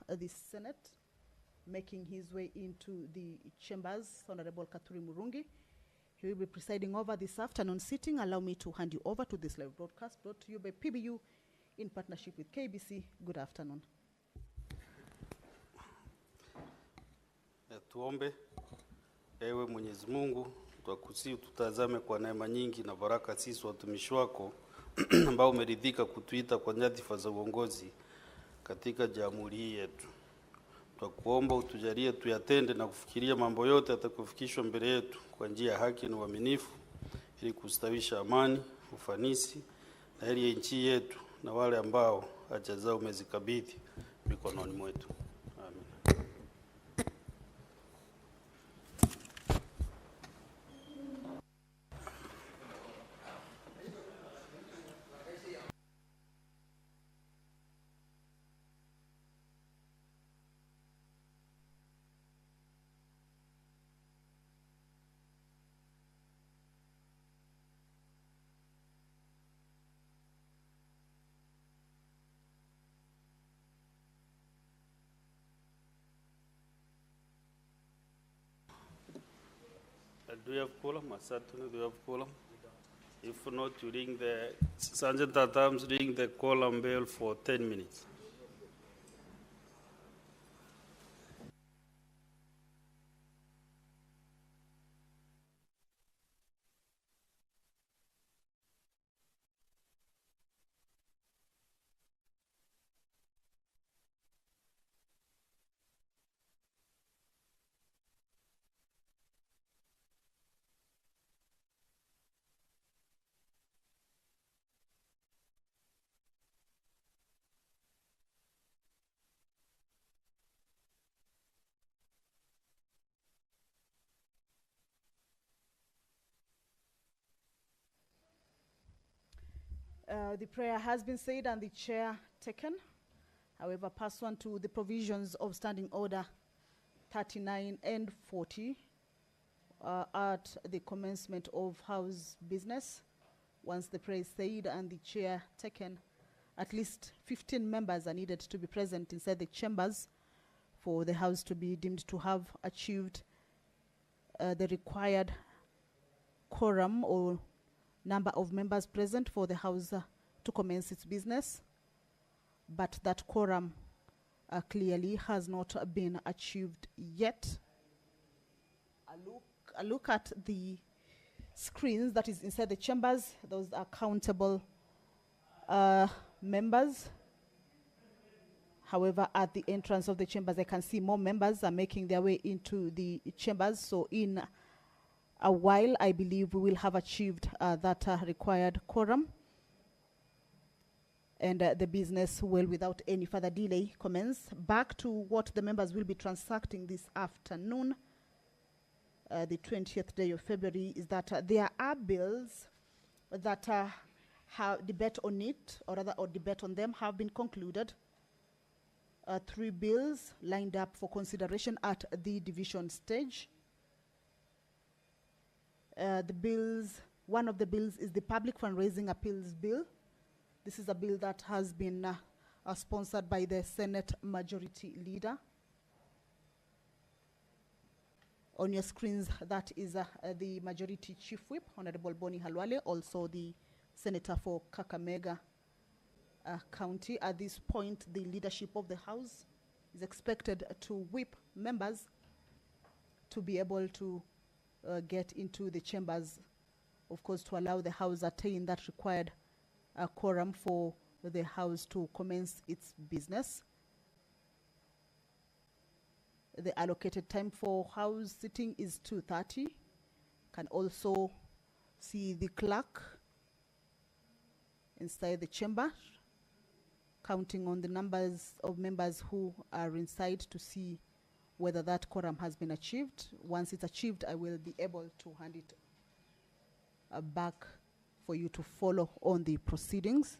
the Senate, making his way into the chambers, Honorable Katuri Murungi. He will be presiding over this afternoon sitting. Allow me to hand you over to this live broadcast brought to you by PBU in partnership with KBC. Good afternoon. Tuombe. Ewe Mwenyezi Mungu, twakusihi tutazame kwa neema nyingi na baraka sisi watumishi wako ambao umeridhika kutuita kwa nyadhifa za uongozi katika jamhuri hii yetu. Twakuomba utujalie tuyatende na kufikiria mambo yote yatakayofikishwa mbele yetu kwa njia ya haki na uaminifu, ili kustawisha amani, ufanisi na heri ya nchi yetu na wale ambao haja zao umezikabidhi mikononi mwetu. Amen. Do you have quorum? Certainly, do you have quorum? If not, you ring the Sergeant at Arms, ring the quorum bell for 10 minutes. The prayer has been said and the chair taken. However, pursuant to the provisions of Standing Order 39 and 40, at the commencement of House business, once the prayer is said and the chair taken, at least 15 members are needed to be present inside the chambers for the House to be deemed to have achieved the required quorum or number of members present for the House to commence its business. But that quorum clearly has not been achieved yet. A look at the screens that is inside the chambers. Those are countable members. However, at the entrance of the chambers, I can see more members are making their way into the chambers. So in a while, I believe we will have achieved that required quorum. And the business will, without any further delay, commence. Back to what the members will be transacting this afternoon, the 20th day of February, is that there are bills that have debate on it, or rather, or debate on them have been concluded. 3 bills lined up for consideration at the division stage. The bills, one of the bills is the Public Fundraising Appeals Bill. This is a bill that has been sponsored by the Senate Majority Leader. On your screens, that is the Majority Chief Whip, Honorable Boni Halwale, also the Senator for Kakamega County. At this point, the leadership of the House is expected to whip members to be able to get into the chambers, of course, to allow the House attain that required quorum for the House to commence its business. The allocated time for House sitting is 2:30. Can also see the clerk inside the chamber, counting on the numbers of members who are inside to see whether that quorum has been achieved. Once it's achieved, I will be able to hand it back for you to follow on the proceedings.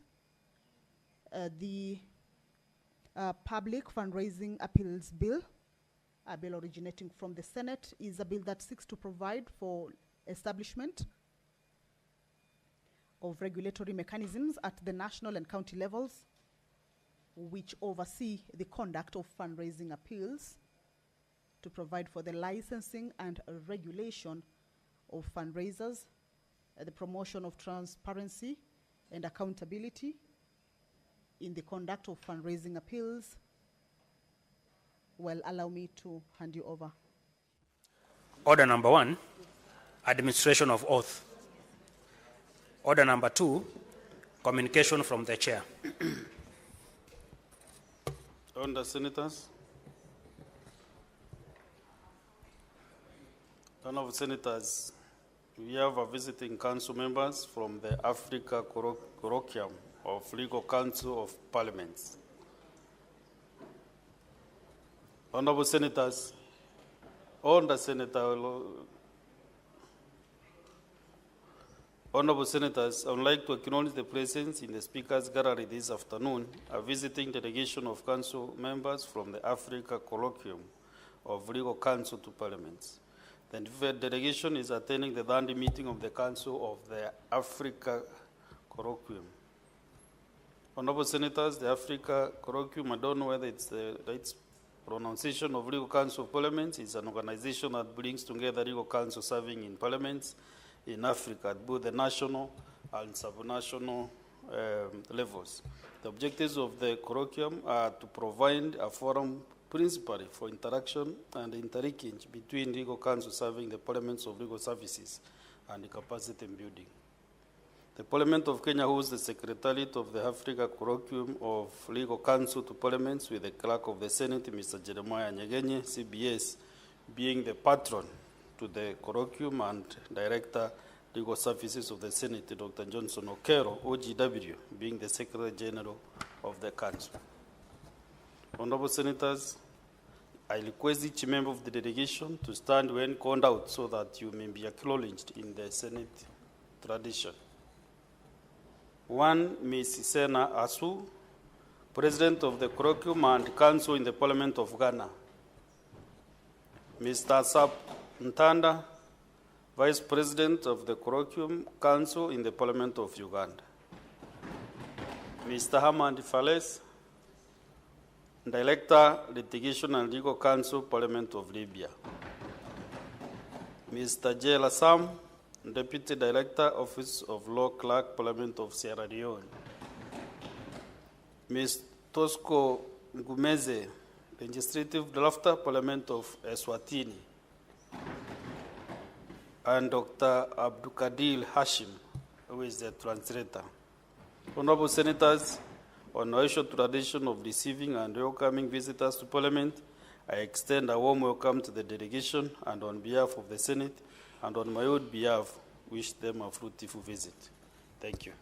The Public Fundraising Appeals Bill, a bill originating from the Senate, is a bill that seeks to provide for establishment of regulatory mechanisms at the national and county levels which oversee the conduct of fundraising appeals, to provide for the licensing and regulation of fundraisers, the promotion of transparency and accountability in the conduct of fundraising appeals. Well, allow me to hand you over. Order number 1, administration of oath. Order number 2, communication from the chair. Honourable Senators. Honourable Senators, we have a visiting council members from the Africa Colloquium of Legal Council of Parliaments. Honourable Senators, Honourable Senators, I would like to acknowledge the presence in the Speaker's Gallery this afternoon, a visiting delegation of council members from the Africa Colloquium of Legal Council to Parliaments. The delegation is attending the Dundee meeting of the Council of the Africa Colloquium. Honourable Senators, the Africa Colloquium, I don't know whether it's the right pronunciation of Legal Council of Parliaments, is an organization that brings together legal counsel serving in parliaments in Africa at both the national and subnational levels. The objectives of the colloquium are to provide a forum principally for interaction and interlinkage between legal counsel serving the parliaments of legal services and the capacity building. The Parliament of Kenya holds the Secretariat of the Africa Colloquium of Legal Counsel to Parliaments, with the Clerk of the Senate, Mr. Jeremiah Nyegenye, CBS, being the patron to the colloquium, and Director, Legal Services of the Senate, Dr. Johnson Okero, OGW, being the Secretary General of the Council. Honourable Senators, I request each member of the delegation to stand when called out so that you may be acknowledged in the Senate tradition. 1, Ms. Sena Asu, President of the Colloquium and Council in the Parliament of Ghana. Mr. Sap Ntanda, Vice President of the Colloquium Council in the Parliament of Uganda. Mr. Hamad Fales, Director, Litigation and Legal Counsel, Parliament of Libya. Mr. J. Lassam, Deputy Director, Office of Law Clerk, Parliament of Sierra Leone. Ms. Tosco Ngumeze, Legislative Drafter, Parliament of Eswatini. And Dr. Abdulkadir Hashim, who is the translator. Honourable Senators, on our tradition of receiving and welcoming visitors to Parliament, I extend a warm welcome to the delegation, and on behalf of the Senate and on my own behalf, wish them a fruitful visit. Thank you.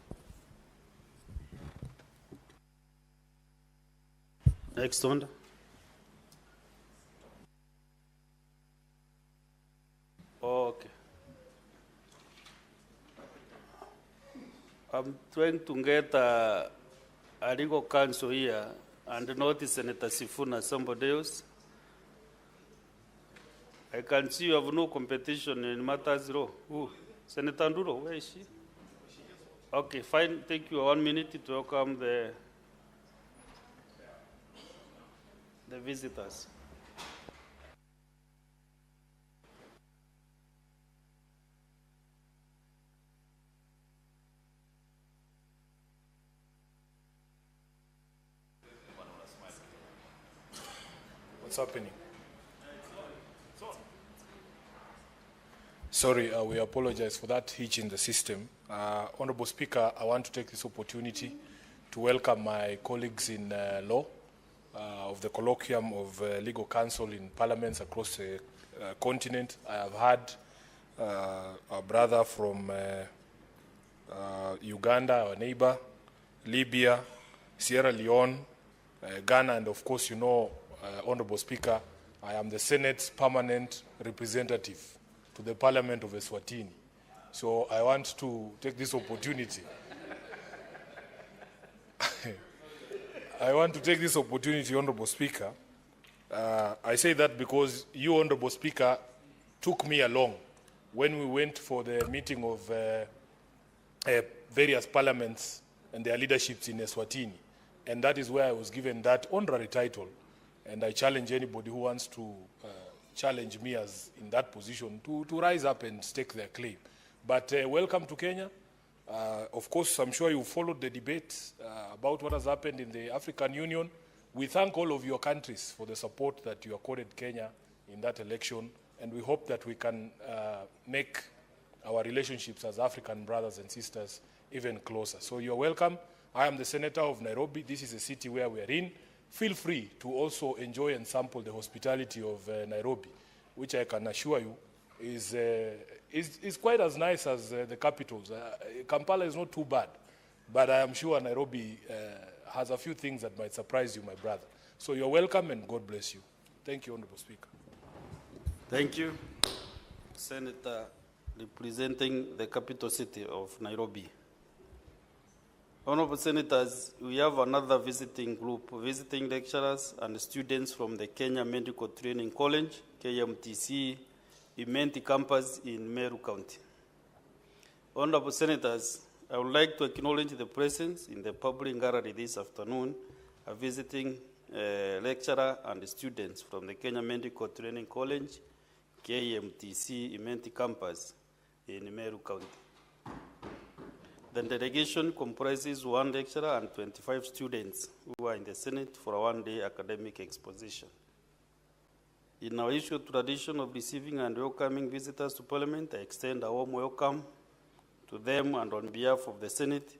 Next one. Okay. I'm trying to get a legal counsel here and not Senator Sifuna, somebody else. I can see you have no competition in matters law. Who? Senator Nduro, where is she? Okay, fine. Take you 1 minute to welcome the visitors. What's happening? Sorry, we apologize for that hitch in the system. Honorable Speaker, I want to take this opportunity to welcome my colleagues in law of the Colloquium of Legal Counsel in parliaments across the continent. I have had a brother from Uganda, our neighbor, Libya, Sierra Leone, Ghana, and of course, you know, Honorable Speaker, I am the Senate's permanent representative to the Parliament of Eswatini. So I want to take this opportunity. I want to take this opportunity, Honorable Speaker. I say that because you, Honorable Speaker, took me along when we went for the meeting of various parliaments and their leaderships in Eswatini. And that is where I was given that honorary title. And I challenge anybody who wants to challenge me as in that position to rise up and stake their claim. But welcome to Kenya. Of course, I'm sure you followed the debate about what has happened in the African Union. We thank all of your countries for the support that you accorded Kenya in that election, and we hope that we can make our relationships as African brothers and sisters even closer. So you're welcome. I am the Senator of Nairobi. This is a city where we are in. Feel free to also enjoy and sample the hospitality of Nairobi, which I can assure you is quite as nice as the capitals. Kampala is not too bad, but I am sure Nairobi has a few things that might surprise you, my brother. So you're welcome and God bless you. Thank you, Honorable Speaker. Thank you. Senator representing the capital city of Nairobi. Honorable Senators, we have another visiting group, visiting lecturers and students from the Kenya Medical Training College, KMTC, Imenti campus in Meru County. Honorable Senators, I would like to acknowledge the presence in the public gallery this afternoon, a visiting lecturer and students from the Kenya Medical Training College, KMTC, Imenti campus in Meru County. The delegation comprises 1 lecturer and 25 students who are in the Senate for a one-day academic exposition. In our usual tradition of receiving and welcoming visitors to Parliament, I extend a warm welcome to them, and on behalf of the Senate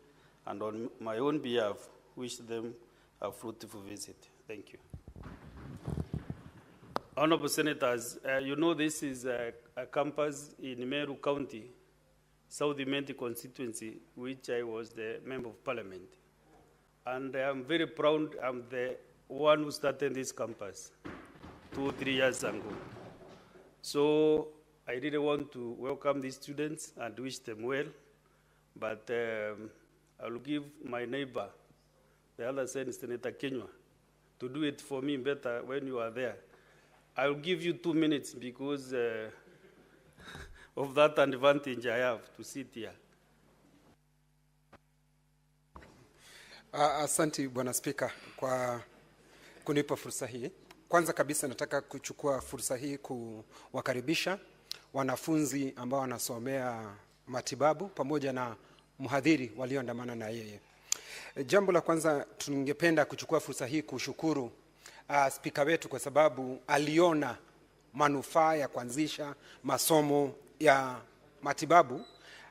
and on my own behalf, wish them a fruitful visit. Thank you. Honorable Senators, you know this is a campus in Meru County, South Imenti constituency, which I was the Member of Parliament. And I am very proud I'm the one who started this campus 2 or 3 years ago. So I really want to welcome these students and wish them well, but I will give my neighbor, the other side, Senator Kenywa, to do it for me better when you are there. I will give you 2 minutes because of that advantage I have to sit here. Asante Bwana Spika kwa kunipa fursa hii. Kwanza kabisa nataka kuchukua fursa hii kuwakaribisha wanafunzi ambao wanasomea matibabu pamoja na mhadhiri walioandamana na yeye. Jambo la kwanza, tungependa kuchukua fursa hii kushukuru spika wetu kwa sababu aliona manufaa ya kuanzisha masomo ya matibabu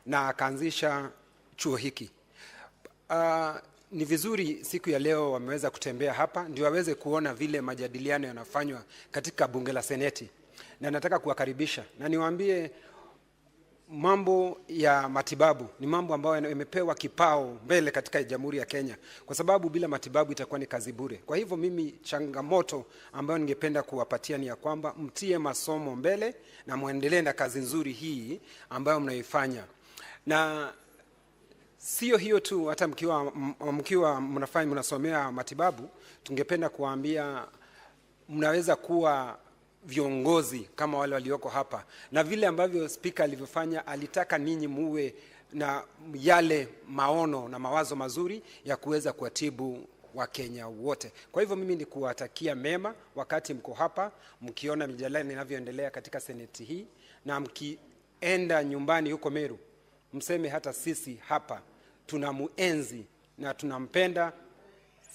na akaanzisha chuo hiki. Ni vizuri siku ya leo wameweza kutembea hapa ndio waweze kuona vile majadiliano yanafanywa katika bunge la Seneti, na nataka kuwakaribisha na niwaambie mambo ya matibabu ni mambo ambayo yamepewa kipao mbele katika Jamhuri ya Kenya, kwa sababu bila matibabu itakuwa ni kazi bure. Kwa hivyo mimi changamoto ambayo ningependa kuwapatia ni ya kwamba mtie masomo mbele na muendelee na kazi nzuri hii ambayo mnaifanya. Na sio hiyo tu, hata mkiwa mnasomea matibabu, tungependa kuambia mnaweza kuwa viongozi kama wale walioko hapa, na vile ambavyo spika alivyofanya, alitaka ninyi muwe na yale maono na mawazo mazuri ya kuweza kuatibu wa Kenya wote. Kwa hivyo mimi ni kuwatakia mema wakati mko hapa, mkiona mijadala inavyoendelea katika seneti hii, na mkienda nyumbani huko Meru, mseme hata sisi hapa tunamuenzi na tunampenda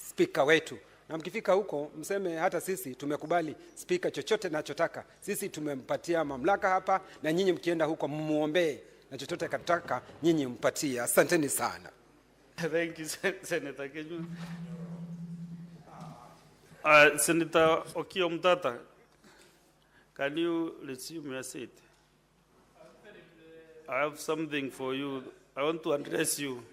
spika wetu. Na mkifika huko mseme hata sisi tumekubali spika chochote anachotaka. Sisi tumempatia mamlaka hapa, na nyinyi mkienda huko mmuombe na chochote kataka nyinyi mpatie. Asanteni sana. Thank you, Senator Kenywa. Senator Okiya Omtata, can you resume your seat? I have something for you. I want to address you.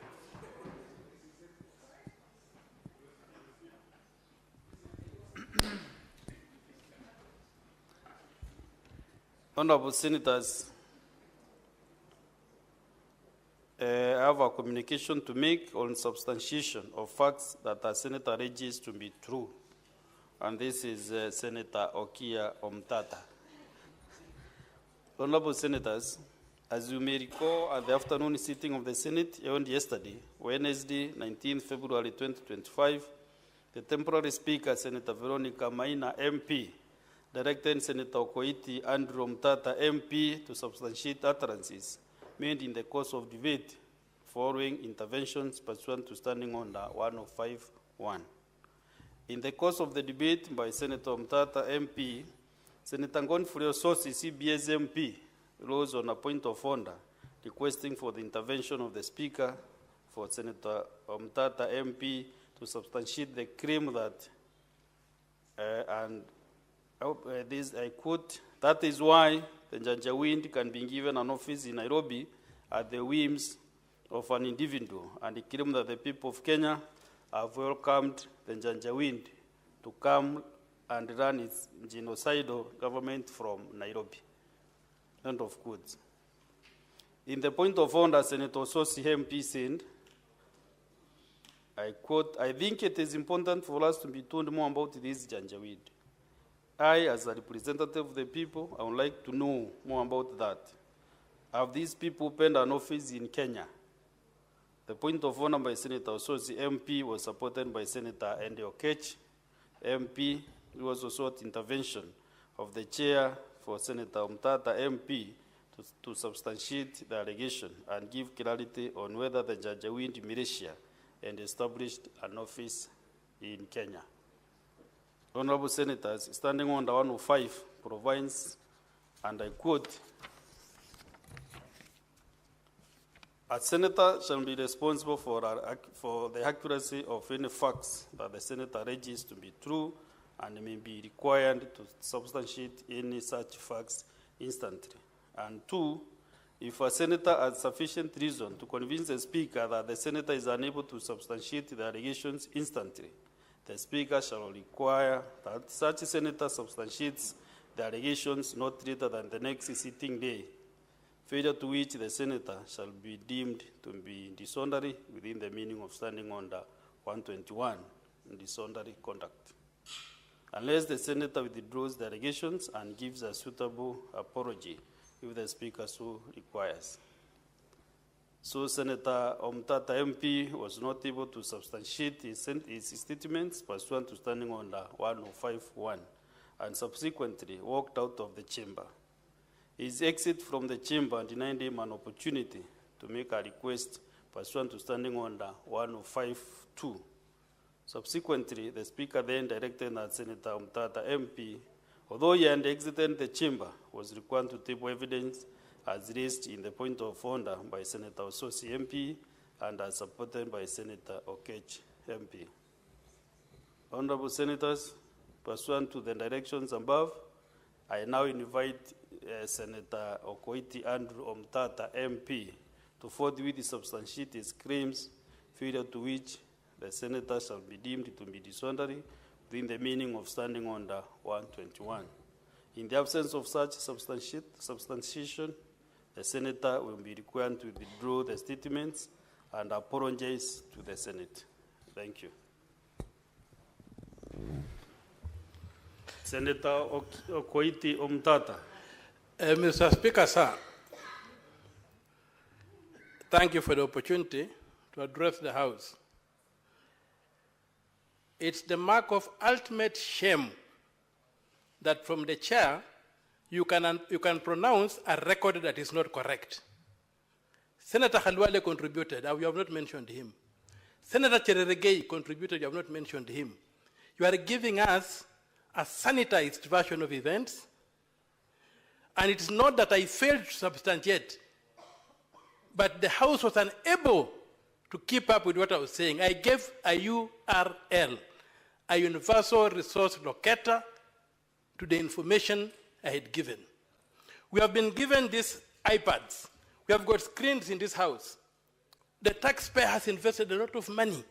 Honorable Senators, I have a communication to make on substantiation of facts that a senator alleges to be true. And this is Senator Okiya Omtata. Honorable Senators, as you may recall, at the afternoon sitting of the Senate held yesterday, Wednesday, 19 February 2025, The temporary speaker, Senator Veronica Maina, MP, directed Senator Okoiti Andrew Mtata, MP, to substantiate utterances made in the course of debate following interventions pursuant to Standing Order 105.1. In the course of the debate by Senator Mtata, MP, Senator Ngonfulio Sosi, CBS MP, rose on a point of order requesting for the intervention of the Speaker for Senator Mtata, MP, to substantiate the claim that, this I quote, that is why the Janjaweed can be given an office in Nairobi at the whims of an individual, and he claimed that the people of Kenya have welcomed the Janjaweed to come and run its genocidal government from Nairobi. End of quotes. In the point of order, Senator Sosi MP said, I quote, I think it is important for us to be told more about this Janjaweed. I, as a representative of the people, I would like to know more about that. Have these people opened an office in Kenya? The point of order by Senator Sosi MP was supported by Senator Andy Okech MP, who also sought intervention of the chair for Senator Mtata MP to substantiate the allegation and give clarity on whether the Janjaweed militia and established an office in Kenya. Honorable Senators, Standing Order 105 provides, and I quote, a senator shall be responsible for the accuracy of any facts that the senator alleges to be true and may be required to substantiate any such facts instantly. And two, if a senator has sufficient reason to convince the speaker that the senator is unable to substantiate the allegations instantly, the speaker shall require that such a senator substantiates the allegations not later than the next sitting day, failure to which the senator shall be deemed to be disorderly within the meaning of Standing Order 121, disorderly conduct, unless the senator withdraws the allegations and gives a suitable apology if the speaker so requires. So Senator Mtata MP was not able to substantiate his statements pursuant to Standing Order 105.1 and subsequently walked out of the chamber. His exit from the chamber denied him an opportunity to make a request pursuant to Standing Order 105.2. Subsequently, the Speaker then directed that Senator Mtata MP, although he had exited the chamber, was required to table evidence as raised in the point of order by Senator Sosi MP and as supported by Senator Okech MP. Honorable Senators, pursuant to the directions above, I now invite Senator Okoiti Andrew Mtata MP to forthwith substantiate his claims, failure to which the senator shall be deemed to be disorderly within the meaning of Standing Order 121. In the absence of such substantiation, the senator will be required to withdraw the statements and apologize to the Senate. Thank you. Senator Okoiti Mtata. Mr. Speaker, sir, thank you for the opportunity to address the House. It's the mark of ultimate shame that from the chair you can pronounce a record that is not correct. Senator Khalwale contributed, you have not mentioned him. Senator Chereregei contributed, you have not mentioned him. You are giving us a sanitized version of events, and it's not that I failed to substantiate, but the House was unable to keep up with what I was saying. I gave a URL, a universal resource locator, to the information I had given. We have been given these iPads. We have got screens in this house. The taxpayer has invested a lot of money.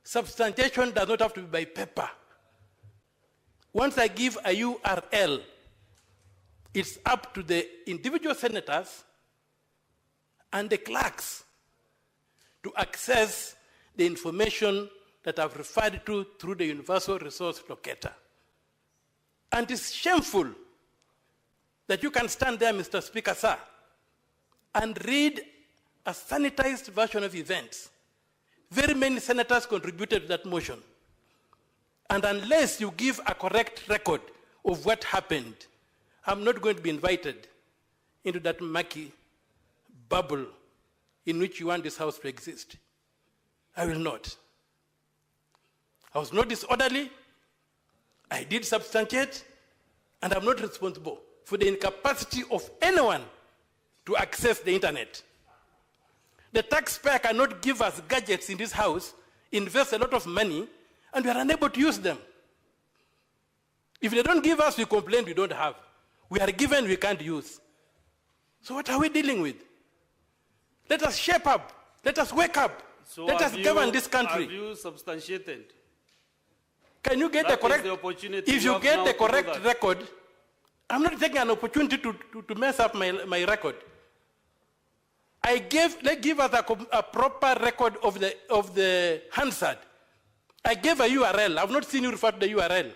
Substantiation does not have to be by paper. Once I give a URL, it's up to the individual senators and the clerks to access the information that I've referred to through the universal resource locator. And it's shameful that you can stand there, Mr. Speaker, sir, and read a sanitized version of events. Very many senators contributed to that motion. And unless you give a correct record of what happened, I'm not going to be invited into that murky bubble in which you want this house to exist. I will not. I was not disorderly. I did substantiate, and I'm not responsible for the incapacity of anyone to access the internet. The taxpayer cannot give us gadgets in this house, invest a lot of money, and we are unable to use them. If they don't give us, we complain we don't have. We are given, we can't use. So what are we dealing with? Let us shape up. Let us wake up. So Let us govern this country. Have you substantiated? Can you get That the correct? is the opportunity If you you have get now the to do correct that. record, I'm not taking an opportunity to mess up my record. They give us a proper record of the Hansard. I gave a URL. I've not seen you refer to the URL.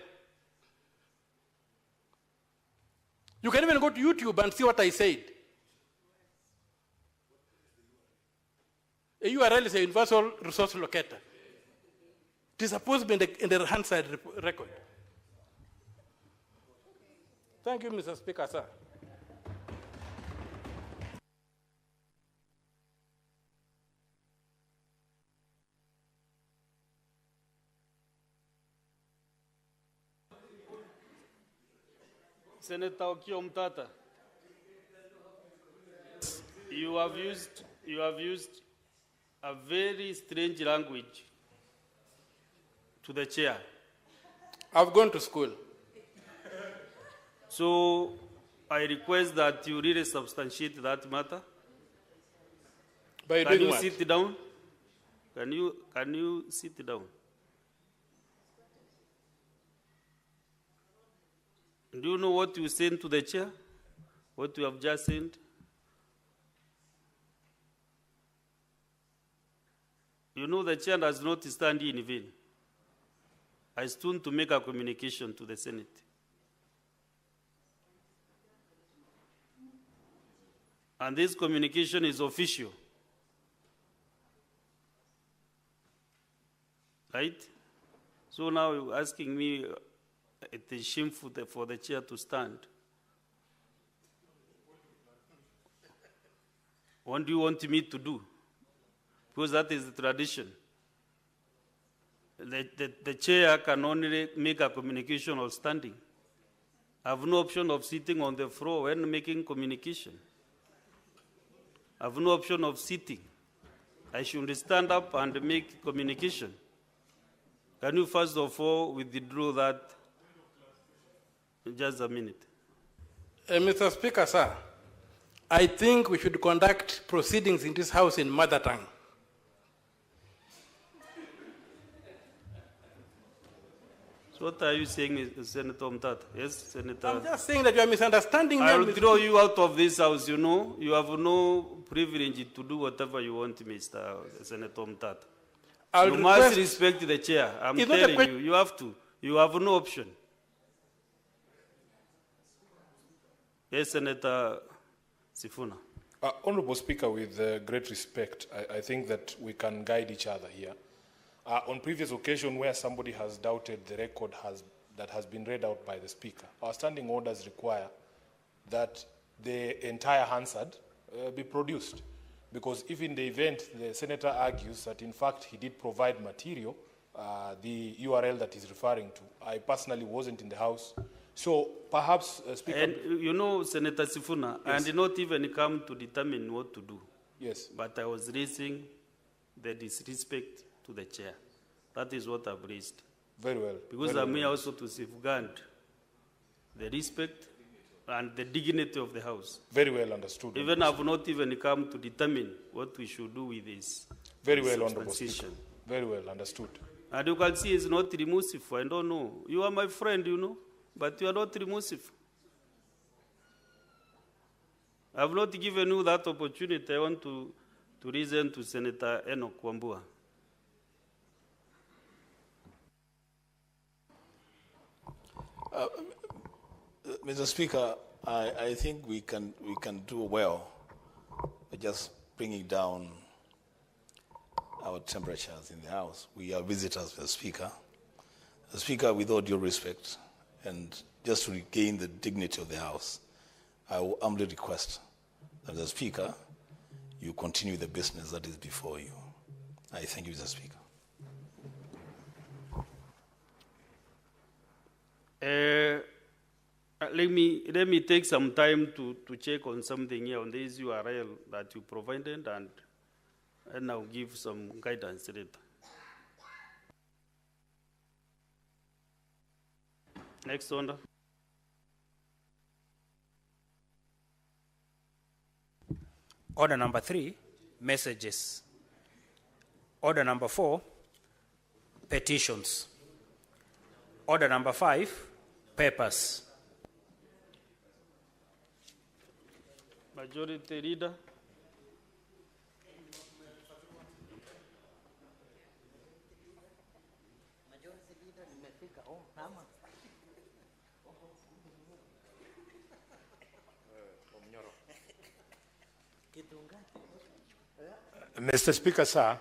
You can even go to YouTube and see what I said. A URL is a universal resource locator. It is supposed to be in the Hansard record. Thank you, Mr. Speaker, sir. Senator Okiya Omtatah, you have used a very strange language to the chair. I've gone to school. So I request that you really substantiate that matter. By Can doing you what? sit down? Can you sit down? Do you know what you sent to the chair? What you have just sent? You know the chair does not stand in vain. I stood to make a communication to the Senate. And this communication is official. Right? So now you're asking me, it is shameful for the chair to stand. What do you want me to do? Because that is the tradition. The chair can only make a communication of standing. I have no option of sitting on the floor when making communication. I have no option of sitting. I should stand up and make communication. Can you first of all withdraw that? Just a minute. Mr. Speaker, sir, I think we should conduct proceedings in this House in mother tongue. So what are you saying, Senator Omtatah? Yes, Senator. I'm just saying that you are misunderstanding me. I will throw you out of this house, you know. You have no privilege to do whatever you want, Mr. Senator Omtatah. You must respect the chair. I'm telling you, you have to. You have no option. Yes, Senator Sifuna. Honorable Speaker, with great respect, I think that we can guide each other here. On previous occasion where somebody has doubted the record that has been read out by the Speaker, our standing orders require that the entire Hansard be produced. Because if in the event the Senator argues that in fact he did provide material, the URL that he's referring to, I personally wasn't in the House. So perhaps, Speaker... And you know, Senator Sifuna, yes. I did not even come to determine what to do. Yes. But I was raising the disrespect to the chair. That is what I've raised. Very well. Because I'm here also to safeguard the respect and the dignity of the House. Very well understood. Even I've not even come to determine what we should do with this. Very well, Honorable Speaker. Very well understood. And you can see it's not remorseful. I don't know. You are my friend, you know, but you are not remorseful. I have not given you that opportunity. I want to reason to Senator Enoch Wambua. Mr. Speaker, I think we can do well by just bringing down our temperatures in the House. We are visitors, Mr. Speaker. Speaker, with all due respect, and just to regain the dignity of the House, I will humbly request that the Speaker, you continue the business that is before you. I thank you, Mr. Speaker. Let me take some time to check on something here on this URL that you provided, and I'll give some guidance later. Next order. Order number 3, messages. Order number 4, petitions. Order number 5, papers. Majority Leader. Mr. Speaker, sir,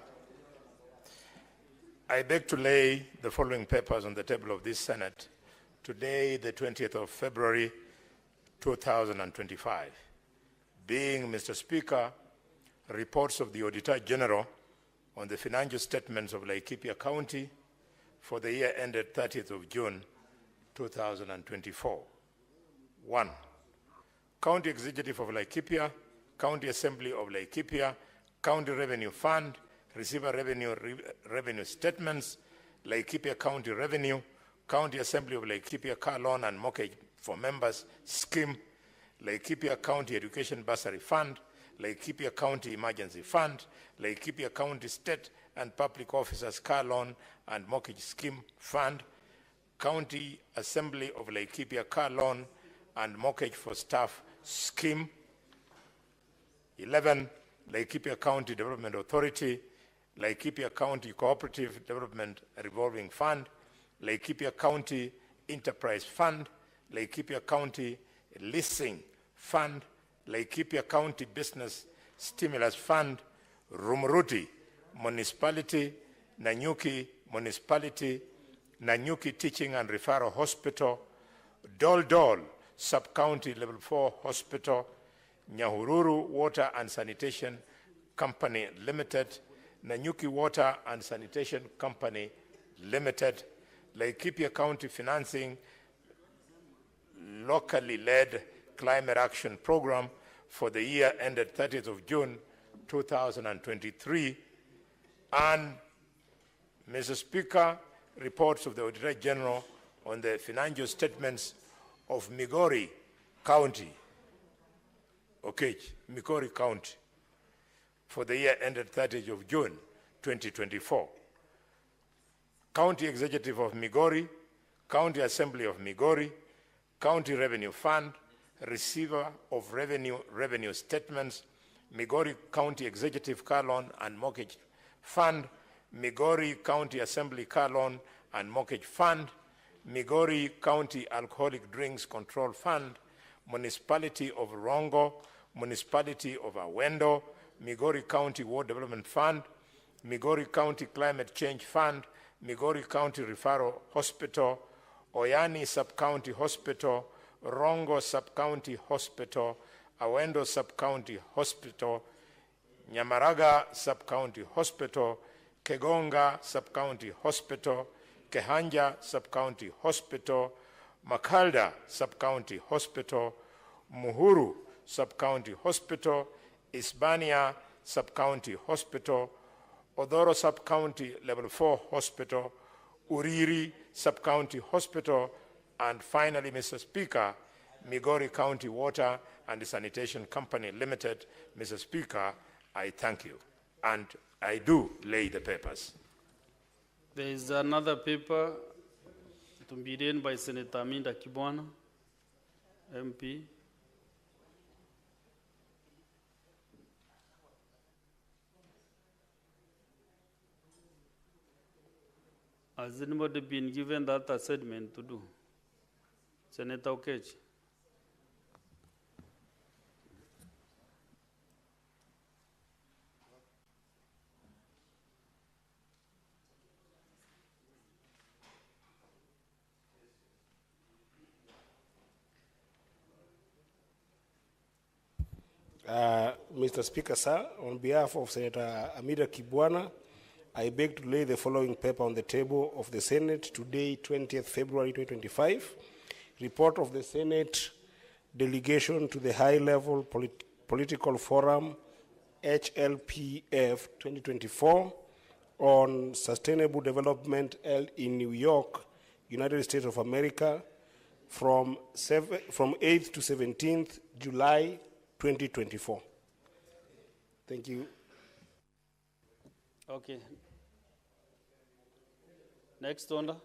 I beg to lay the following papers on the table of this Senate today, the 20th of February, 2025. Being, Mr. Speaker, reports of the Auditor General on the financial statements of Laikipia County for the year ended 30th of June, 2024. 1. County Executive of Laikipia, County Assembly of Laikipia, County Revenue Fund, Receiver Revenue Statements, Laikipia County Revenue, County Assembly of Laikipia Car Loan and Mortgage for Members Scheme, Laikipia County Education Bursary Fund, Laikipia County Emergency Fund, Laikipia County State and Public Officers Car Loan and Mortgage Scheme Fund, County Assembly of Laikipia Car Loan and Mortgage for Staff Scheme. 11, Laikipia County Development Authority, Laikipia County Cooperative Development Revolving Fund, Laikipia County Enterprise Fund, Laikipia County Leasing Fund, Laikipia County Business Stimulus Fund, Rumuruti Municipality, Nanyuki Municipality, Nanyuki Teaching and Referral Hospital, Dol Dol Sub-County Level 4 Hospital, Nyahururu Water and Sanitation Company Limited, Nanyuki Water and Sanitation Company Limited, Laikipia County Financing Locally Led Climate Action Program for the year ended 30th of June 2023, and Mr. Speaker, reports of the Auditor General on the financial statements of Migori County, Migori County, for the year ended 30th of June 2024. County Executive of Migori, County Assembly of Migori, County Revenue Fund, Receiver of Revenue Statements, Migori County Executive Car Loan and Mortgage Fund, Migori County Assembly Car Loan and Mortgage Fund, Migori County Alcoholic Drinks Control Fund, Municipality of Rongo, Municipality of Awendo, Migori County Ward Development Fund, Migori County Climate Change Fund, Migori County Referral Hospital, Oyani Sub-County Hospital, Rongo Sub-County Hospital, Awendo Sub-County Hospital, Nyamaraga Sub-County Hospital, Kegonga Sub-County Hospital, Kehanja Sub-County Hospital, Makalda Sub-County Hospital, Muhuru Sub-County Hospital, Isbania Sub-County Hospital, Odoro Sub-County Level 4 Hospital, Uriri Sub-County Hospital, and finally, Mr. Speaker, Migori County Water and Sanitation Company Limited. Mr. Speaker, I thank you, and I do lay the papers. There is another paper to be read by Senator Aminda Kibwana, MP. Has anybody been given that assignment to do? Senator Okech. Mr. Speaker, sir, on behalf of Senator Amida Kibwana, I beg to lay the following paper on the table of the Senate today, 20th February 2025. Report of the Senate delegation to the High-Level Political Forum, HLPF 2024, on sustainable development held in New York, United States of America, from 8th to 17th July 2024. Thank you. Okay. Next order.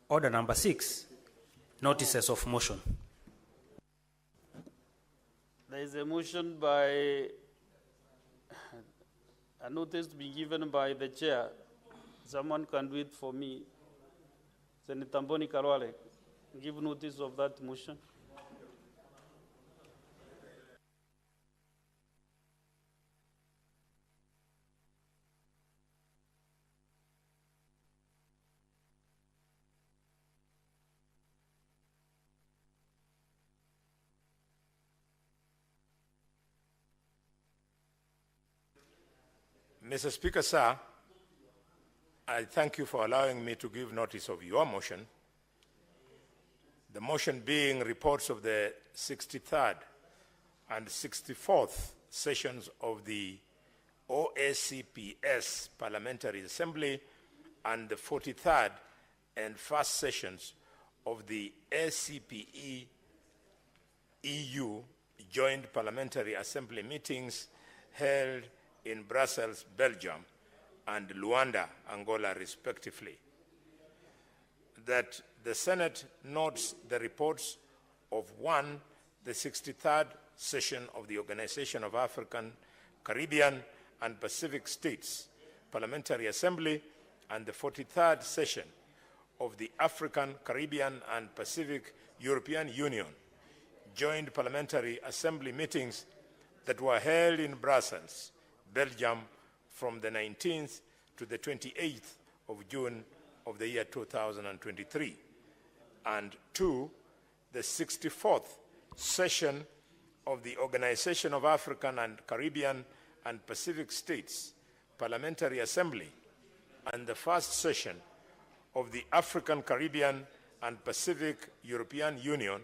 Order number 6, notices of motion. There is a motion by a notice to be given by the chair. Someone can do it for me. Senator Mboni Karwale, give notice of that motion. Mr. Speaker, sir, I thank you for allowing me to give notice of your motion. The motion being reports of the 63rd and 64th sessions of the OACPS Parliamentary Assembly and the 43rd and 1st sessions of the ACPE EU Joint Parliamentary Assembly meetings held in Brussels, Belgium, and Luanda, Angola, respectively. That the Senate notes the reports of 1, the 63rd session of the Organization of African, Caribbean, and Pacific States Parliamentary Assembly, and the 43rd session of the African, Caribbean, and Pacific European Union Joint Parliamentary Assembly meetings that were held in Brussels, Belgium, from the 19th to the 28th of June of the year 2023. And 2, the 64th session of the Organization of African and Caribbean and Pacific States Parliamentary Assembly and the 1st session of the African, Caribbean, and Pacific European Union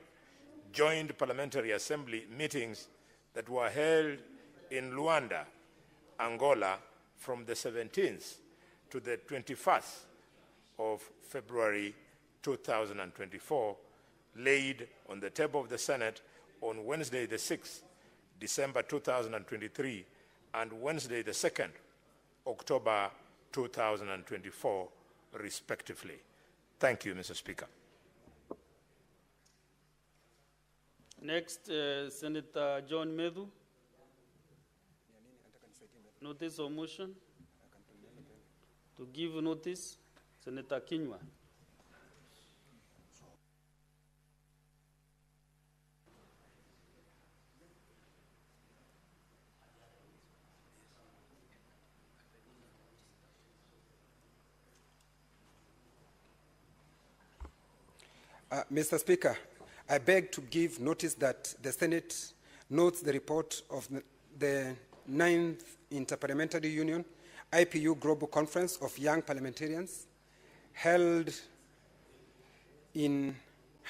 Joint Parliamentary Assembly meetings that were held in Luanda, Angola, from the 17th to the 21st of February 2024, laid on the table of the Senate on Wednesday the 6th December 2023 and Wednesday the 2nd October 2024, respectively. Thank you, Mr. Speaker. Next, Senator John Medu. Notice of motion. To give notice, Senator Kinywa. Mr. Speaker, I beg to give notice that the Senate notes the report of the 9th Interparliamentary Union IPU Global Conference of Young Parliamentarians held in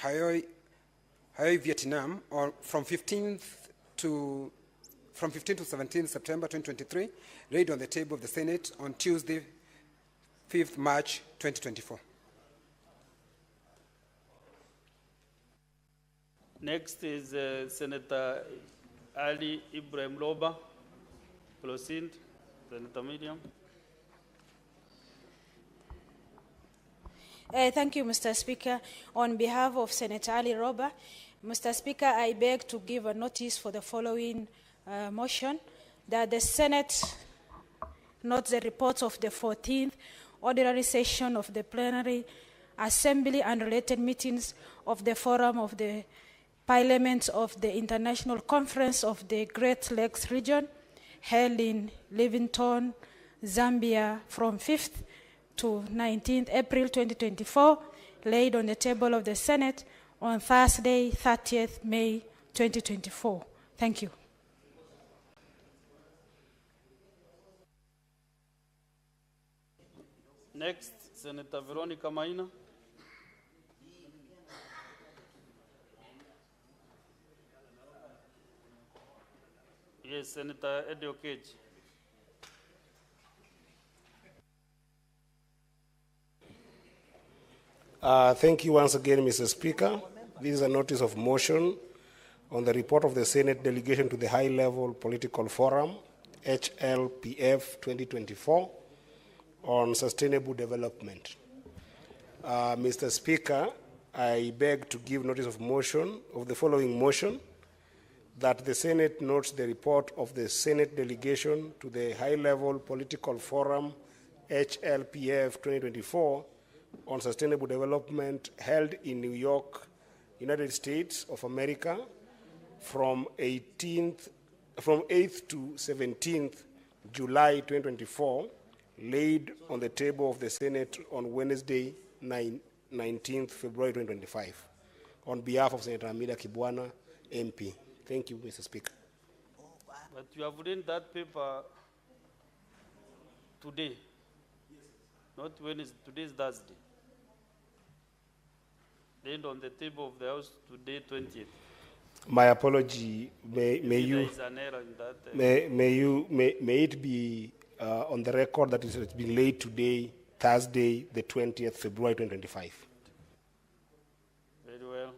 Hanoi, Vietnam, from 15 to 17 September 2023, laid on the table of the Senate on Tuesday, 5th March 2024. Next is Senator Ali Ibrahim Loba. Proceed, Senator Miriam. Thank you, Mr. Speaker. On behalf of Senator Ali Roba, Mr. Speaker, I beg to give a notice for the following motion, that the Senate notes the reports of the 14th ordinary session of the plenary assembly and related meetings of the Forum of the Parliaments of the International Conference of the Great Lakes region, held in Livingstone, Zambia, from 5th to 19th April 2024, laid on the table of the Senate on Thursday, 30th May 2024. Thank you. Next, Senator Veronica Maina. Yes, Senator Eddie Okech. Thank you once again, Mr. Speaker. This is a notice of motion on the report of the Senate delegation to the High-Level Political Forum, HLPF 2024, on sustainable development. Mr. Speaker, I beg to give notice of motion of the following motion, that the Senate notes the report of the Senate delegation to the High-Level Political Forum, HLPF 2024, on sustainable development held in New York, United States of America, from 8th to 17th July 2024, laid on the table of the Senate on Wednesday, 19th February 2025, on behalf of Senator Amida Kibwana, MP. Thank you, Mr. Speaker. But you have written that paper today, not Wednesday. Today is Thursday. Laid on the table of the House today, 20th. My apology. May There you is an error in that. may it be on the record that it has been laid today, Thursday, the 20th February 2025. Very well.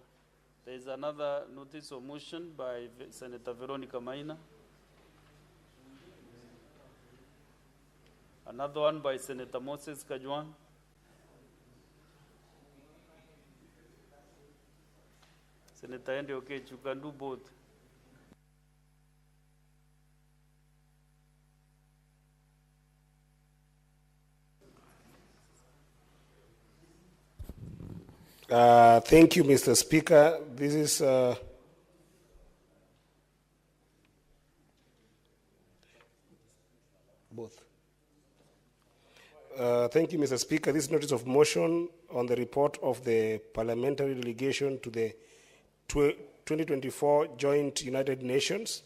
There is another notice of motion by Senator Veronica Maina. Another one by Senator Moses Kajwang. Senator Andy Okech, you can do both. Thank you, Mr. Speaker. This is both. Thank you, Mr. Speaker. This notice of motion on the report of the parliamentary delegation to the 2024 Joint United Nations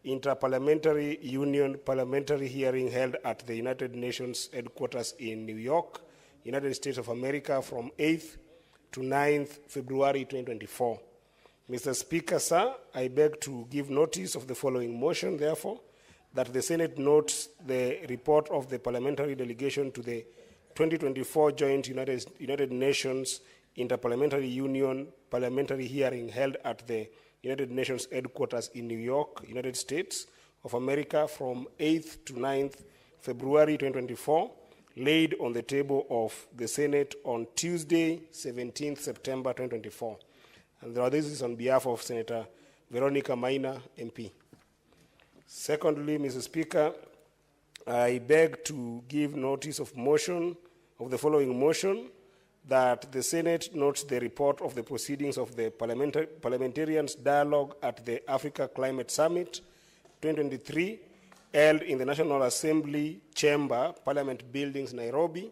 Interparliamentary Union parliamentary hearing held at the United Nations headquarters in New York, United States of America, from 8th to 9th February 2024. Mr. Speaker, sir, I beg to give notice of the following motion, therefore, that the Senate notes the report of the parliamentary delegation to the 2024 Joint United Nations Interparliamentary Union parliamentary hearing held at the United Nations headquarters in New York, United States of America, from 8th to 9th February 2024, laid on the table of the Senate on Tuesday, 17th September 2024. And this is on behalf of Senator Veronica Maina, MP. Secondly, Mr. Speaker, I beg to give notice of motion of the following motion, that the Senate notes the report of the proceedings of the Parliamentarians' Dialogue at the Africa Climate Summit 2023, held in the National Assembly Chamber, Parliament Buildings, Nairobi,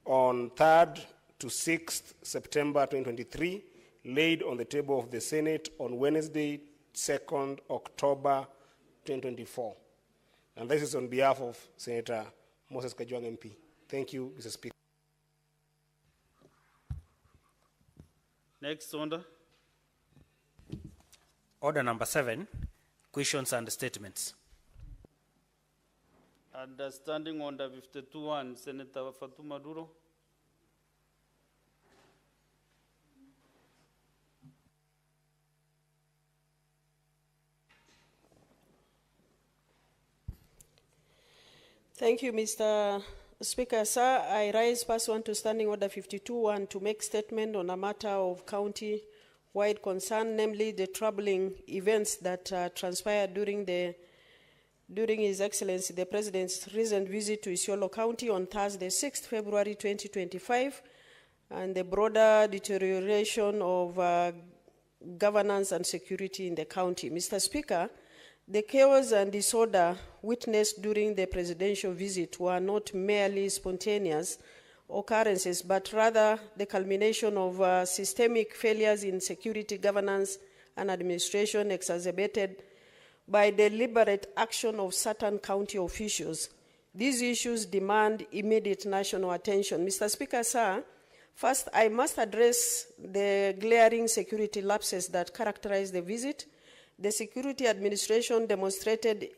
on 3rd to 6th September 2023, laid on the table of the Senate on Wednesday, 2nd October 2024. And this is on behalf of Senator Moses Kajwang, MP. Thank you, Mr. Speaker. Next order. Order number 7, questions and statements. Understanding order 52-1, Senator Fatuma Duro. Thank you, Mr. Speaker. Sir, I rise pursuant to Standing Order 52-1 to make statement on a matter of county-wide concern, namely the troubling events that transpired during His Excellency the President's recent visit to Isiolo County on Thursday, 6th February 2025, and the broader deterioration of governance and security in the county. Mr. Speaker, the chaos and disorder witnessed during the presidential visit were not merely spontaneous occurrences, but rather the culmination of systemic failures in security governance and administration exacerbated by deliberate action of certain county officials. These issues demand immediate national attention. Mr. Speaker, sir, first I must address the glaring security lapses that characterize the visit. The security administration demonstrated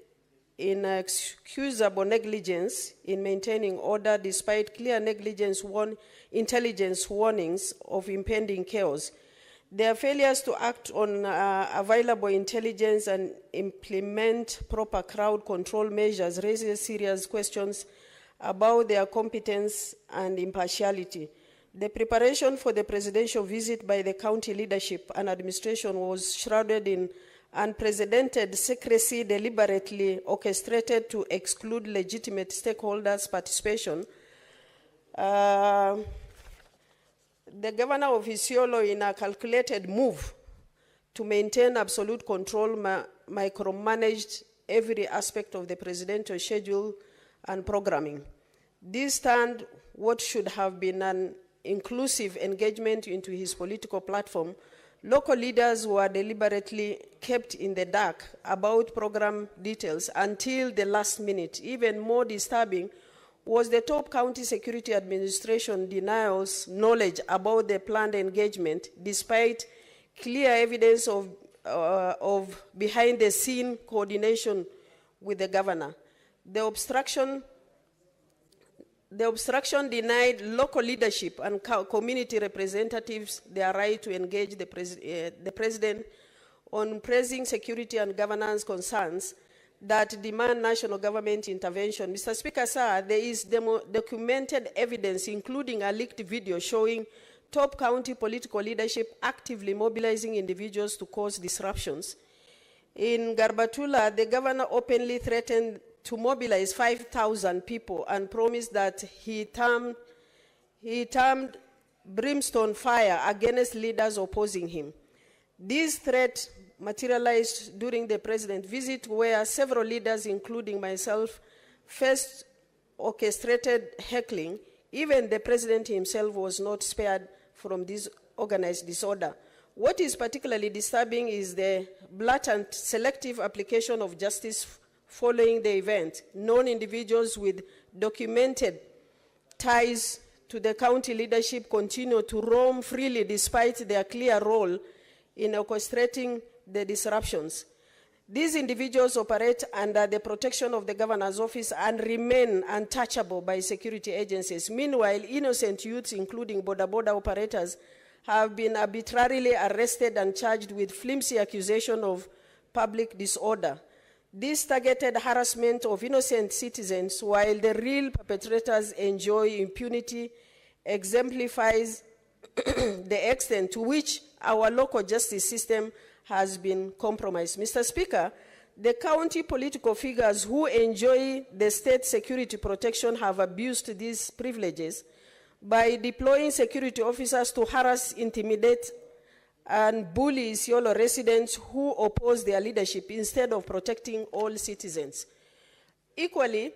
inexcusable negligence in maintaining order despite clear intelligence warnings of impending chaos. Their failures to act on available intelligence and implement proper crowd control measures raises serious questions about their competence and impartiality. The preparation for the presidential visit by the county leadership and administration was shrouded in unprecedented secrecy, deliberately orchestrated to exclude legitimate stakeholders' participation. The governor of Isiolo, in a calculated move to maintain absolute control, micromanaged every aspect of the presidential schedule and programming. This turned what should have been an inclusive engagement into his political platform. Local leaders were deliberately kept in the dark about program details until the last minute. Even more disturbing was the top county security administration denials knowledge about the planned engagement, despite clear evidence of behind-the-scene coordination with the governor. The obstruction denied local leadership and community representatives their right to engage the president on pressing security and governance concerns that demand national government intervention. Mr. Speaker, sir, there is documented evidence, including a leaked video showing top county political leadership actively mobilizing individuals to cause disruptions. In Garbatula, the governor openly threatened to mobilize 5,000 people and promised that he termed brimstone fire against leaders opposing him. This threat materialized during the president's visit, where several leaders, including myself, first orchestrated heckling. Even the president himself was not spared from this organized disorder. What is particularly disturbing is the blatant selective application of justice following the event. Known individuals with documented ties to the county leadership continue to roam freely despite their clear role in orchestrating the disruptions. These individuals operate under the protection of the governor's office and remain untouchable by security agencies. Meanwhile, innocent youths, including border operators, have been arbitrarily arrested and charged with flimsy accusation of public disorder. This targeted harassment of innocent citizens, while the real perpetrators enjoy impunity, exemplifies the extent to which our local justice system has been compromised. Mr. Speaker, the county political figures who enjoy the state security protection have abused these privileges by deploying security officers to harass, intimidate, and bully Isiolo residents who oppose their leadership instead of protecting all citizens. Equally,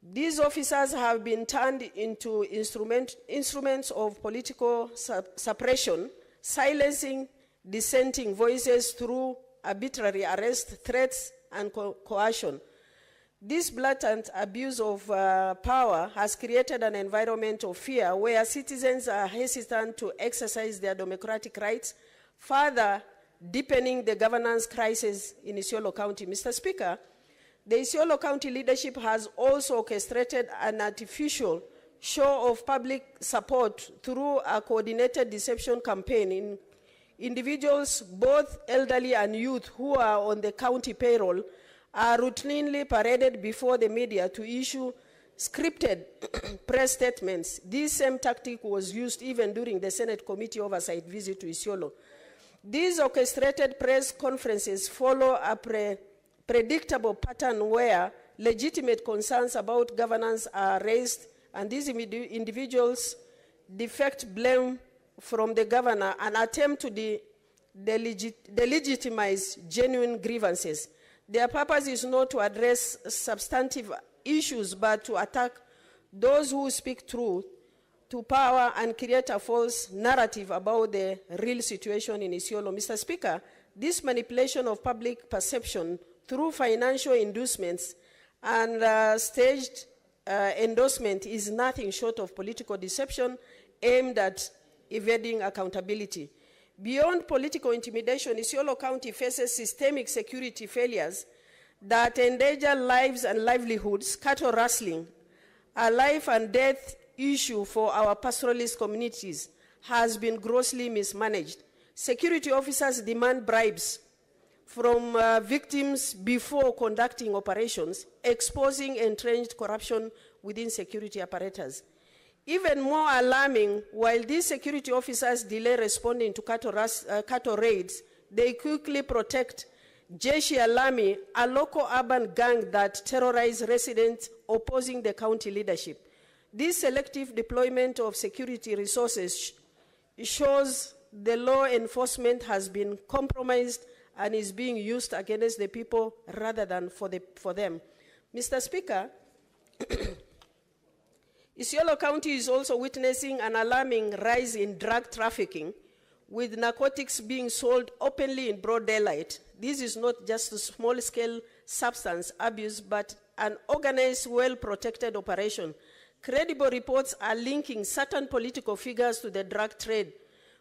these officers have been turned into instruments of political suppression, silencing dissenting voices through arbitrary arrest, threats, and coercion. This blatant abuse of power has created an environment of fear where citizens are hesitant to exercise their democratic rights, further deepening the governance crisis in Isiolo County. Mr. Speaker, the Isiolo County leadership has also orchestrated an artificial show of public support through a coordinated deception campaign. Individuals, both elderly and youth, who are on the county payroll are routinely paraded before the media to issue scripted press statements. This same tactic was used even during the Senate Committee Oversight visit to Isiolo. These orchestrated press conferences follow a predictable pattern where legitimate concerns about governance are raised, and these individuals deflect blame from the governor and attempt to delegitimize genuine grievances. Their purpose is not to address substantive issues, but to attack those who speak truth to power and create a false narrative about the real situation in Isiolo. Mr. Speaker, this manipulation of public perception through financial inducements and staged endorsement is nothing short of political deception aimed at evading accountability. Beyond political intimidation, Isiolo County faces systemic security failures that endanger lives and livelihoods. Cattle rustling, a life and death issue for our pastoralist communities, has been grossly mismanaged. Security officers demand bribes from victims before conducting operations, exposing entrenched corruption within security apparatus. Even more alarming, while these security officers delay responding to cattle raids, they quickly protect Jeshi Alami, a local urban gang that terrorizes residents opposing the county leadership. This selective deployment of security resources shows the law enforcement has been compromised and is being used against the people rather than for them. Mr. Speaker, Isiolo County is also witnessing an alarming rise in drug trafficking, with narcotics being sold openly in broad daylight. This is not just a small-scale substance abuse, but an organized, well-protected operation. Credible reports are linking certain political figures to the drug trade,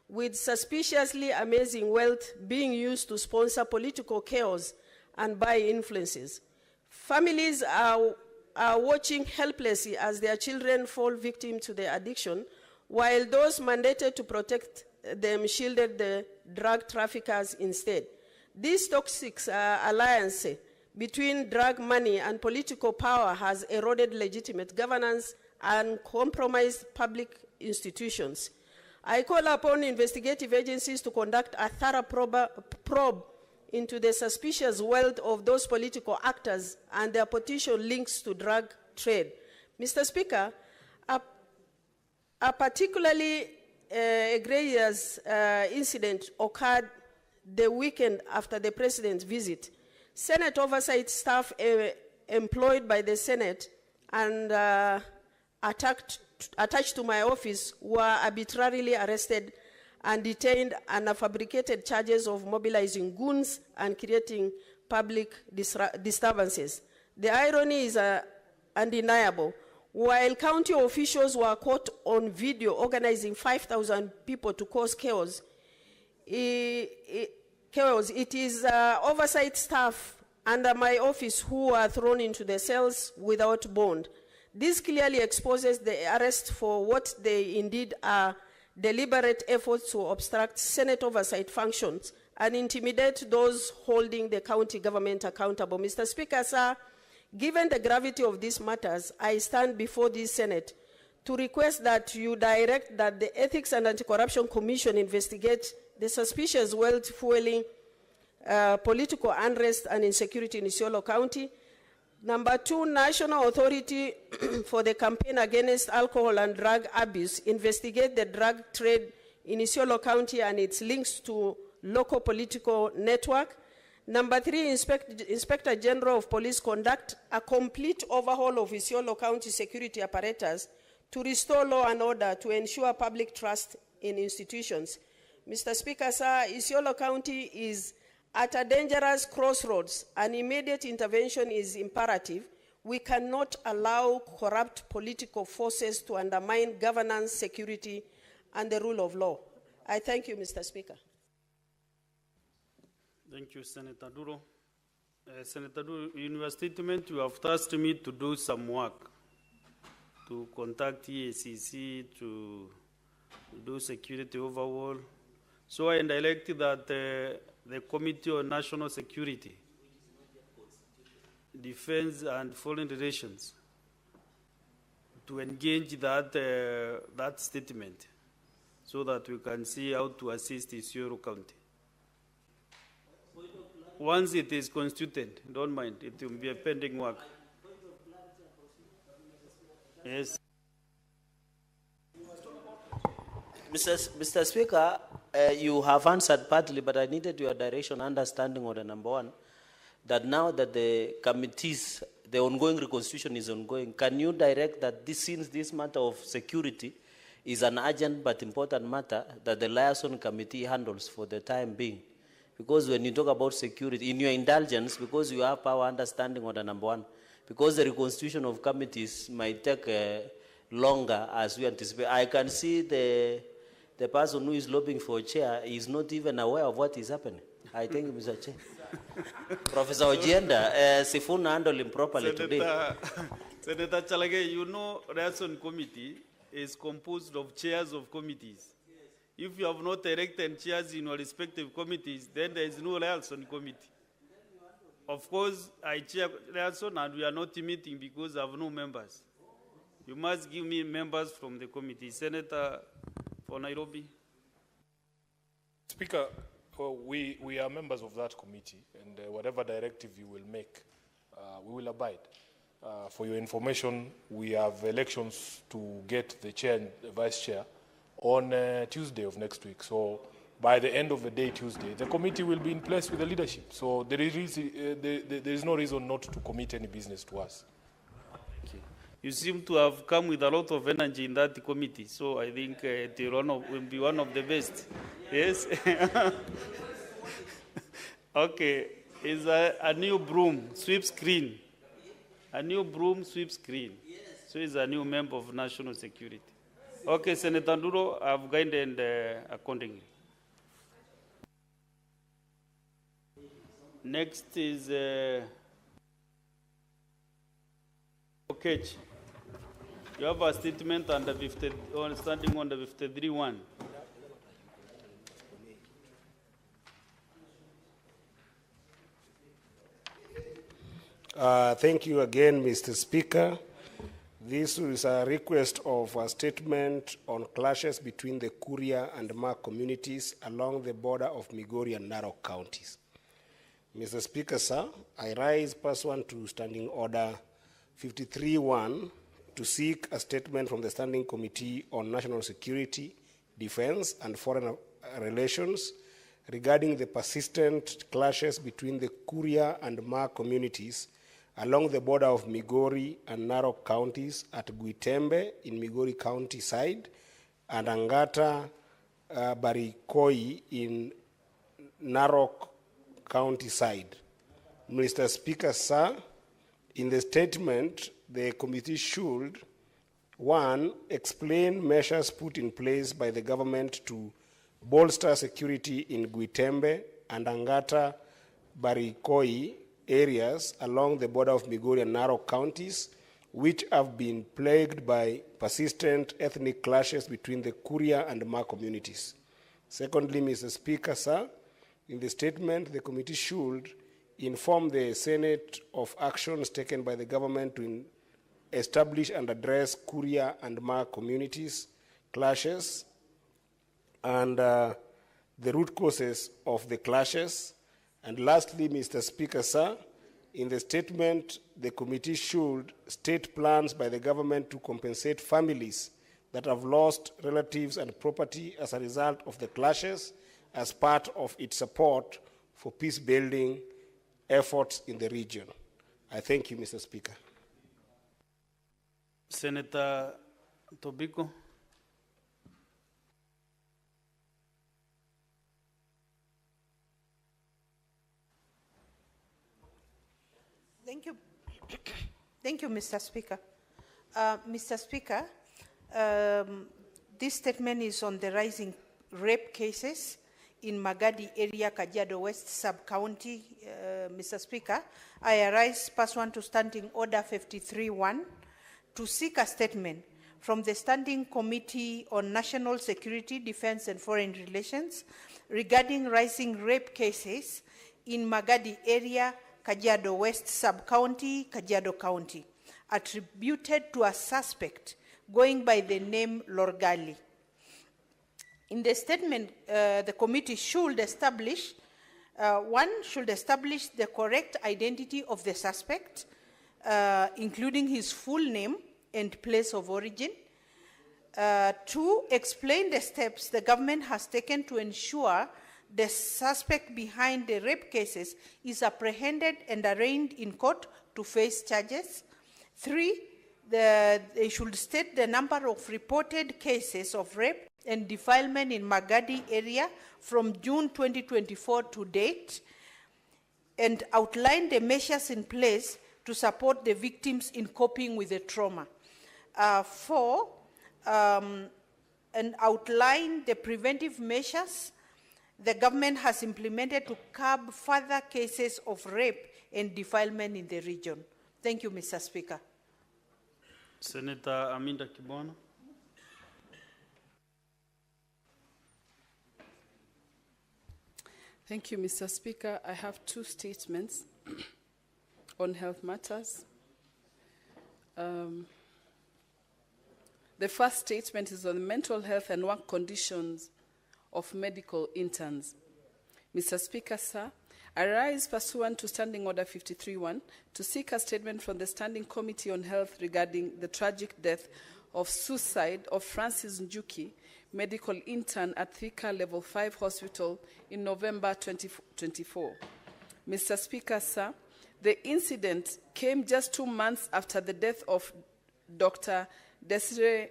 with suspiciously amazing wealth being used to sponsor political chaos and buy influences. Families are watching helplessly as their children fall victim to the addiction, while those mandated to protect them shielded the drug traffickers instead. This toxic alliance between drug money and political power has eroded legitimate governance and compromised public institutions. I call upon investigative agencies to conduct a thorough probe into the suspicious wealth of those political actors and their potential links to drug trade. Mr. Speaker, a particularly egregious incident occurred the weekend after the president's visit. Senate oversight staff employed by the Senate and attached to my office were arbitrarily arrested and detained under fabricated charges of mobilizing goons and creating public disturbances. The irony is undeniable. While county officials were caught on video organizing 5,000 people to cause chaos, it is oversight staff under my office who were thrown into the cells without bond. This clearly exposes the arrest for what they indeed are: deliberate efforts to obstruct Senate oversight functions and intimidate those holding the county government accountable. Mr. Speaker, sir, given the gravity of these matters, I stand before this Senate to request that you direct that the Ethics and Anti-Corruption Commission investigate the suspicious wealth fueling political unrest and insecurity in Isiolo County. Number two, National Authority for the Campaign Against Alcohol and Drug Abuse investigate the drug trade in Isiolo County and its links to local political network. Number three, Inspector General of Police conduct a complete overhaul of Isiolo County security apparatus to restore law and order to ensure public trust in institutions. Mr. Speaker, sir, Isiolo County is at a dangerous crossroads. An immediate intervention is imperative. We cannot allow corrupt political forces to undermine governance, security, and the rule of law. I thank you, Mr. Speaker. Thank you, Senator Duro. Senator Duro, in your statement, you have tasked me to do some work, to contact EACC, to do security overhaul. So I directed that the Committee on National Security, Defense and Foreign Relations to engage that statement so that we can see how to assist Isiolo County. Once it is constituted, don't mind, it will be a pending work. Yes. Mr. Speaker, you have answered partly, but I needed your direction, understanding on the number one, that now that the committees, the ongoing reconstitution is ongoing, can you direct that since this matter of security is an urgent but important matter that the liaison committee handles for the time being. Because when you talk about security, in your indulgence, because you have power understanding on the number one, because the reconstitution of committees might take longer as we anticipate. I can see the person who is lobbying for a chair is not even aware of what is happening. I thank you, Mr. Chair. Professor Ojienda, Sifuna handled him properly today. Senator Chalage, you know, Liaison Committee is composed of chairs of committees. If you have not elected chairs in your respective committees, then there is no Liaison Committee. Of course, I chair Liaison and we are not meeting because I have no members. You must give me members from the committee. Senator for Nairobi. Speaker, we are members of that committee, and whatever directive you will make, we will abide. For your information, we have elections to get the chair and the vice chair on Tuesday of next week. So by the end of the day, Tuesday, the committee will be in place with the leadership. So there is no reason not to commit any business to us. You seem to have come with a lot of energy in that committee, so I think it will be one of the best. Yes? Okay, is a new broom, sweep screen. A new broom, sweep screen. So he's a new member of national security. Okay, Senator Nduro, I've guided accordingly. Next is okay. You have a statement under 50, standing on the 53-1. Thank you again, Mr. Speaker. This is a request of a statement on clashes between the Kuria and Ma communities along the border of Migori and Narok counties. Mr. Speaker, sir, I rise pursuant to Standing Order 53-1 to seek a statement from the Standing Committee on National Security, Defense, and Foreign Relations regarding the persistent clashes between the Kuria and Ma communities along the border of Migori and Narok counties at Guitembe in Migori County side and Angata Barikoi in Narok County side. Mr. Speaker, sir, in the statement, the committee should, 1, explain measures put in place by the government to bolster security in Guitembe and Angata Barikoi areas along the border of Migori and Narok counties, which have been plagued by persistent ethnic clashes between the Kuria and Ma communities. Secondly, Mr. Speaker, sir, in the statement, the committee should inform the Senate of actions taken by the government to establish and address Kuria and Ma communities clashes and the root causes of the clashes. And lastly, Mr. Speaker, sir, in the statement, the committee should state plans by the government to compensate families that have lost relatives and property as a result of the clashes as part of its support for peace-building efforts in the region. I thank you, Mr. Speaker. Senator Tobiko. Thank you. Thank you, Mr. Speaker. Mr. Speaker, this statement is on the rising rape cases in Magadi area, Kajiado West sub-county. Mr. Speaker, I arise pursuant to Standing Order 53-1 to seek a statement from the Standing Committee on National Security, Defense and Foreign Relations regarding rising rape cases in Magadi area, Kajiado West sub-county, Kajiado County, attributed to a suspect going by the name Lorgali. In the statement, the committee should establish, should establish the correct identity of the suspect, including his full name and place of origin. 2, explain the steps the government has taken to ensure the suspect behind the rape cases is apprehended and arraigned in court to face charges. 3, They should state the number of reported cases of rape and defilement in Magadi area from June 2024 to date, and outline the measures in place to support the victims in coping with the trauma. 4, and outline the preventive measures the government has implemented to curb further cases of rape and defilement in the region. Thank you, Mr. Speaker. Senator Aminda Kibwana. Thank you, Mr. Speaker. I have 2 statements on health matters. The first statement is on the mental health and work conditions of medical interns. Mr. Speaker, sir, I rise pursuant to Standing Order 53-1 to seek a statement from the Standing Committee on Health regarding the tragic death of suicide of Francis Njuki, medical intern at Thika Level 5 Hospital in November 2024. Mr. Speaker, sir, the incident came just 2 months after the death of Dr. Desiree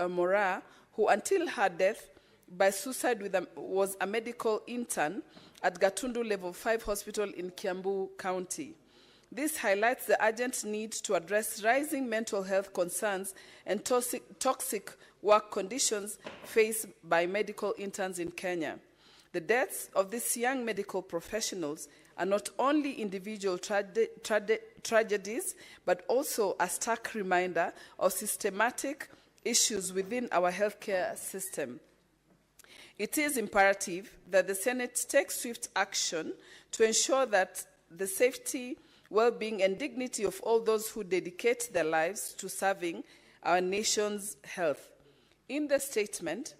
Mora, who until her death by suicide was a medical intern at Gatundu Level 5 Hospital in Kiambu County. This highlights the urgent need to address rising mental health concerns and toxic work conditions faced by medical interns in Kenya. The deaths of these young medical professionals are not only individual tragedies, but also a stark reminder of systematic issues within our healthcare system. It is imperative that the Senate take swift action to ensure that the safety, well-being, and dignity of all those who dedicate their lives to serving our nation's health. In the statement,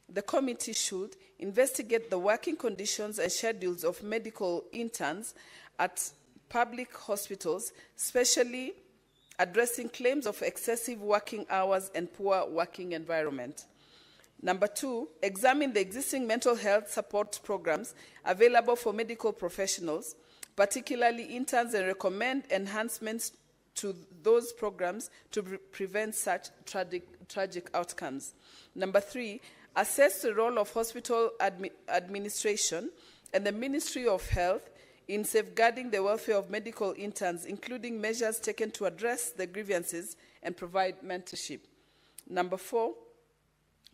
the committee should investigate the working conditions and schedules of medical interns at public hospitals, especially addressing claims of excessive working hours and poor working environment. Number 2, examine the existing mental health support programs available for medical professionals, particularly interns, and recommend enhancements to those programs to prevent such tragic outcomes. Number 3, assess the role of hospital administration and the Ministry of Health in safeguarding the welfare of medical interns, including measures taken to address the grievances and provide mentorship. Number 4,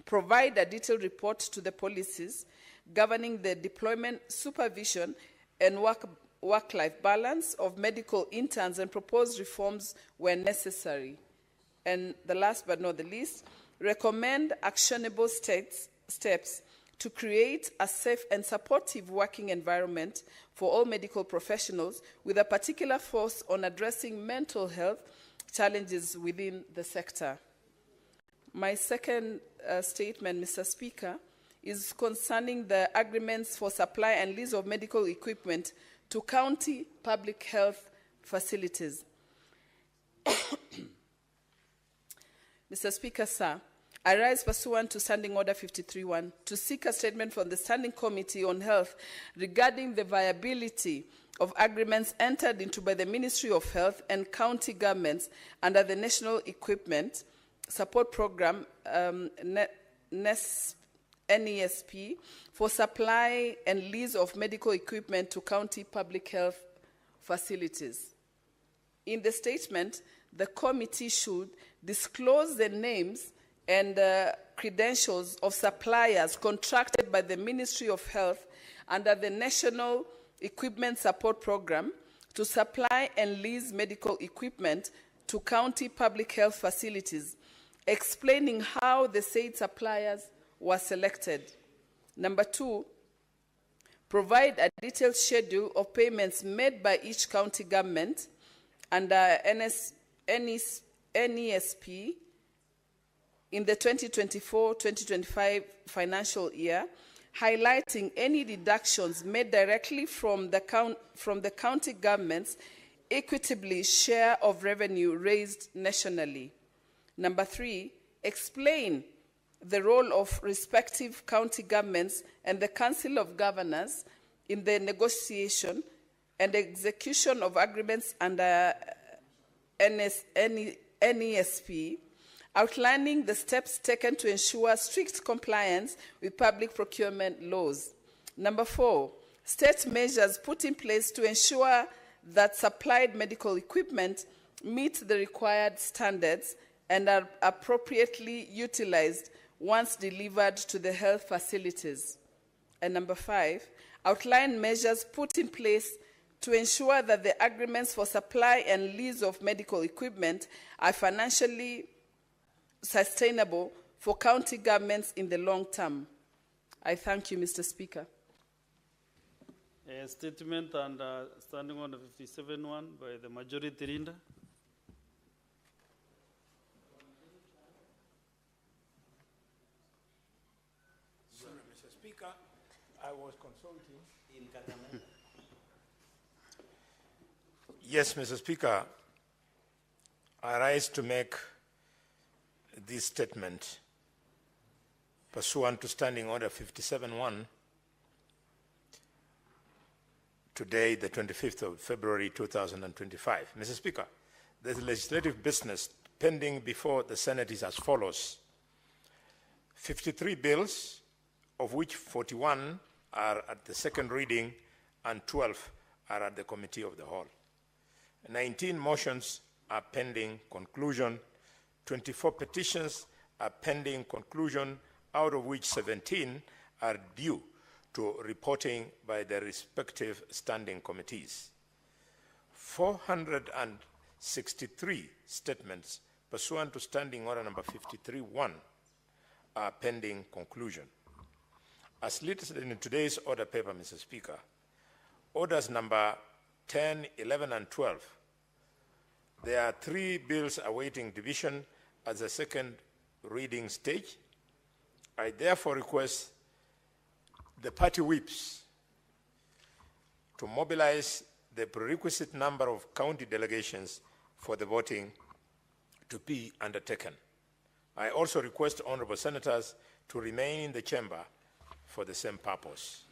provide a detailed report to the policies governing the deployment, supervision, and work-life balance of medical interns and propose reforms where necessary. And the last but not the least, recommend actionable steps to create a safe and supportive working environment for all medical professionals, with a particular focus on addressing mental health challenges within the sector. My second statement, Mr. Speaker, is concerning the agreements for supply and lease of medical equipment to county public health facilities. Mr. Speaker, sir, I rise pursuant to Standing Order 53-1 to seek a statement from the Standing Committee on Health regarding the viability of agreements entered into by the Ministry of Health and county governments under the National Equipment Support Program, NESP, for supply and lease of medical equipment to county public health facilities. In the statement, the committee should disclose the names and credentials of suppliers contracted by the Ministry of Health under the National Equipment Support Program to supply and lease medical equipment to county public health facilities, explaining how the said suppliers were selected. Number 2, provide a detailed schedule of payments made by each county government under NESP in the 2024-2025 financial year, highlighting any deductions made directly from the county government's equitably share of revenue raised nationally. Number 3, explain the role of respective county governments and the Council of Governors in the negotiation and execution of agreements under NESP NESP, outlining the steps taken to ensure strict compliance with public procurement laws. Number 4, state measures put in place to ensure that supplied medical equipment meet the required standards and are appropriately utilized once delivered to the health facilities. And number 5, outline measures put in place to ensure that the agreements for supply and lease of medical equipment are financially sustainable for county governments in the long term. I thank you, Mr. Speaker. A statement and Standing Order 57-1 by the majority leader. Sorry, Mr. Speaker, I was consulting in Kakamega. Yes, Mr. Speaker, I rise to make this statement pursuant to Standing Order 57-1 today, the 25th of February 2025. Mr. Speaker, the legislative business pending before the Senate is as follows. 53 bills, of which 41 are at the second reading and 12 are at the Committee of the Whole. 19 motions are pending conclusion. 24 petitions are pending conclusion, out of which 17 are due to reporting by the respective standing committees. 463 statements pursuant to Standing Order number 53-1 are pending conclusion. As listed in today's order paper, Mr. Speaker, orders number 10, 11, and 12. There are 3 bills awaiting division at the second reading stage. I therefore request the party whips to mobilize the prerequisite number of county delegations for the voting to be undertaken. I also request honorable senators to remain in the chamber for the same purpose.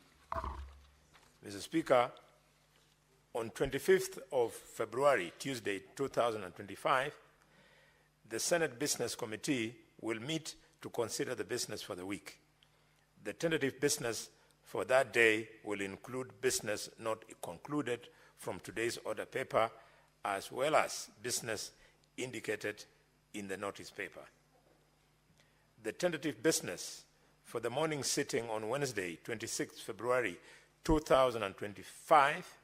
Mr. Speaker, on 25th of February, Tuesday, 2025, the Senate Business Committee will meet to consider the business for the week. The tentative business for that day will include business not concluded from today's order paper, as well as business indicated in the notice paper. The tentative business for the morning sitting on Wednesday, 26th February 2025,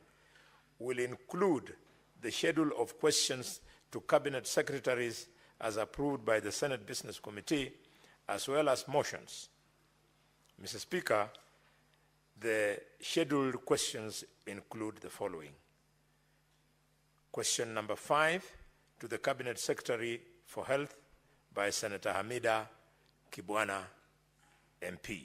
will include the schedule of questions to Cabinet Secretaries as approved by the Senate Business Committee, as well as motions. Mr. Speaker, the scheduled questions include the following. Question number 5 to the Cabinet Secretary for Health by Senator Hamida Kibwana, MP.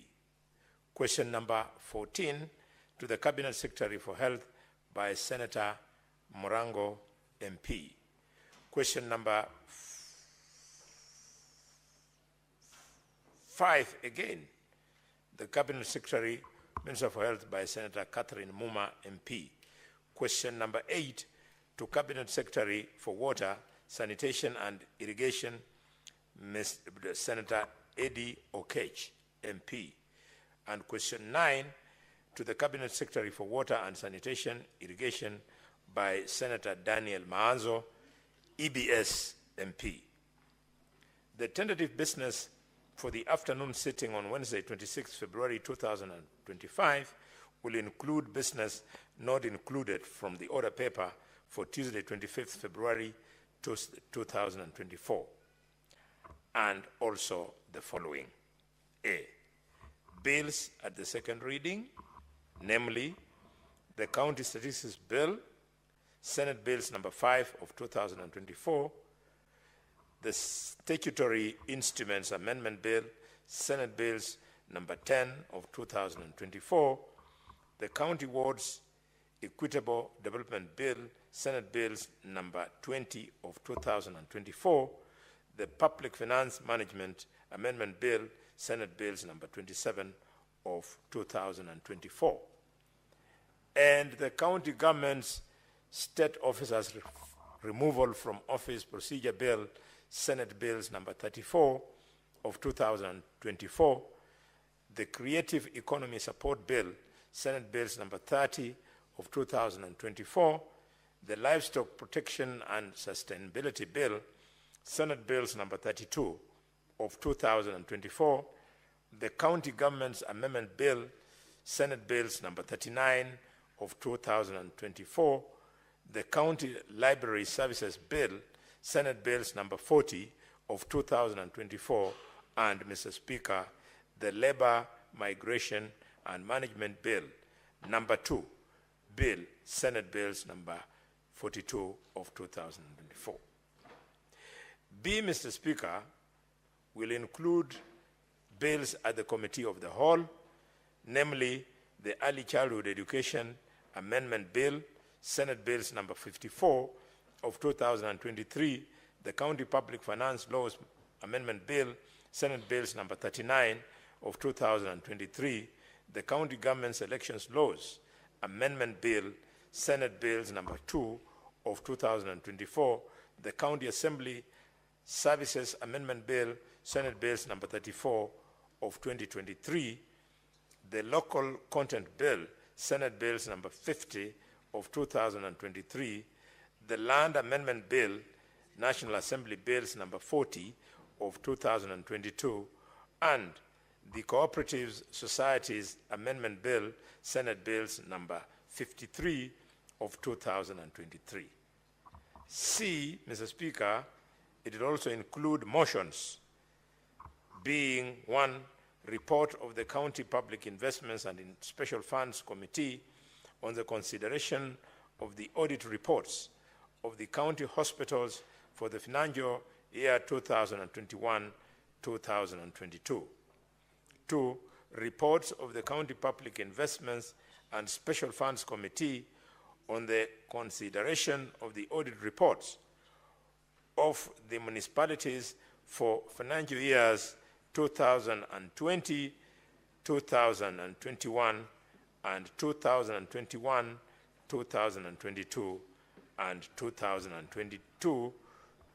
Question number 14 to the Cabinet Secretary for Health by Senator Morango, MP. Question number 5 again, the Cabinet Secretary, Minister for Health by Senator Catherine Muma, MP. Question number 8 to Cabinet Secretary for Water, Sanitation and Irrigation, Senator Eddie Okech, MP. And question 9 to the Cabinet Secretary for Water and Sanitation, Irrigation by Senator Daniel Maanzo, EBS, MP. The tentative business for the afternoon sitting on Wednesday, 26 February 2025 will include business not included from the order paper for Tuesday, 25th February 2024, and also the following. A, bills at the second reading, namely the County Statistics Bill, Senate Bills number 5 of 2024, the Statutory Instruments Amendment Bill, Senate Bills number 10 of 2024, the County Wards Equitable Development Bill, Senate Bills number 20 of 2024, the Public Finance Management Amendment Bill, Senate Bills number 27 of 2024, and the County Government's State Officers Removal from Office Procedure Bill, Senate Bills number 34 of 2024, the Creative Economy Support Bill, Senate Bills number 30 of 2024, the Livestock Protection and Sustainability Bill, Senate Bills number 32 of 2024, the County Government's Amendment Bill, Senate Bills number 39 of 2024, the County Library Services Bill, Senate Bills number 40 of 2024, and, Mr. Speaker, the Labor, Migration and Management Bill, number 2, Bill, Senate Bills number 42 of 2024. B, Mr. Speaker, will include bills at the Committee of the Whole, namely the Early Childhood Education Amendment Bill, Senate Bills number 54 of 2023, the County Public Finance Laws Amendment Bill, Senate Bills number 39 of 2023, the County Government's Elections Laws Amendment Bill, Senate Bills number 2 of 2024, the County Assembly Services Amendment Bill, Senate Bills number 34 of 2023, the Local Content Bill, Senate Bills number 50 of 2023, the Land Amendment Bill, National Assembly Bills number 40 of 2022, and the Cooperative Societies Amendment Bill, Senate Bills number 53 of 2023. C, Mr. Speaker, it will also include motions being 1, report of the County Public Investments and Special Funds Committee on the consideration of the audit reports of the county hospitals for the financial year 2021-2022. 2, reports of the County Public Investments and Special Funds Committee on the consideration of the audit reports of the municipalities for financial years 2020, 2021, and 2021, 2022, and 2022,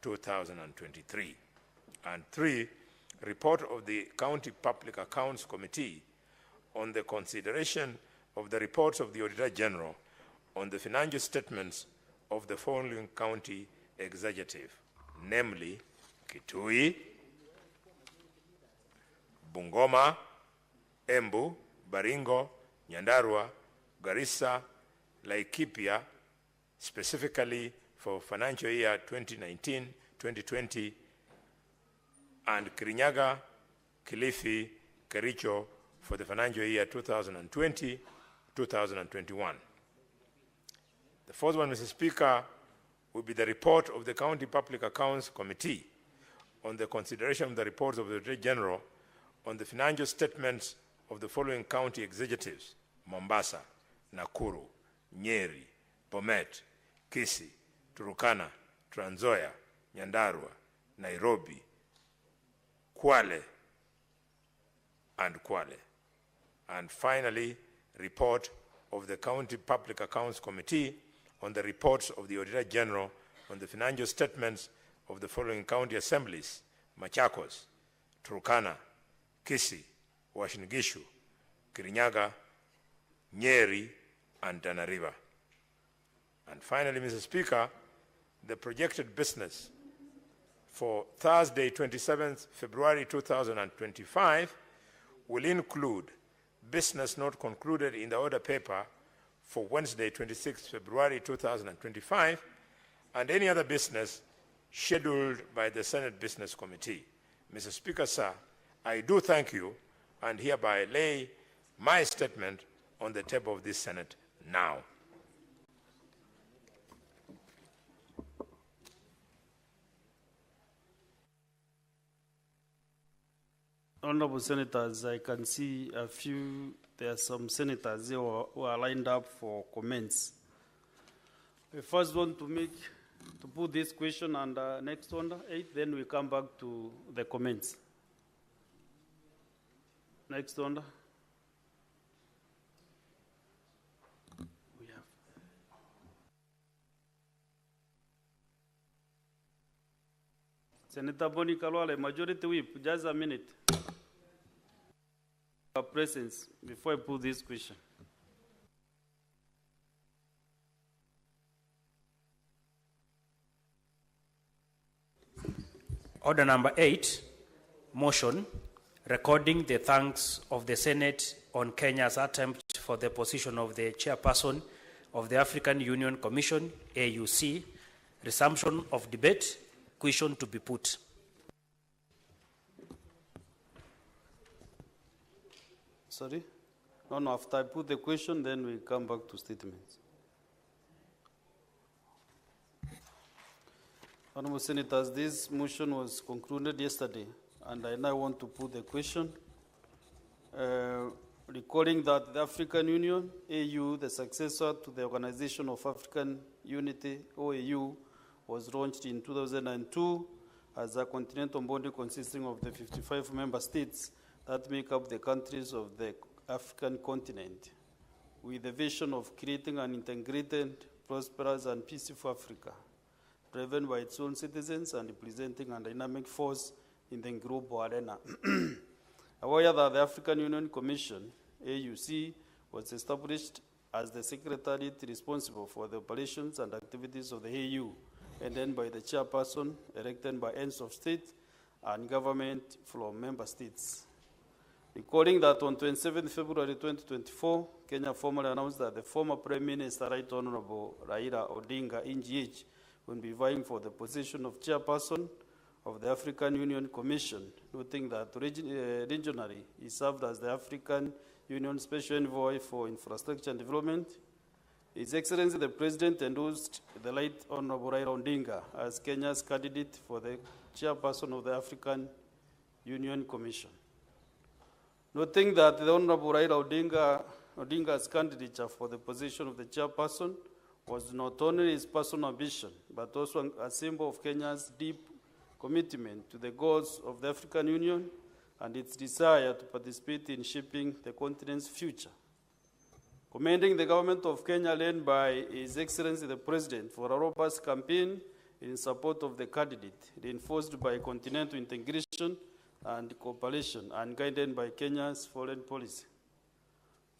2023. And 3, report of the County Public Accounts Committee on the consideration of the reports of the Auditor General on the financial statements of the following county executive, namely Kitui, Bungoma, Embu, Baringo, Nyandarua, Garissa, Laikipia, specifically for financial year 2019-2020, and Kirinyaga, Kilifi, Kericho for the financial year 2020-2021. The fourth one, Mr. Speaker, will be the report of the County Public Accounts Committee on the consideration of the reports of the Auditor General on the financial statements of the following county executives: Mombasa, Nakuru, Nyeri, Bomet, Kisii, Turukana, Trans Nzoia, Nyandarua, Nairobi, Kwale, and Kwale. And finally, report of the County Public Accounts Committee on the reports of the Auditor General on the financial statements of the following county assemblies: Machakos, Turkana, Kisii, Uasin Gishu, Kirinyaga, Nyeri, and Tana River. And finally, Mr. Speaker, the projected business for Thursday, 27th February 2025 will include business not concluded in the order paper for Wednesday, 26th February 2025, and any other business scheduled by the Senate Business Committee. Mr. Speaker, sir, I do thank you and hereby lay my statement on the table of this Senate now. Honorable Senators, I can see there are some senators here who are lined up for comments. I first want to put this question under next one, 8, then we come back to the comments. Next one. Senator Boni Kalwale, Majority Whip, just a minute. Your presence before I put this question. Order number 8, motion recording the thanks of the Senate on Kenya's attempt for the position of the chairperson of the African Union Commission, AUC, resumption of debate, question to be put. Sorry? No, after I put the question, then we come back to statements. Honorable Senators, this motion was concluded yesterday, and I now want to put the question. Recalling that the African Union, AU, the successor to the Organization of African Unity, OAU, was launched in 2002 as a continental body consisting of the 55 member states that make up the countries of the African continent, with the vision of creating an integrated, prosperous, and peaceful Africa, driven by its own citizens and representing a dynamic force in the global arena. Aware that the African Union Commission, AUC, was established as the secretariat responsible for the operations and activities of the AU, and then by the chairperson elected by heads of state and government from member states. Recalling that on 27 February 2024, Kenya formally announced that the former Prime Minister, Right Honorable Raila Odinga, NGH, will be vying for the position of chairperson of the African Union Commission, noting that regionally he served as the African Union Special Envoy for Infrastructure and Development. His Excellency the President endorsed the late Honorable Raila Odinga as Kenya's candidate for the chairperson of the African Union Commission. Noting that the Honorable Raila Odinga's candidature for the position of the chairperson was not only his personal ambition, but also a symbol of Kenya's deep commitment to the goals of the African Union and its desire to participate in shaping the continent's future. Commending the government of Kenya led by His Excellency the President for a robust campaign in support of the candidate, reinforced by continental integration and cooperation and guided by Kenya's foreign policy.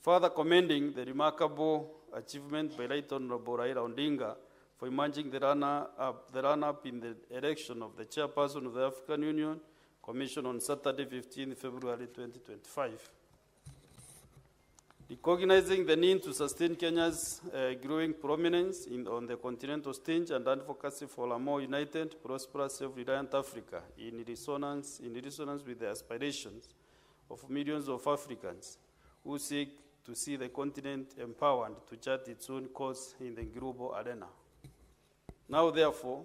Further commending the remarkable achievement by Right Honorable Raila Odinga for emerging the run-up in the election of the chairperson of the African Union Commission on Saturday, 15 February 2025. Recognizing the need to sustain Kenya's growing prominence on the continental stage and advocacy for a more united, prosperous, self-reliant Africa in resonance with the aspirations of millions of Africans who seek to see the continent empowered to chart its own course in the global arena. Now, therefore,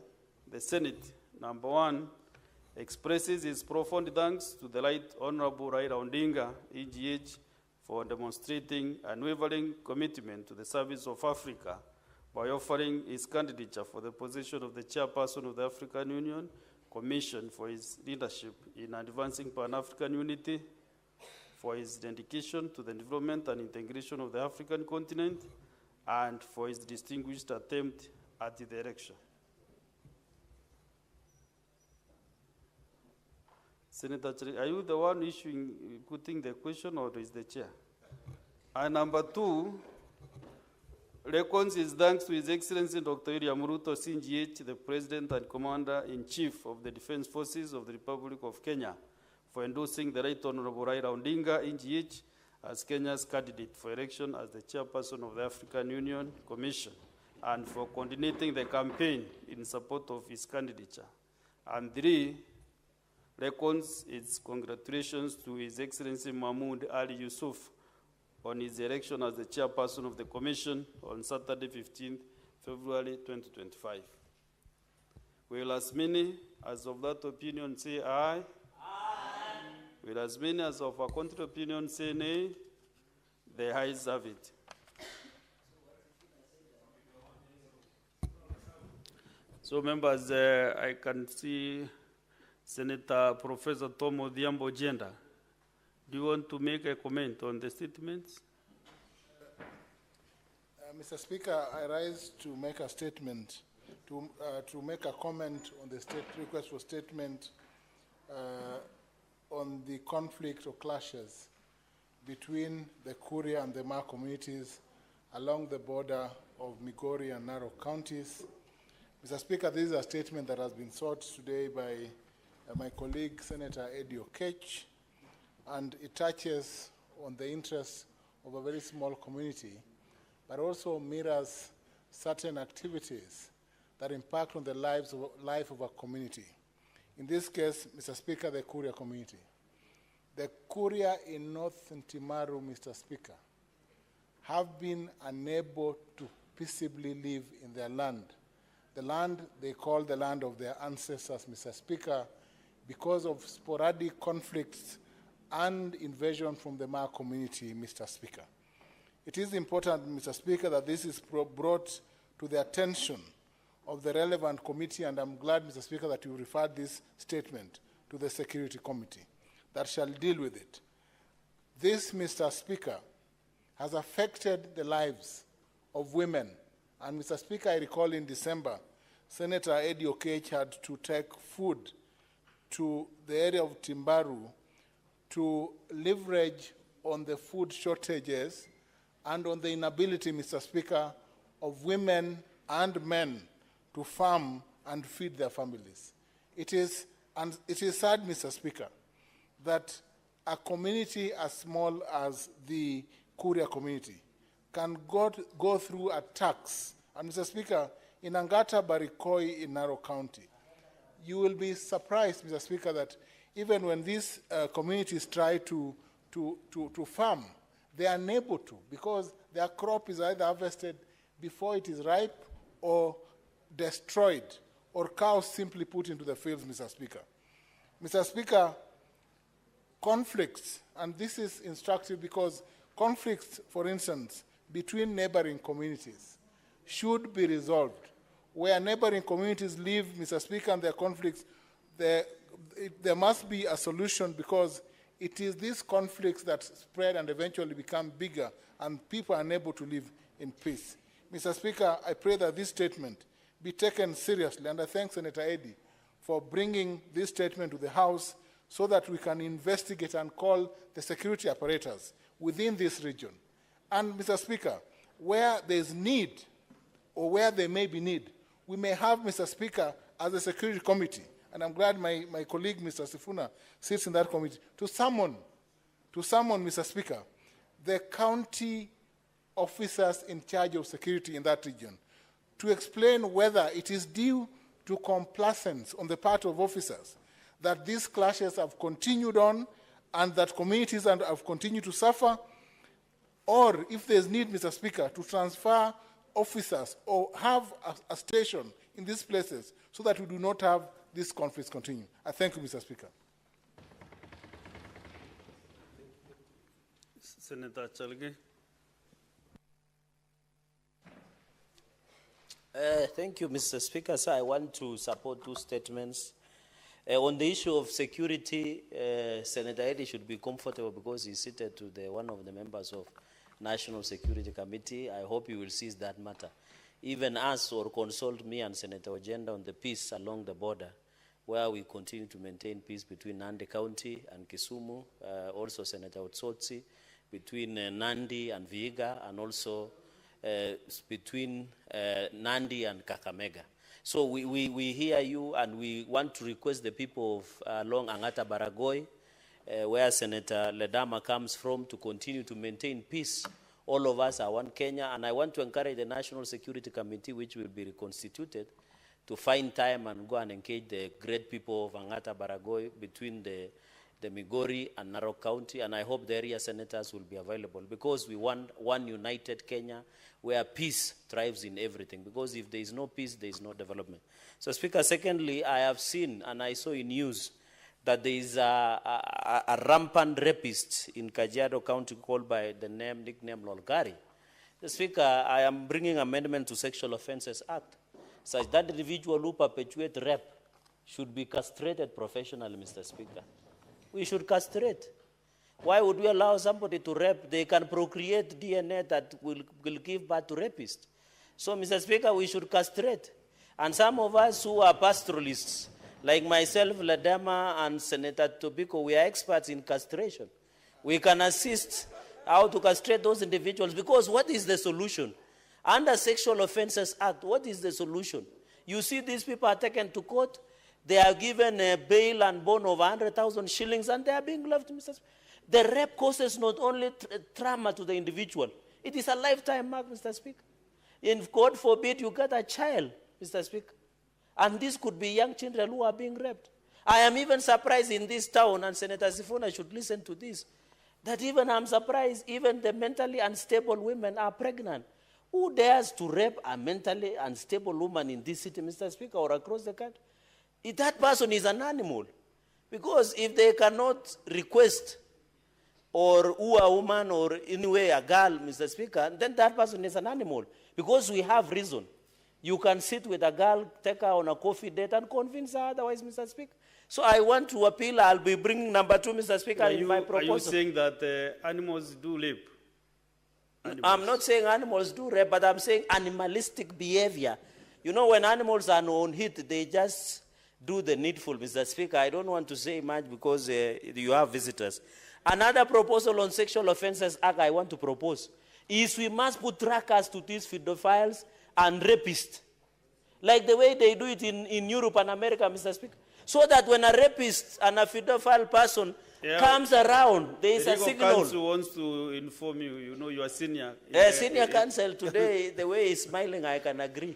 the Senate, number 1, expresses its profound thanks to the Right Honorable Raila Odinga, EGH, for demonstrating unwavering commitment to the service of Africa by offering his candidature for the position of the chairperson of the African Union Commission, for his leadership in advancing Pan-African unity, for his dedication to the development and integration of the African continent, and for his distinguished attempt at the election. Senator Chiri, are you the one putting the question, or is the chair? And number 2, reckons his thanks to His Excellency Dr. William Ruto, CNGH, the President and Commander-in-Chief of the Defense Forces of the Republic of Kenya, for endorsing the Right Honorable Raila Odinga, NGH, as Kenya's candidate for election as the chairperson of the African Union Commission, and for coordinating the campaign in support of his candidature. And 3, reckons its congratulations to His Excellency Mahmoud Ali Yusuf on his election as the chairperson of the Commission on Saturday, 15th February 2025. Will as many as of that opinion say aye? Aye. Will as many as of a contrary opinion say nay? The ayes have it. So, members, I can see Senator Professor Tom Odhiambo Jenda. Do you want to make a comment on the statements? Mr. Speaker, I rise to make a statement to make a comment on the request for statement on the conflict or clashes between the Kuria and the Ma communities along the border of Migori and Narok counties. Mr. Speaker, this is a statement that has been sought today by my colleague, Senator Eddie Okech, and it touches on the interests of a very small community, but also mirrors certain activities that impact on the life of a community. In this case, Mr. Speaker, the Kuria community. The Kuria in North Ntimaru, Mr. Speaker, have been unable to peaceably live in their land. The land they call the land of their ancestors, Mr. Speaker, because of sporadic conflicts and invasion from the Ma community, Mr. Speaker. It is important, Mr. Speaker, that this is brought to the attention of the relevant committee, and I'm glad, Mr. Speaker, that you referred this statement to the Security Committee that shall deal with it. This, Mr. Speaker, has affected the lives of women. And, Mr. Speaker, I recall in December, Senator Eddie Okech had to take food to the area of Timbaru to leverage on the food shortages and on the inability, Mr. Speaker, of women and men to farm and feed their families. It is sad, Mr. Speaker, that a community as small as the Kuria community can go through attacks. And, Mr. Speaker, in Angata Barikoi in Narok County, you will be surprised, Mr. Speaker, that even when these communities try to farm, they are unable to, because their crop is either harvested before it is ripe or destroyed, or cows simply put into the fields, Mr. Speaker. Mr. Speaker, conflicts, and this is instructive because conflicts, for instance, between neighboring communities should be resolved. Where neighboring communities live, Mr. Speaker, and their conflicts, there must be a solution, because it is these conflicts that spread and eventually become bigger, and people are unable to live in peace. Mr. Speaker, I pray that this statement be taken seriously, and I thank Senator Eddy for bringing this statement to the House so that we can investigate and call the security apparatus within this region. And, Mr. Speaker, where there is need, or where there may be need, we may have, Mr. Speaker, as a security committee, and I'm glad my colleague, Mr. Sifuna, sits in that committee, to summon, Mr. Speaker, the county officers in charge of security in that region, to explain whether it is due to complacence on the part of officers that these clashes have continued on and that communities have continued to suffer, or if there's need, Mr. Speaker, to transfer officers or have a station in these places so that we do not have these conflicts continue. I thank you, Mr. Speaker. Senator Chalge. Thank you, Mr. Speaker. So I want to support two statements. On the issue of security, Senator Eddy should be comfortable because he's seated to one of the members of National Security Committee. I hope you will seize that matter. Even ask or consult me and Senator Ojenda on the peace along the border, where we continue to maintain peace between Nandi County and Kisumu, also Senator Otsotsi, between Nandi and Vihiga, and also between Nandi and Kakamega. So we hear you, and we want to request the people of along Angata Baragoi, where Senator Ledama comes from, to continue to maintain peace. All of us are one Kenya, and I want to encourage the National Security Committee, which will be reconstituted, to find time and go and engage the great people of Angata Baragoi between the Migori and Narok County, and I hope the area senators will be available, because we want one united Kenya where peace thrives in everything, because if there is no peace, there is no development. So, Speaker, secondly, I have seen and I saw in news that there is a rampant rapist in Kajiado County called by the nickname Lolgari. The Speaker, I am bringing amendment to Sexual Offences Act, such that the individual who perpetuate rape should be castrated professionally, Mr. Speaker. We should castrate. Why would we allow somebody to rape? They can procreate DNA that will give birth to rapists. So, Mr. Speaker, we should castrate. And some of us who are pastoralists, like myself, Ladama, and Senator Tobiko, we are experts in castration. We can assist how to castrate those individuals, because what is the solution? Under Sexual Offences Act, what is the solution? You see these people are taken to court, they are given a bail and bond of 100,000 shillings, and they are being left, Mr. Speaker. The rape causes not only trauma to the individual, it is a lifetime mark, Mr. Speaker. And God forbid you get a child, Mr. Speaker. And these could be young children who are being raped. I am even surprised in this town, and Senator Sifuna should listen to this, that even I'm surprised even the mentally unstable women are pregnant. Who dares to rape a mentally unstable woman in this city, Mr. Speaker, or across the country? If that person is an animal. Because if they cannot request or who a woman or anyway a girl, Mr. Speaker, then that person is an animal. Because we have reason. You can sit with a girl, take her on a coffee date and convince her otherwise, Mr. Speaker. So I want to appeal, I'll be bringing number 2, Mr. Speaker, in my proposal. Are you saying that animals do rape? I'm not saying animals do rape, but I'm saying animalistic behavior. You know, when animals are on hit, they just do the needful, Mr. Speaker. I don't want to say much because you have visitors. Another proposal on Sexual Offences Act I want to propose is we must put trackers to these pedophiles and rapists, like the way they do it in Europe and America, Mr. Speaker. So that when a rapist and a pedophile person comes around, there is a signal. The council wants to inform you, you know, you are senior. Senior counsel today, the way he's smiling, I can agree.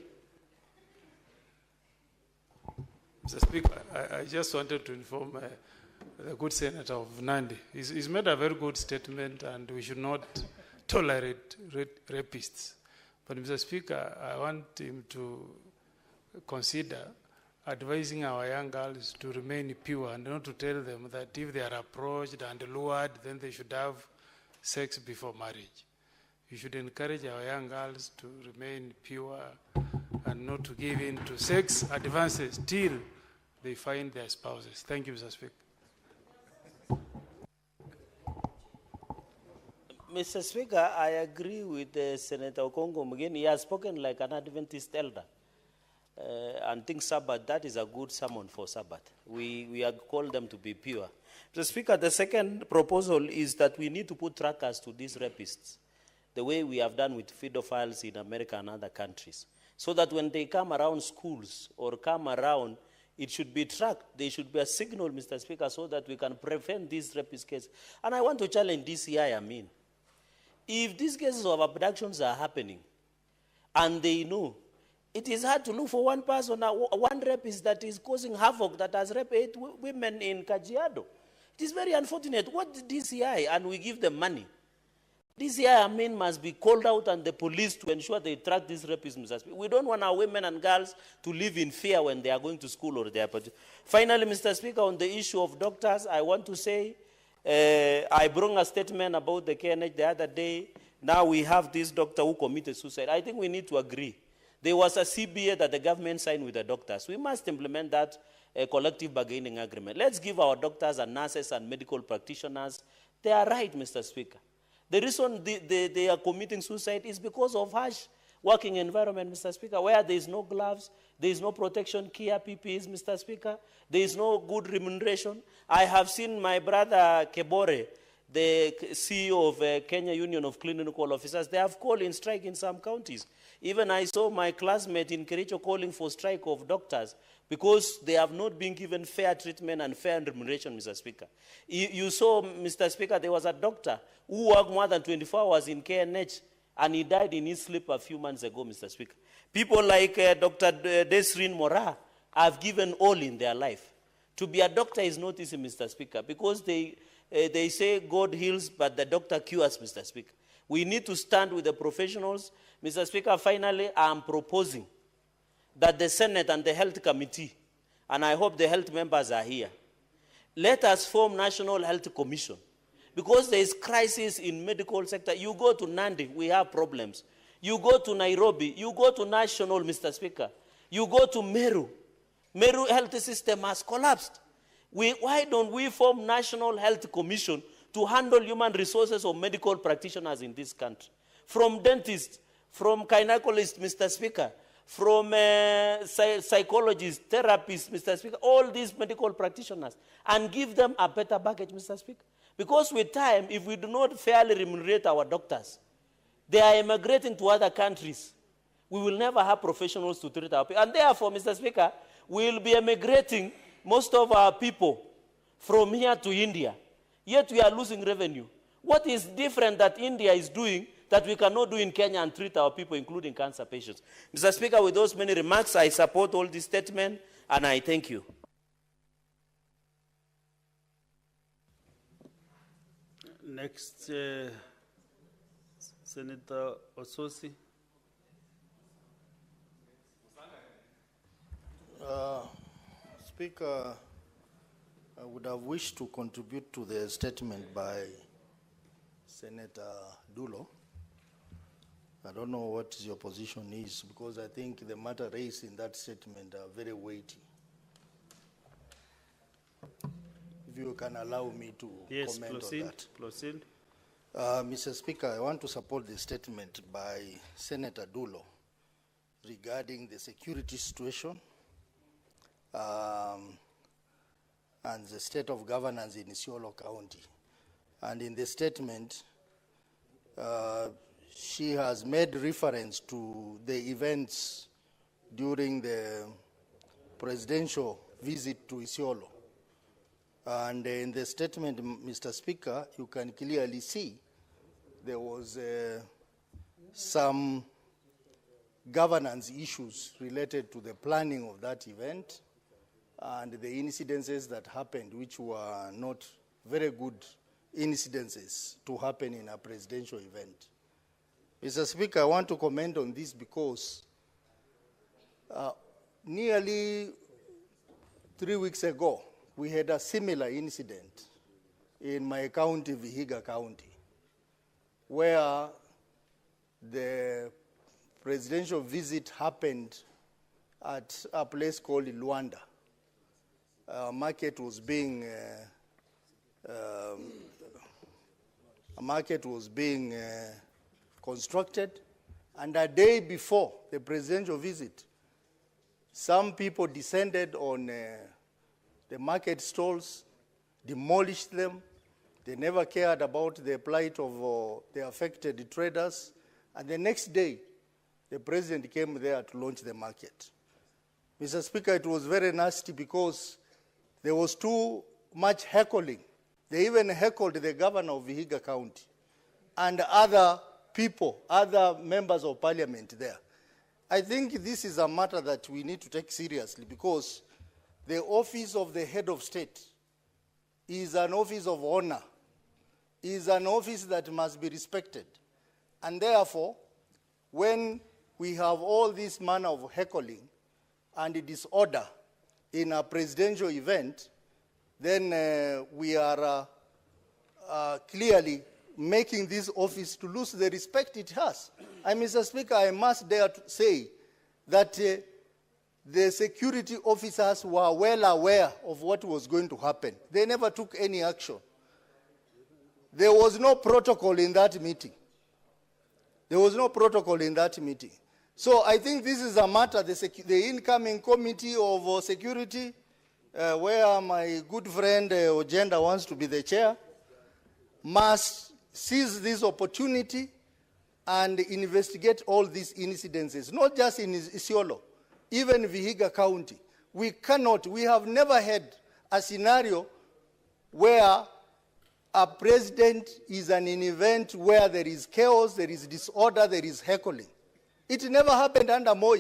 Mr. Speaker, I just wanted to inform the good senator of Nandi. He's made a very good statement, and we should not tolerate rapists. But Mr. Speaker, I want him to consider advising our young girls to remain pure and not to tell them that if they are approached and lured, then they should have sex before marriage. You should encourage our young girls to remain pure and not to give in to sex advances till they find their spouses. Thank you, Mr. Speaker. Mr. Speaker, I agree with Senator Okongo Mugeni. He has spoken like an Adventist elder. And think Sabbath, that is a good sermon for Sabbath. We call them to be pure. Mr. Speaker, the second proposal is that we need to put trackers to these rapists, the way we have done with pedophiles in America and other countries, so that when they come around schools or come around, it should be tracked. There should be a signal, Mr. Speaker, so that we can prevent these rapist cases. And I want to challenge DCI, if these cases of abductions are happening, and they know, it is hard to look for one person, one rapist that is causing havoc, that has raped 8 women in Kajiado. It is very unfortunate. What DCI, and we give them money. DCI, must be called out and the police to ensure they track these rapists, Mr. Speaker. We don't want our women and girls to live in fear when they are going to school or they are. Finally, Mr. Speaker, on the issue of doctors, I want to say, I brought a statement about the KNH the other day. Now we have this doctor who committed suicide. I think we need to agree. There was a CBA that the government signed with the doctors. We must implement that collective bargaining agreement. Let's give our doctors and nurses and medical practitioners their right, Mr. Speaker. The reason they are committing suicide is because of harsh working environment, Mr. Speaker, where there is no gloves, there is no protection gear, PPEs, Mr. Speaker, there is no good remuneration. I have seen my brother Kebore, the CEO of Kenya Union of Clinical Officers, they have called in strike in some counties. Even I saw my classmate in Kericho calling for strike of doctors because they have not been given fair treatment and fair remuneration, Mr. Speaker. You saw, Mr. Speaker, there was a doctor who worked more than 24 hours in KNH, and he died in his sleep a few months ago, Mr. Speaker. People like Dr. Desrin Mora have given all in their life. To be a doctor is not easy, Mr. Speaker, because they say God heals, but the doctor cures, Mr. Speaker. We need to stand with the professionals. Mr. Speaker, finally, I am proposing that the Senate and the Health Committee, and I hope the health members are here, let us form National Health Commission. Because there is crisis in medical sector. You go to Nandi, we have problems. You go to Nairobi, you go to National, Mr. Speaker. You go to Meru. Meru health system has collapsed. Why don't we form National Health Commission to handle human resources of medical practitioners in this country? From dentists, from gynecologists, Mr. Speaker, from psychologists, therapists, Mr. Speaker, all these medical practitioners, and give them a better package, Mr. Speaker. Because with time, if we do not fairly remunerate our doctors, they are emigrating to other countries. We will never have professionals to treat our people. And therefore, Mr. Speaker, we will be emigrating most of our people from here to India. Yet we are losing revenue. What is different that India is doing that we cannot do in Kenya and treat our people, including cancer patients? Mr. Speaker, with those many remarks, I support all this statement, and I thank you. Next, Senator Ososi. Speaker, I would have wished to contribute to the statement by Senator Dulo. I don't know what your position is, because I think the matter raised in that statement are very weighty. If you can allow me to comment on that. Proceed. Mr. Speaker, I want to support the statement by Senator Dulo regarding the security situation and the state of governance in Isiolo County. And in the statement, she has made reference to the events during the presidential visit to Isiolo. And in the statement, Mr. Speaker, you can clearly see there was some governance issues related to the planning of that event and the incidences that happened, which were not very good incidences to happen in a presidential event. Mr. Speaker, I want to comment on this because nearly 3 weeks ago, we had a similar incident in my county, Vihiga County, where the presidential visit happened at a place called Luanda. A market was being constructed, and a day before the presidential visit, some people descended on the market stalls, demolished them. They never cared about the plight of the affected traders. And the next day, the president came there to launch the market. Mr. Speaker, it was very nasty because there was too much heckling. They even heckled the governor of Vihiga County and other people, other members of parliament there. I think this is a matter that we need to take seriously because the office of the head of state is an office of honor, is an office that must be respected. And therefore, when we have all this manner of heckling and disorder in a presidential event, then we are clearly making this office to lose the respect it has. And Mr. Speaker, I must dare to say that the security officers were well aware of what was going to happen. They never took any action. There was no protocol in that meeting. There was no protocol in that meeting. So I think this is a matter, the incoming committee of security, where my good friend Ojenda wants to be the chair, must seize this opportunity and investigate all these incidences, not just in Isiolo, even Vihiga County. We have never had a scenario where a president is in an event where there is chaos, there is disorder, there is heckling. It never happened under Moi.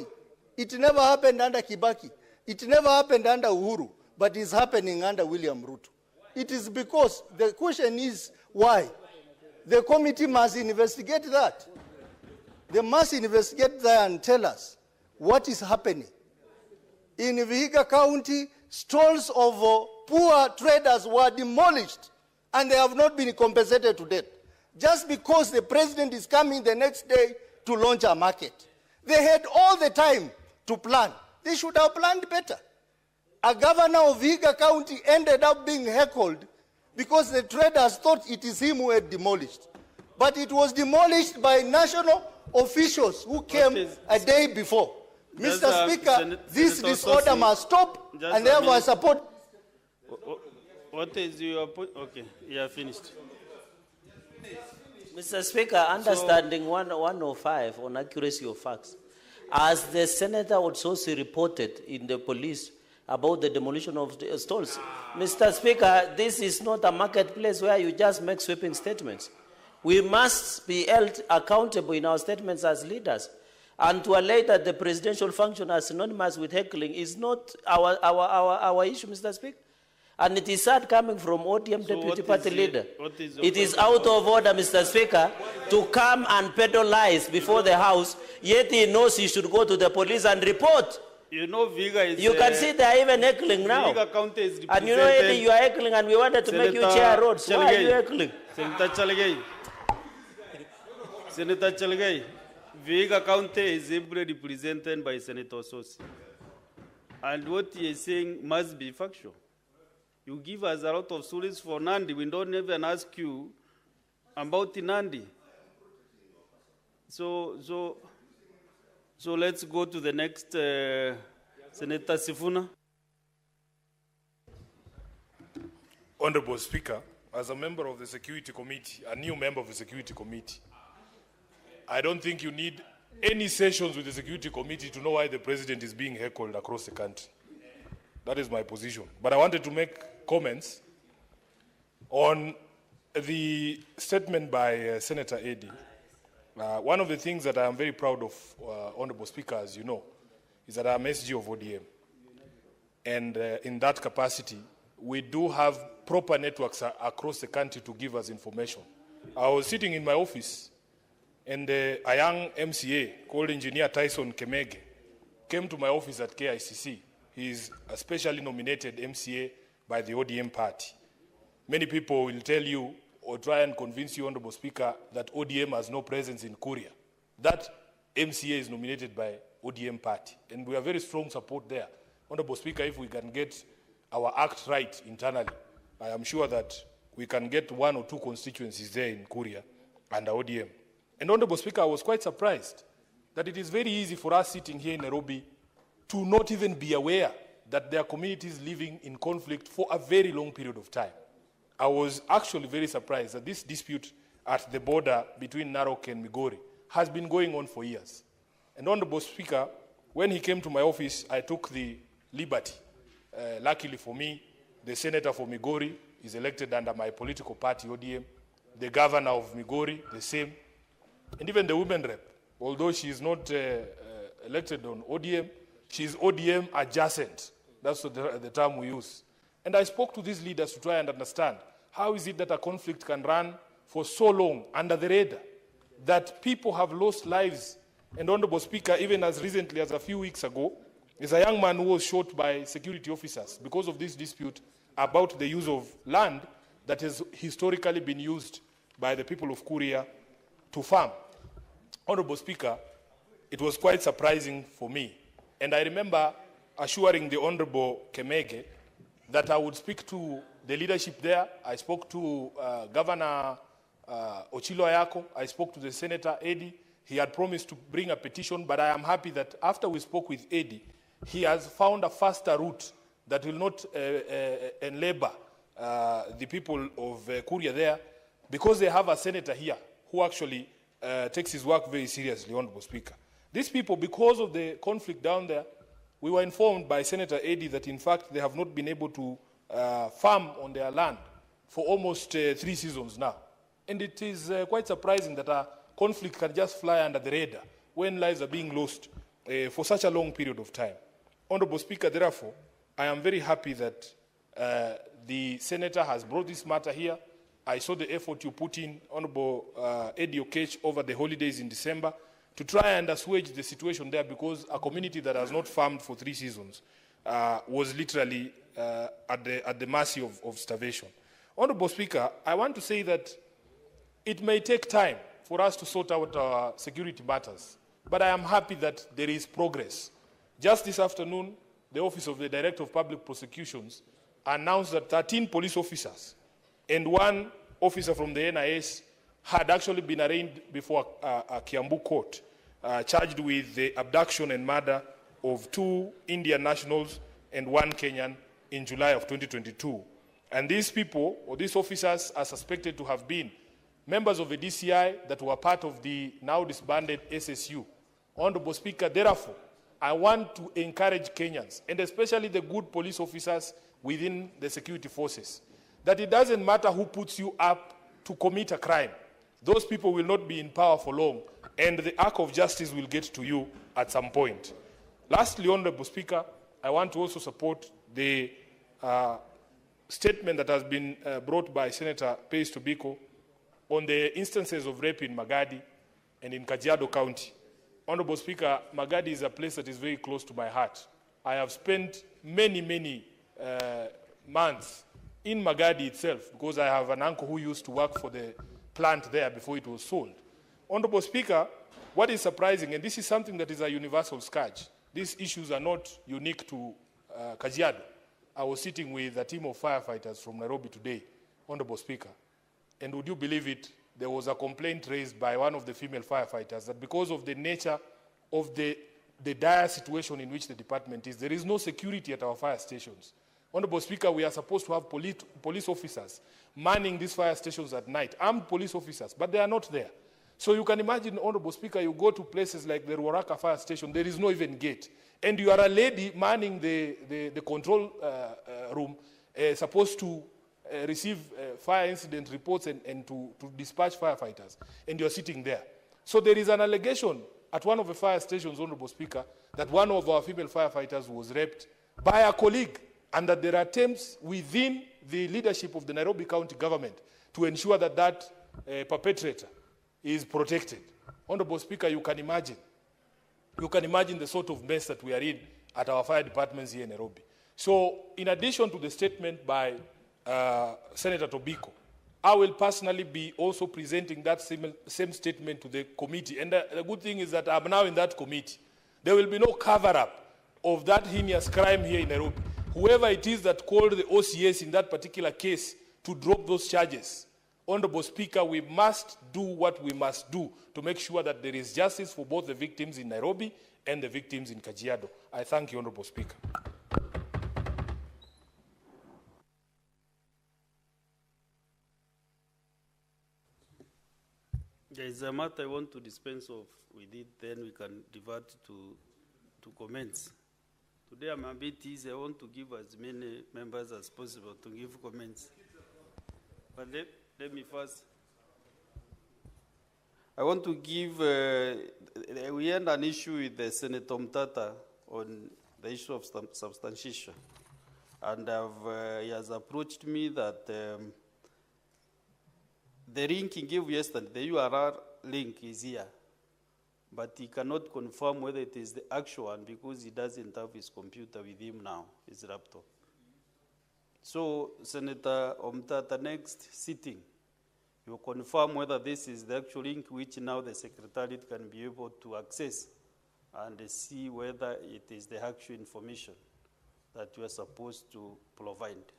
It never happened under Kibaki. It never happened under Uhuru, but it's happening under William Ruto. It is because the question is why. The committee must investigate that. They must investigate that and tell us what is happening. In Vihiga County, stalls of poor traders were demolished and they have not been compensated to date. Just because the president is coming the next day to launch a market. They had all the time to plan. They should have planned better. A governor of Vihiga County ended up being heckled because the traders thought it is him who had demolished. But it was demolished by national officials who came a day before. Mr. Speaker, this disorder must stop, and therefore I support. What is your point? Okay, you are finished. Mr. Speaker, understanding 105 on accuracy of facts, as the Senator also reported in the police about the demolition of the stalls, Mr. Speaker, this is not a marketplace where you just make sweeping statements. We must be held accountable in our statements as leaders. And to allege that the presidential function as synonymous with heckling is not our issue, Mr. Speaker. And it is sad coming from ODM Deputy Party Leader. It is out of order, Mr. Speaker, to come and peddle lies before the House, yet he knows he should go to the police and report. You know, Viga is... You can see they are even heckling now. Viga County is and you know, Eddie, you are heckling and we wanted to make you chair roads. Why are you heckling? Senator Chalgay. Senator Chalgay, Viga County is ably represented by Senator Sosi. And what he is saying must be factual. You give us a lot of stories for Nandi. We don't even ask you about Nandi. So let's go to the next Senator Sifuna. Honorable Speaker, as a member of the Security Committee, a new member of the Security Committee, I don't think you need any sessions with the Security Committee to know why the President is being heckled across the country. That is my position. But I wanted to make comments on the statement by Senator Eddy. One of the things that I am very proud of, Honorable Speaker, as you know, is that I am SG of ODM. And in that capacity, we do have proper networks across the country to give us information. I was sitting in my office, and a young MCA called Engineer Tyson Kemege came to my office at KICC. He is a specially nominated MCA by the ODM party. Many people will tell you or try and convince you, Honorable Speaker, that ODM has no presence in Kuria. That MCA is nominated by ODM party, and we have very strong support there. Honorable Speaker, if we can get our act right internally, I am sure that we can get 1 or 2 constituencies there in Kuria under ODM. And Honorable Speaker, I was quite surprised that it is very easy for us sitting here in Nairobi to not even be aware that there are communities living in conflict for a very long period of time. I was actually very surprised that this dispute at the border between Narok and Migori has been going on for years. And Honorable Speaker, when he came to my office, I took the liberty. Luckily for me, the senator for Migori is elected under my political party, ODM. The governor of Migori, the same. And even the women rep, although she is not elected on ODM, she is ODM adjacent. That's the term we use. And I spoke to these leaders to try and understand how is it that a conflict can run for so long under the radar, that people have lost lives. And Honorable Speaker, even as recently as a few weeks ago, is a young man who was shot by security officers because of this dispute about the use of land that has historically been used by the people of Kuria to farm. Honorable Speaker, it was quite surprising for me. And I remember assuring the Honorable Kemege that I would speak to the leadership there. I spoke to Governor Ochilo Ayako. I spoke to the Senator Eddy. He had promised to bring a petition, but I am happy that after we spoke with Eddy, he has found a faster route that will not enlabor the people of Kuria there, because they have a senator here who actually takes his work very seriously, Honorable Speaker. These people, because of the conflict down there, we were informed by Senator Eddy that in fact they have not been able to farm on their land for almost 3 seasons now. And it is quite surprising that a conflict can just fly under the radar when lives are being lost for such a long period of time. Honorable Speaker, therefore, I am very happy that the Senator has brought this matter here. I saw the effort you put in, Honorable Eddie Okech, over the holidays in December to try and assuage the situation there, because a community that has not farmed for 3 seasons was literally at the mercy of starvation. Honorable Speaker, I want to say that it may take time for us to sort out our security matters, but I am happy that there is progress. Just this afternoon, the Office of the Director of Public Prosecutions announced that 13 police officers and 1 officer from the NIS had actually been arraigned before a Kiambu court, charged with the abduction and murder of 2 Indian nationals and 1 Kenyan in July of 2022. And these people, or these officers, are suspected to have been members of the DCI that were part of the now disbanded SSU. Honorable Speaker, therefore, I want to encourage Kenyans, and especially the good police officers within the security forces, that it doesn't matter who puts you up to commit a crime. Those people will not be in power for long, and the arc of justice will get to you at some point. Lastly, Honorable Speaker, I want to also support the statement that has been brought by Senator Pace Tobiko on the instances of rape in Magadi and in Kajiado County. Honorable Speaker, Magadi is a place that is very close to my heart. I have spent many months in Magadi itself because I have an uncle who used to work for the plant there before it was sold. Honorable Speaker, what is surprising, and this is something that is a universal scourge, these issues are not unique to Kajiado. I was sitting with a team of firefighters from Nairobi today, Honorable Speaker, and would you believe it, there was a complaint raised by one of the female firefighters that because of the nature of the dire situation in which the department is, there is no security at our fire stations. Honorable Speaker, we are supposed to have police officers manning these fire stations at night, armed police officers, but they are not there. So you can imagine, Honorable Speaker, you go to places like the Ruaraka fire station, there is no even gate. And you are a lady manning the control room, supposed to receive fire incident reports and to dispatch firefighters, and you're sitting there. So there is an allegation at one of the fire stations, Honorable Speaker, that one of our female firefighters was raped by a colleague, and that there are attempts within the leadership of the Nairobi County government to ensure that that perpetrator is protected. Honorable Speaker, you can imagine the sort of mess that we are in at our fire departments here in Nairobi. So in addition to the statement by Senator Tobiko, I will personally be also presenting that same statement to the committee. And the good thing is that I'm now in that committee. There will be no cover-up of that heinous crime here in Nairobi. Whoever it is that called the OCS in that particular case to drop those charges, Honorable Speaker, we must do what we must do to make sure that there is justice for both the victims in Nairobi and the victims in Kajiado. I thank you, Honorable Speaker. There is a matter I want to dispense with it, then we can divert to comments. Today I'm a bit easy. I want to give as many members as possible to give comments. But let me first. I want to give, we had an issue with the Senator Mtata on the issue of substantiation. And he has approached me that the link he gave yesterday, the URL link is here. But he cannot confirm whether it is the actual one because he doesn't have his computer with him now, his laptop. So, Senator Omtata, next sitting, you confirm whether this is the actual link which now the Secretariat can be able to access and see whether it is the actual information that you are supposed to provide.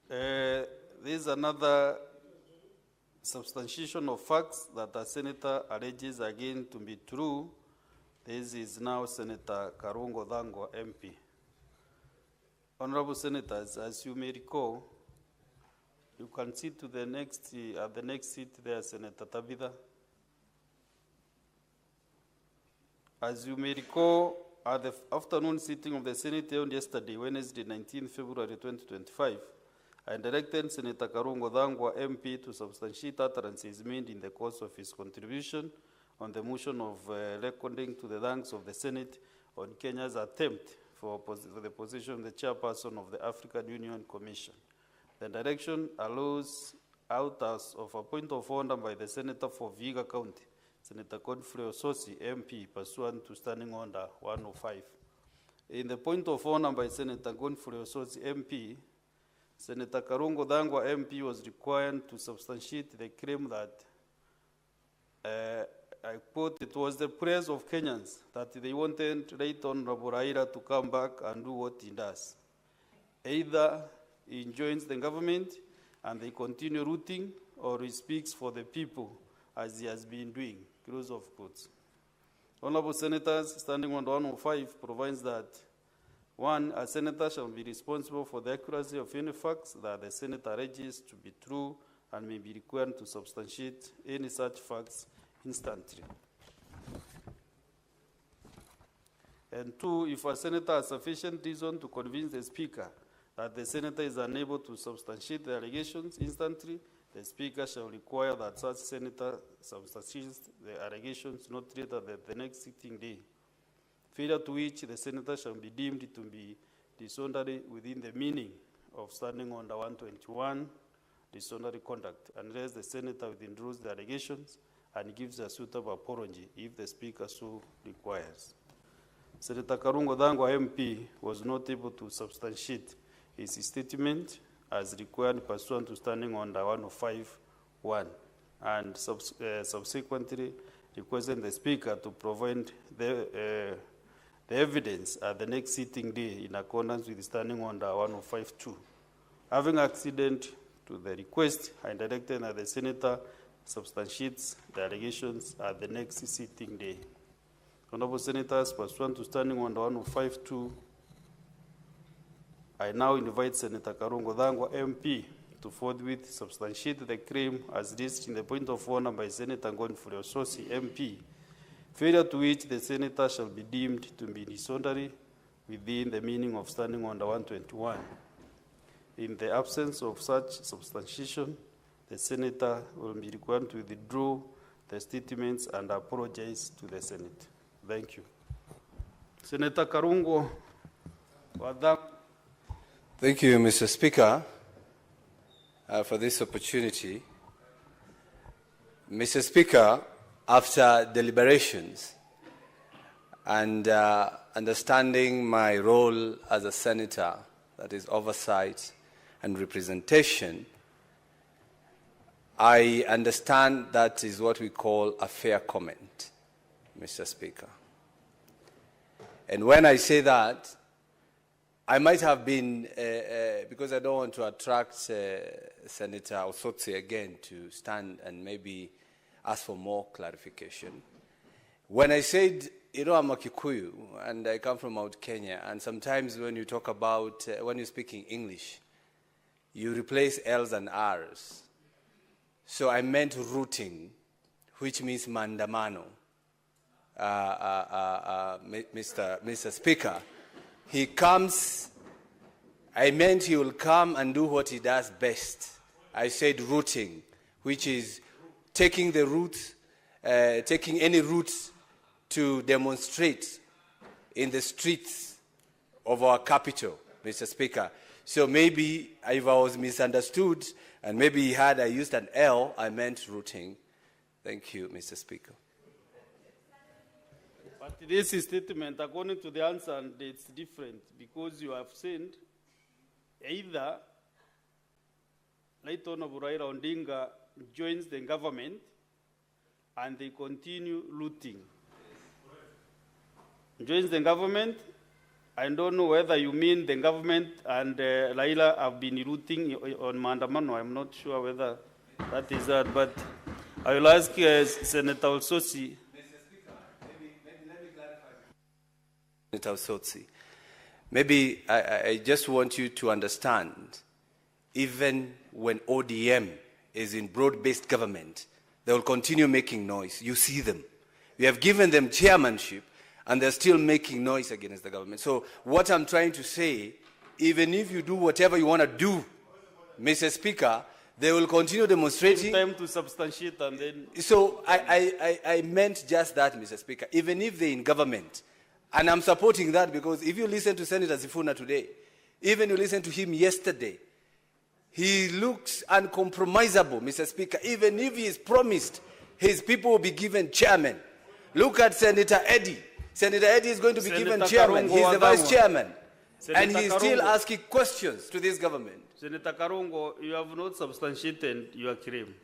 There is another substantiation of facts that the Senator alleges again to be true. This is now Senator Karungo Dhangwa, MP. Honorable Senators, as you may recall, you can sit to the next, at the next seat there, Senator Tabitha. As you may recall, at the afternoon sitting of the Senate held yesterday, Wednesday, 19 February 2025, I directed Senator Karungo Dhangwa, MP, to substantiate utterances made in the course of his contribution on the motion of recording to the thanks of the Senate on Kenya's attempt for the position of the chairperson of the African Union Commission. The direction allows out of a point of order by the Senator for Vihiga County, Senator Godfrey Ososi, MP, pursuant to Standing Order 105. In the point of order by Senator Godfrey Ososi, MP, Senator Karungo Dhangwa, MP, was required to substantiate the claim that, I quote, it was the prayers of Kenyans that they wanted Right Honorable Raila to come back and do what he does. Either he joins the government and they continue rooting, or he speaks for the people as he has been doing. Close of quotes. Honorable Senators, standing on 105 provides that 1, a senator shall be responsible for the accuracy of any facts that the senator alleges to be true and may be required to substantiate any such facts instantly. And 2, if a senator has sufficient reason to convince the speaker that the senator is unable to substantiate the allegations instantly, the speaker shall require that such senator substantiates the allegations not later than the next sitting day, failure to which the senator shall be deemed to be disorderly within the meaning of standing under 121, disorderly conduct, unless the senator withdraws the allegations and gives a suitable apology if the speaker so requires. Senator Karungo Dangwa MP was not able to substantiate his statement as required pursuant to standing under 105(1), and subsequently requested the speaker to provide the evidence at the next sitting day in accordance with standing under 105(2). Having acceded to the request, I directed that the senator substantiates the allegations at the next sitting day. Honorable Senators, pursuant to standing under 105(2), I now invite Senator Karungo Dangwa MP to forthwith substantiate the claim as listed in the point of order by Senator Godfrey Ososi MP, failure to which the senator shall be deemed to be disorderly within the meaning of standing under 121. In the absence of such substantiation, the senator will be required to withdraw the statements and apologize to the Senate. Thank you. Senator Karungo Dangwa. Thank you, Mr. Speaker, for this opportunity. Mr. Speaker, after deliberations and understanding my role as a senator, that is oversight and representation, I understand that is what we call a fair comment, Mr. Speaker. And when I say that, I might have been, because I don't want to attract Senator Osotsi again to stand and maybe ask for more clarification. When I said, you know, I'm a Kikuyu and I come from Mount Kenya, and sometimes when you talk about, when you're speaking English, you replace L's and R's. So I meant rooting, which means mandamano. Mr. Speaker, he comes, I meant he will come and do what he does best. I said rooting, which is taking the route, taking any route to demonstrate in the streets of our capital, Mr. Speaker. So maybe if I was misunderstood, and maybe I used an L, I meant rooting. Thank you, Mr. Speaker. But this statement, according to the answer, it's different because you have said either Right Honorable Raila Odinga joins the government and they continue looting. Joins the government. I don't know whether you mean the government and Raila have been looting on Mandamano. I'm not sure whether that is that, but I will ask Senator Osotsi. Maybe I just want you to understand, even when ODM is in broad-based government, they will continue making noise. You see them. We have given them chairmanship, and they're still making noise against the government. So what I'm trying to say, even if you do whatever you want to do, Mr. Speaker, they will continue demonstrating. Time to substantiate and then... So I meant just that, Mr. Speaker. Even if they're in government, and I'm supporting that because if you listen to Senator Sifuna today, even you listen to him yesterday, he looks uncompromisable, Mr. Speaker. Even if he is promised his people will be given chairman. Look at Senator Eddie. Senator Eddie is going to be given chairman. He's the vice chairman. And he's still asking questions to this government. Senator Karungo, you have not substantiated your claim,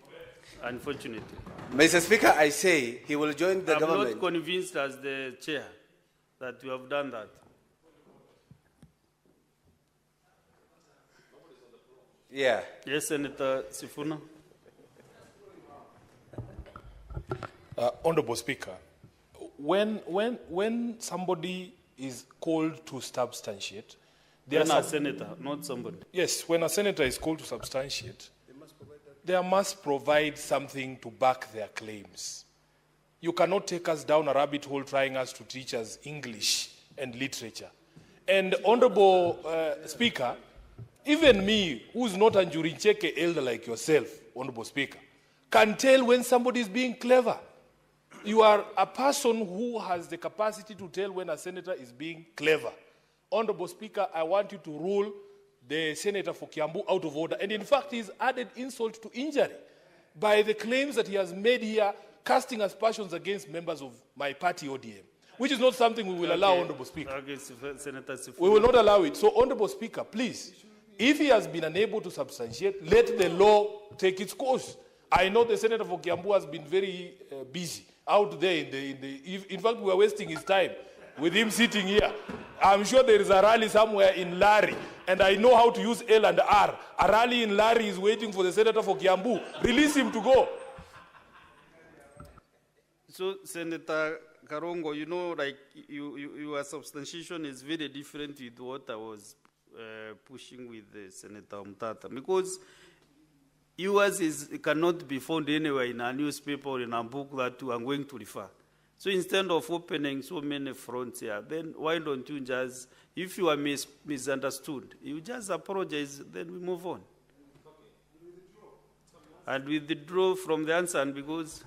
unfortunately. Mr. Speaker, I say he will join the government. I'm not convinced as the chair that you have done that. Yeah. Yes, Senator Sifuna. Honorable Speaker, when somebody is called to substantiate, When a senator, not somebody. Yes, when a senator is called to substantiate, they must provide something to back their claims. You cannot take us down a rabbit hole trying us to teach us English and literature. And Honorable Speaker, even me, who's not a Njurincheke elder like yourself, Honorable Speaker, can tell when somebody is being clever. You are a person who has the capacity to tell when a senator is being clever. Honorable Speaker, I want you to rule the senator for Kiambu out of order. And in fact, he's added insult to injury by the claims that he has made here, casting aspersions against members of my party, ODM, which is not something we will allow, Honorable Speaker. Okay, Senator Sifuna. We will not allow it. So, Honorable Speaker, please, if he has been unable to substantiate, let the law take its course. I know the senator for Kiambu has been very busy out there in fact, we are wasting his time with him sitting here. I'm sure there is a rally somewhere in Lari, and I know how to use L and R. A rally in Lari is waiting for the senator for Kiambu. Release him to go. So, Senator Karongo, you know, like your substantiation is very different with what I was pushing with Senator Mtata, because yours cannot be found anywhere in a newspaper or in a book that you are going to refer. So instead of opening so many fronts here, then why don't you just, if you are misunderstood, you just apologize, then we move on. And we withdraw from the answer, because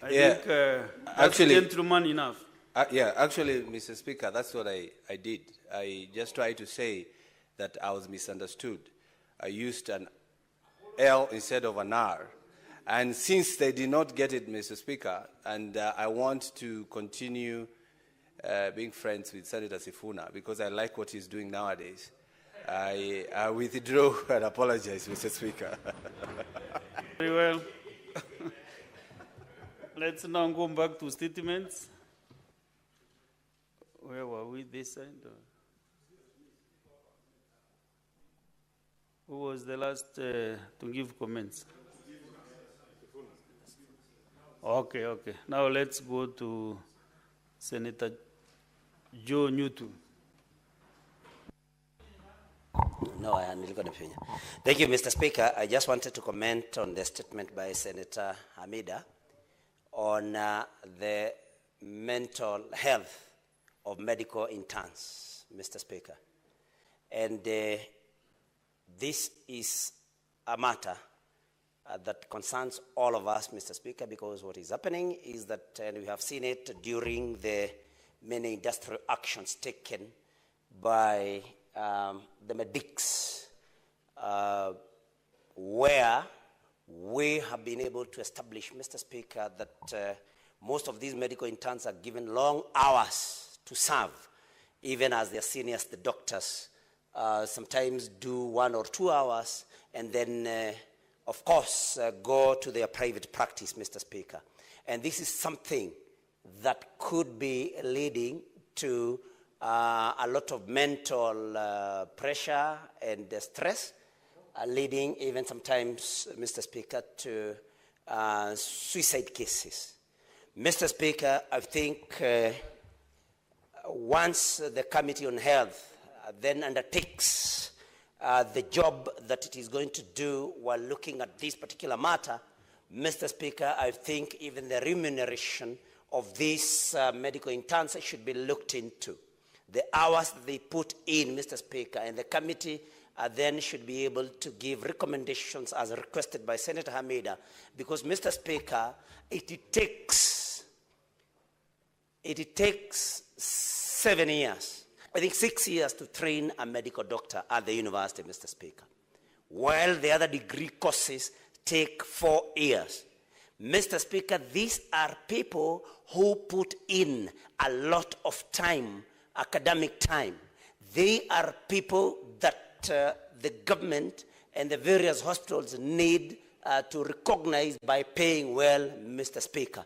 I think that's gentleman enough. Actually, Mr. Speaker, that's what I did. I just tried to say that I was misunderstood. I used an L instead of an R. And since they did not get it, Mr. Speaker, and I want to continue being friends with Senator Sifuna because I like what he's doing nowadays, I withdraw and apologize, Mr. Speaker. Very well. Let's now go back to statements. Where were we this side? Who was the last to give comments? Okay. Now let's go to Senator Joe Newton. No, I am going to finish. Thank you, Mr. Speaker. I just wanted to comment on the statement by Senator Hamida on the mental health of medical interns, Mr. Speaker. And this is a matter that concerns all of us, Mr. Speaker, because what is happening is that, and we have seen it during the many industrial actions taken by the medics, where we have been able to establish, Mr. Speaker, that most of these medical interns are given long hours to serve, even as their seniors, the doctors, sometimes do 1 or 2 hours, and then, of course, go to their private practice, Mr. Speaker. And this is something that could be leading to a lot of mental pressure and stress, leading even sometimes, Mr. Speaker, to suicide cases. Mr. Speaker, I think once the Committee on Health then undertakes the job that it is going to do while looking at this particular matter, Mr. Speaker, I think even the remuneration of these medical interns should be looked into. The hours that they put in, Mr. Speaker, and the committee then should be able to give recommendations as requested by Senator Hamida, because, Mr. Speaker, it takes 7 years, I think 6 years to train a medical doctor at the university, Mr. Speaker, while the other degree courses take 4 years. Mr. Speaker, these are people who put in a lot of time, academic time. They are people that the government and the various hospitals need to recognize by paying well, Mr. Speaker.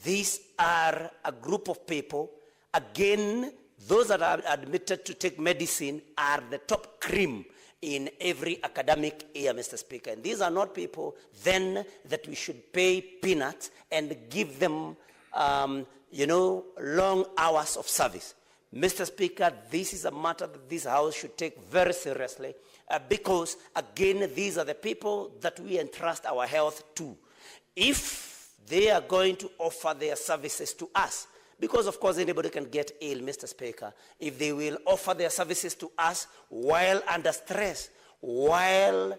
These are a group of people, again, Those that are admitted to take medicine are the top cream in every academic year, Mr. Speaker. And these are not people then that we should pay peanuts and give them, long hours of service. Mr. Speaker, this is a matter that this House should take very seriously because, again, these are the people that we entrust our health to. If they are going to offer their services to us, because, of course, anybody can get ill, Mr. Speaker, if they will offer their services to us while under stress, while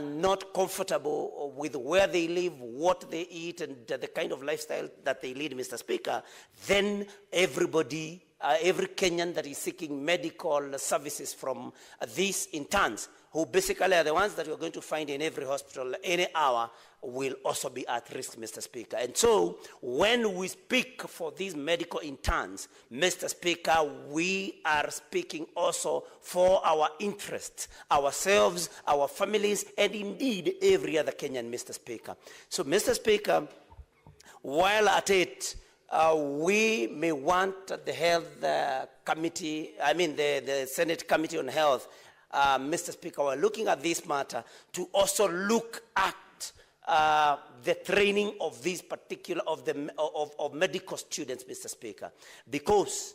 not comfortable with where they live, what they eat, and the kind of lifestyle that they lead, Mr. Speaker, then everybody, every Kenyan that is seeking medical services from these interns, who basically are the ones that you're going to find in every hospital any hour, will also be at risk, Mr. Speaker. And so, when we speak for these medical interns, Mr. Speaker, we are speaking also for our interests, ourselves, our families, and indeed every other Kenyan, Mr. Speaker. So, Mr. Speaker, while at it, we may want the health committee, the Senate Committee on Health, Mr. Speaker, we're looking at this matter to also look at the training of these particular, of medical students, Mr. Speaker, because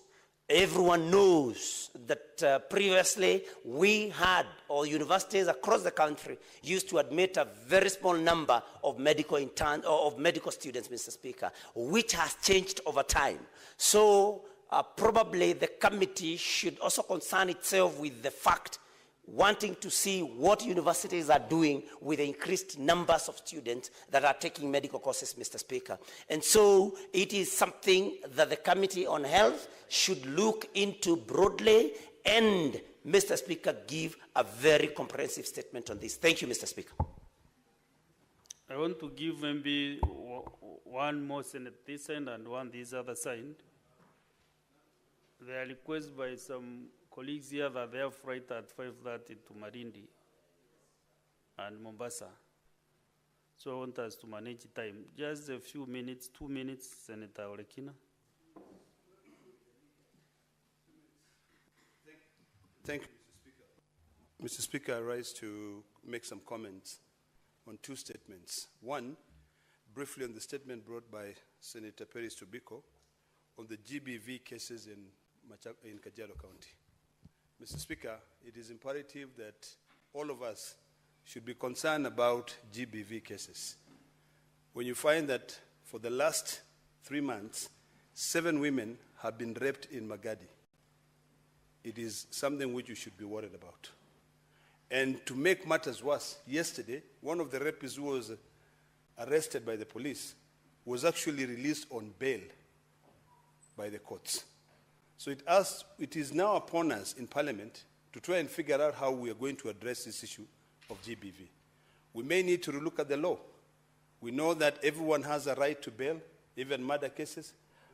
everyone knows that previously we had, or universities across the country used to admit a very small number of medical interns, or of medical students, Mr. Speaker, which has changed over time. So probably the committee should also concern itself with the fact, wanting to see what universities are doing with the increased numbers of students that are taking medical courses, Mr. Speaker. And so it is something that the Committee on Health should look into broadly and, Mr. Speaker, give a very comprehensive statement on this. Thank you, Mr. Speaker. I want to give maybe one more Senate this end and one this other side. There are requests by some colleagues here that they have flight at 5:30 to Marindi and Mombasa. So I want us to manage time. Just a few minutes, 2 minutes, Senator Olekina. Thank you, Mr. Speaker. Mr. Speaker, I rise to make some comments on two statements. One, briefly on the statement brought by Senator Peris Tobiko on the GBV cases in Kajiado County. Mr. Speaker, it is imperative that all of us should be concerned about GBV cases. When you find that for the last 3 months, 7 women have been raped in Magadi, it is something which you should be worried about. And to make matters worse, yesterday, one of the rapists who was arrested by the police was actually released on bail by the courts. So it is now upon us in Parliament to try and figure out how we are going to address this issue of GBV. We may need to look at the law. We know that everyone has a right to bail, even murder cases.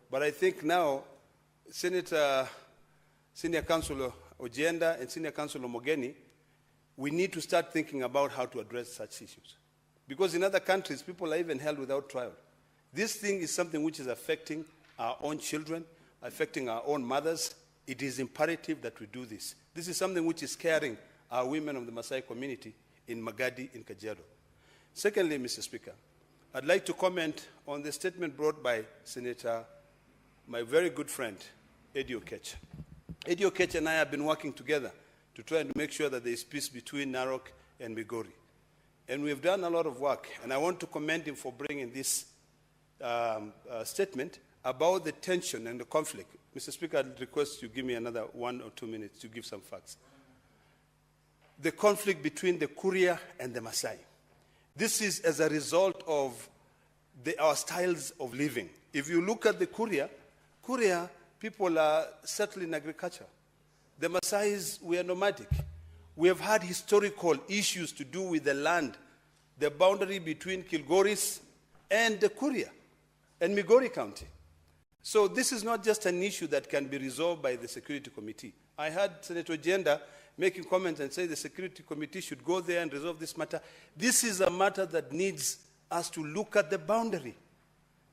But I think now, Senior Councillor Ojienda and Senior Councillor Mogeni, we need to start thinking about how to address such issues. Because in other countries, people are even held without trial. This thing is something which is affecting our own children, affecting our own mothers. It is imperative that we do this. This is something which is scaring our women of the Maasai community in Magadi, in Kajiado. Secondly, Mr. Speaker, I'd like to comment on the statement brought by Senator, my very good friend, Eddie Okech. Eddie Okech and I have been working together to try and make sure that there is peace between Narok and Migori. And we've done a lot of work, and I want to commend him for bringing this statement about the tension and the conflict. Mr. Speaker, I'd request you give me another 1 or 2 minutes to give some facts. The conflict between the Kuria and the Maasai. This is as a result of our styles of living. If you look at the Kuria, people are settled in agriculture. The Maasais were nomadic. We have had historical issues to do with the land, the boundary between Kilgoris and the Kuria and Migori County. So this is not just an issue that can be resolved by the Security Committee. I heard Senator Ojienda making comments and say the Security Committee should go there and resolve this matter. This is a matter that needs us to look at the boundary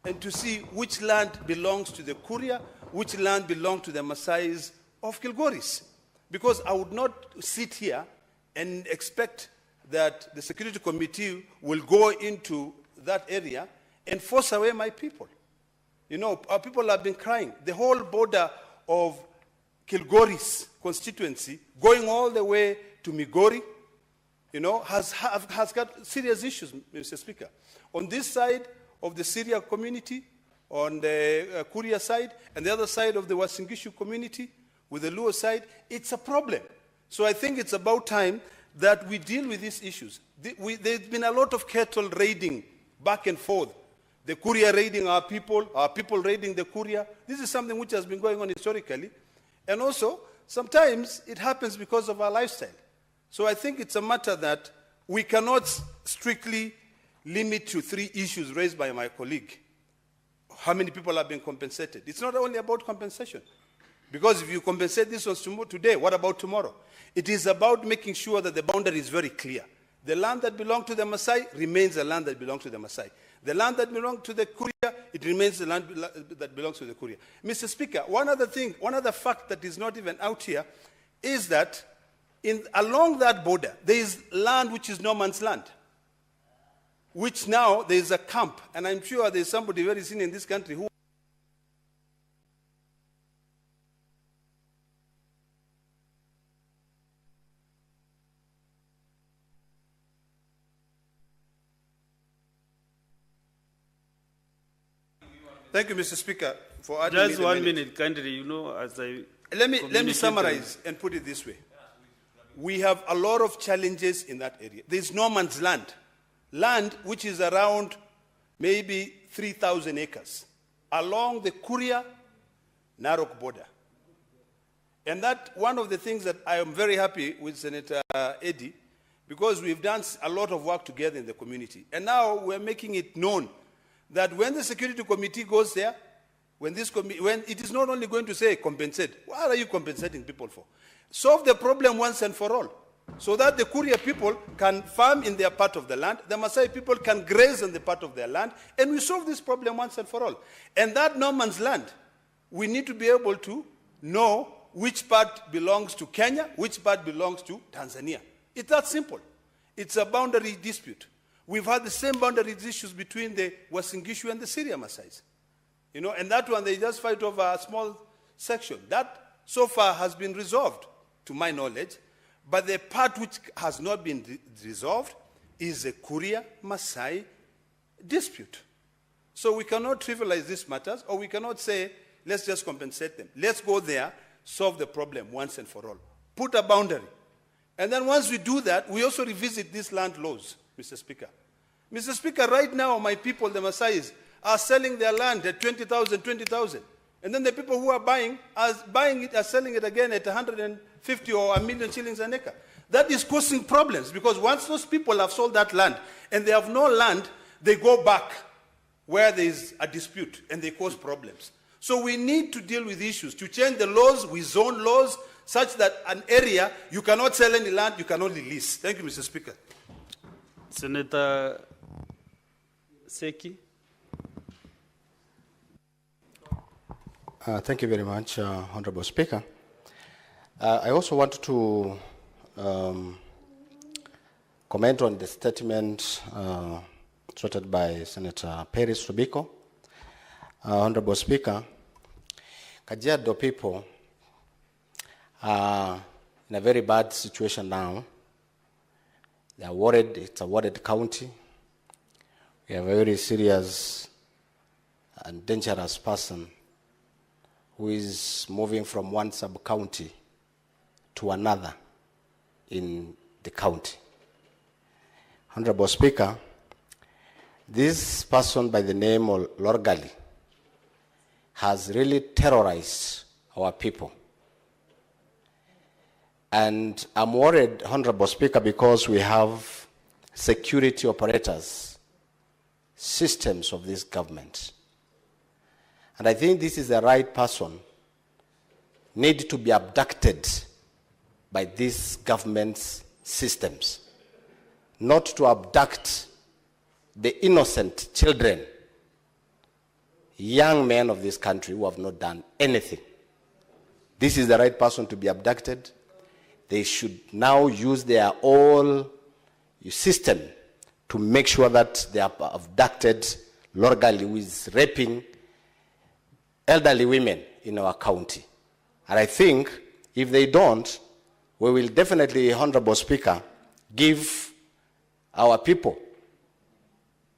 and to see which land belongs to the Kuria, which land belongs to the Maasais of Kilgoris. Because I would not sit here and expect that the Security Committee will go into that area and force away my people. You know, our people have been crying. The whole border of Kilgoris constituency, going all the way to Migori, you know, has got serious issues, Mr. Speaker. On this side of the Syria community, on the Kuria side, and the other side of the Uasin Gishu community, with the Luo side, it's a problem. So I think it's about time that we deal with these issues. There's been a lot of cattle raiding back and forth. The Kuria raiding our people raiding the Kuria. This is something which has been going on historically. And also, sometimes it happens because of our lifestyle. So I think it's a matter that we cannot strictly limit to 3 issues raised by my colleague. How many people have been compensated? It's not only about compensation. Because if you compensate this one today, what about tomorrow? It is about making sure that the boundary is very clear. The land that belongs to the Maasai remains the land that belongs to the Maasai. The land that belongs to the Kuria, it remains the land that belongs to the Kuria. Mr. Speaker, one other fact that is not even out here is that along that border, there is land which is no man's land, which now there is a camp, and I'm sure there is somebody very senior in this country who Thank you, Mr. Speaker, for adding Just me 1 minute, kindly, you know, as I... Let me summarize and put it this way. We have a lot of challenges in that area. There is no man's land. Land which is around maybe 3,000 acres along the Kuria-Narok border. And that one of the things that I am very happy with Senator Eddie, because we've done a lot of work together in the community. And now we're making it known that when the Security Committee goes there, when it is not only going to say compensate, what are you compensating people for? Solve the problem once and for all, so that the Kuria people can farm in their part of the land, the Maasai people can graze in the part of their land, and we solve this problem once and for all. And that no man's land, we need to be able to know which part belongs to Kenya, which part belongs to Tanzania. It's that simple. It's a boundary dispute. We've had the same boundary issues between the Uasin Gishu and the Syria Maasais. You know, and that one, they just fight over a small section. That, so far, has been resolved, to my knowledge. But the part which has not been resolved is a Kuria Maasai dispute. So we cannot trivialize these matters, or we cannot say, let's just compensate them. Let's go there, solve the problem once and for all. Put a boundary. And then once we do that, we also revisit these land laws, Mr. Speaker. Mr. Speaker, right now, my people, the Maasais, are selling their land at 20,000. And then the people who are buying it, are selling it again at 150 or 1 million shillings an acre. That is causing problems, because once those people have sold that land and they have no land, they go back where there is a dispute and they cause problems. So we need to deal with issues, to change the laws, we zone laws, such that an area, you cannot sell any land, you can only lease. Thank you, Mr. Speaker. Senator Seki. Thank you very much, Honorable Speaker. I also want to comment on the statement stated by Senator Paris Rubiko. Honorable Speaker, Kajiado people are in a very bad situation now. They are worried. It's a worried county. We have a very serious and dangerous person who is moving from one sub-county to another in the county. Honorable Speaker, this person by the name of Lorgali has really terrorized our people. And I'm worried, Honorable Speaker, because we have security operators, systems of this government. And I think this is the right person, need to be abducted by these government's systems, not to abduct the innocent children young men of this country who have not done anything. This is the right person to be abducted. They should now use their whole system to make sure that they are abducted Lorgali, who is raping elderly women in our county. And I think if they don't, we will definitely, Honorable Speaker, give our people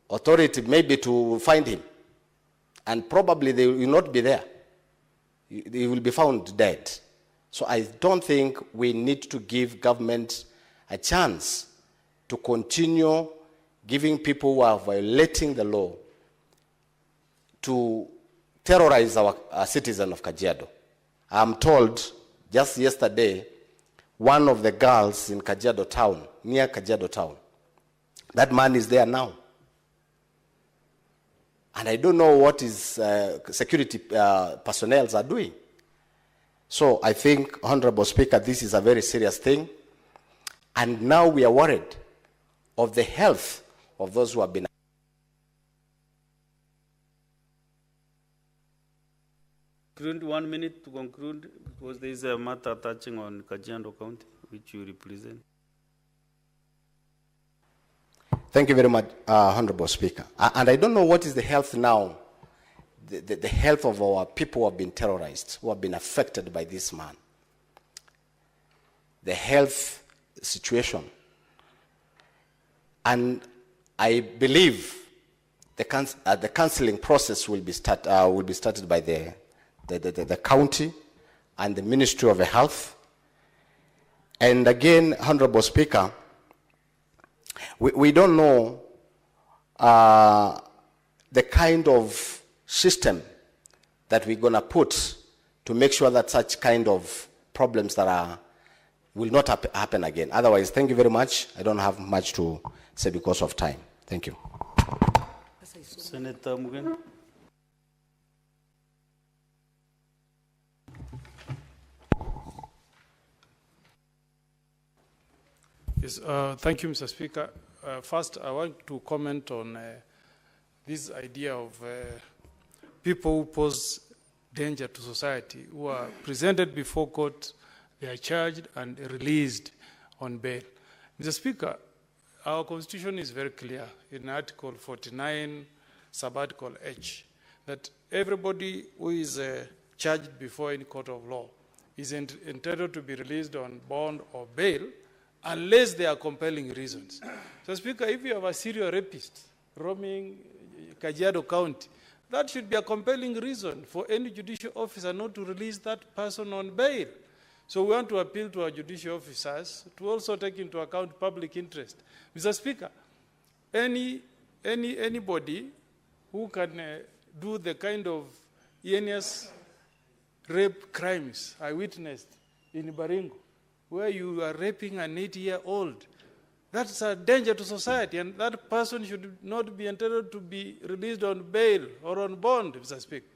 authority maybe to find him. And probably they will not be there. He will be found dead. So I don't think we need to give government a chance to continue giving people who are violating the law to terrorize our citizens of Kajiado. I'm told just yesterday, one of the girls in Kajiado town, near Kajiado town, that man is there now. And I don't know what his security personnel are doing. So I think, Honorable Speaker, this is a very serious thing. And now we are worried of the health of those who have been. Conclude 1 minute to conclude, because there is a matter touching on Kajiado County, which you represent. Thank you very much, Honorable Speaker. And I don't know what is the health now, the health of our people who have been terrorized, who have been affected by this man. The health situation. And I believe the counseling process will be started by the county and the Ministry of Health. And again, Honorable Speaker, we don't know the kind of system that we're going to put to make sure that such kind of problems that will not happen again. Otherwise, thank you very much. I don't have much to say because of time. Thank you. Senator Mugen. Yes, thank you, Mr. Speaker. First, I want to comment on this idea of people who pose danger to society, who are presented before court, they are charged and released on bail. Mr. Speaker, our Constitution is very clear in Article 49, Subarticle H, that everybody who is charged before any court of law is entitled to be released on bond or bail unless there are compelling reasons. So, Speaker, if you have a serial rapist roaming Kajiado County, that should be a compelling reason for any judicial officer not to release that person on bail. So we want to appeal to our judicial officers to also take into account public interest. Mr. Speaker, anybody who can do the kind of heinous rape crimes I witnessed in Baringo, where you are raping an 8-year-old, that's a danger to society, and that person should not be entitled to be released on bail or on bond, Mr. Speaker.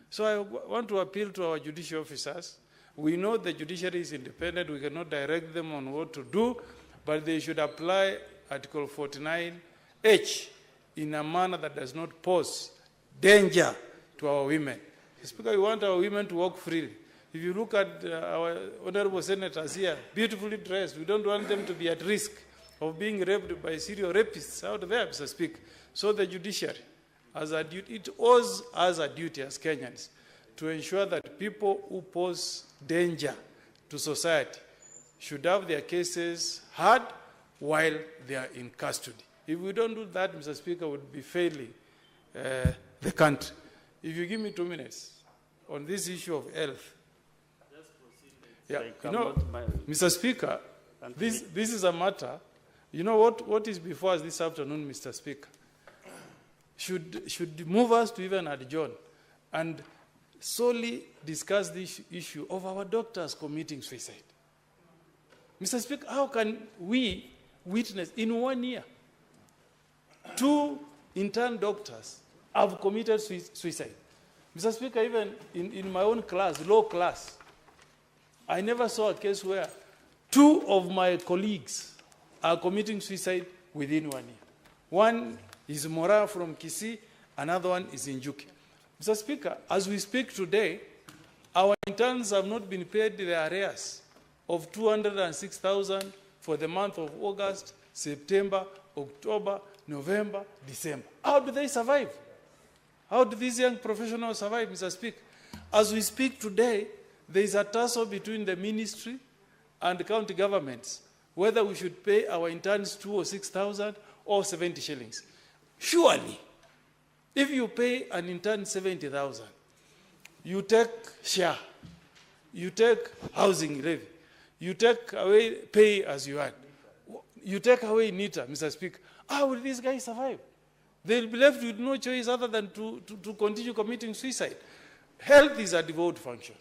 So I want to appeal to our judicial officers. We know the judiciary is independent. We cannot direct them on what to do, but they should apply Article 49H in a manner that does not pose danger to our women. Speaker, we want our women to walk freely. If you look at our honorable senators here, beautifully dressed, we don't want them to be at risk of being raped by serial rapists out there, Mr. Speaker. So the judiciary, as a duty, it owes us a duty as Kenyans to ensure that people who pose danger to society should have their cases heard while they are in custody. If we don't do that, Mr. Speaker, would be failing the country. If you give me 2 minutes on this issue of health. Yeah, you know, Mr. Speaker, this is a matter, you know what is before us this afternoon, Mr. Speaker, should move us to even adjourn and solely discuss this issue of our doctors committing suicide. Mr. Speaker, how can we witness in 1 year 2 intern doctors have committed suicide? Mr. Speaker, even in my own class, law class, I never saw a case where 2 of my colleagues are committing suicide within 1 year. One is Mora from Kisii, another one is in Njuki. Mr. Speaker, as we speak today, our interns have not been paid their arrears of 206,000 for the month of August, September, October, November, December. How do they survive? How do these young professionals survive, Mr. Speaker? As we speak today, there is a tussle between the ministry and the county governments whether we should pay our interns 206,000 or 70 shillings. Surely, if you pay an intern 70,000, you take share, you take housing levy, you take away pay as you earn, you take away NITA, Mr. Speaker. How will these guys survive? They'll be left with no choice other than to continue committing suicide. Health is a devolved function.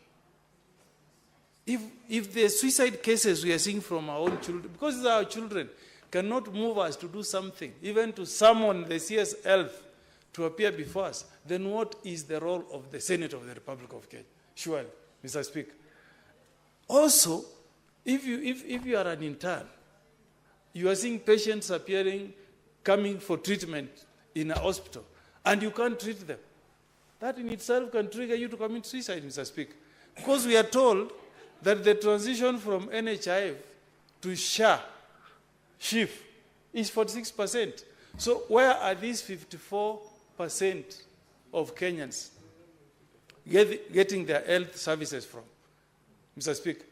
If the suicide cases we are seeing from our own children, because it's our children, cannot move us to do something, even to summon the CS Health to appear before us, then what is the role of the Senate of the Republic of Kenya? Surely, Mr. Speaker. Also, if you are an intern, you are seeing patients coming for treatment in a hospital, and you can't treat them. That in itself can trigger you to commit suicide, Mr. Speaker. Because we are told that the transition from NHIF to SHA, SHIF, is 46%. So where are these 54% of Kenyans getting their health services from, Mr. Speaker?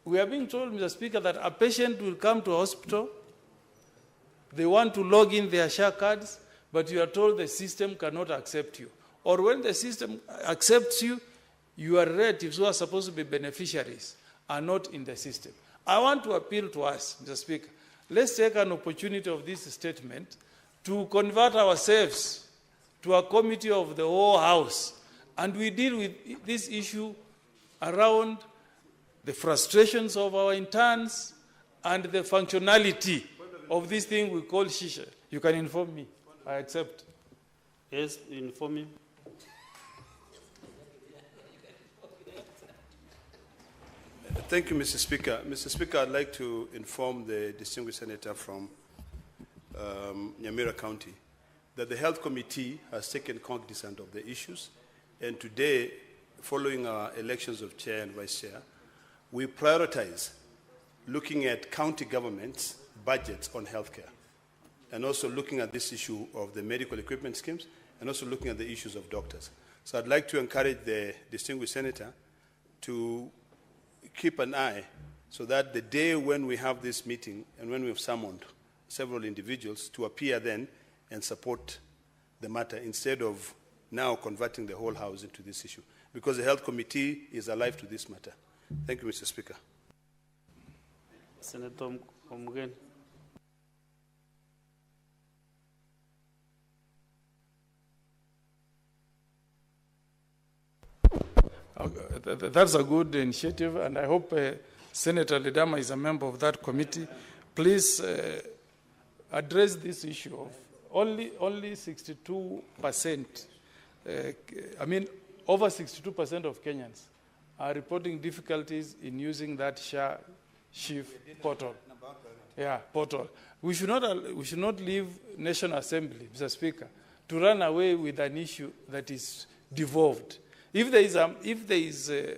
We are being told, Mr. Speaker, that a patient will come to a hospital, they want to log in their SHA cards, but you are told the system cannot accept you. Or when the system accepts you, your relatives who are supposed to be beneficiaries are not in the system. I want to appeal to us, Mr. Speaker. Let's take an opportunity of this statement to convert ourselves to a committee of the whole House, and we deal with this issue around the frustrations of our interns and the functionality of this thing we call shisha. You can inform me. I accept. Yes, inform me. Thank you, Mr. Speaker. Mr. Speaker, I'd like to inform the distinguished senator from Nyamira County that the Health Committee has taken cognizance of the issues, and today, following our elections of chair and vice chair, we prioritize looking at county governments' budgets on healthcare, and also looking at this issue of the medical equipment schemes, and also looking at the issues of doctors. So I'd like to encourage the distinguished senator to keep an eye so that the day when we have this meeting and when we've summoned several individuals to appear then and support the matter instead of now converting the whole House into this issue, because the Health Committee is alive to this matter. Thank you, Mr. Speaker. Senator Omugen. That's a good initiative, and I hope Senator Ledama is a member of that committee. Please address this issue of only 62%. Over 62% of Kenyans are reporting difficulties in using that SHA SHIF portal. Yeah, portal. We should not leave National Assembly, Mr. Speaker, to run away with an issue that is devolved. If there is a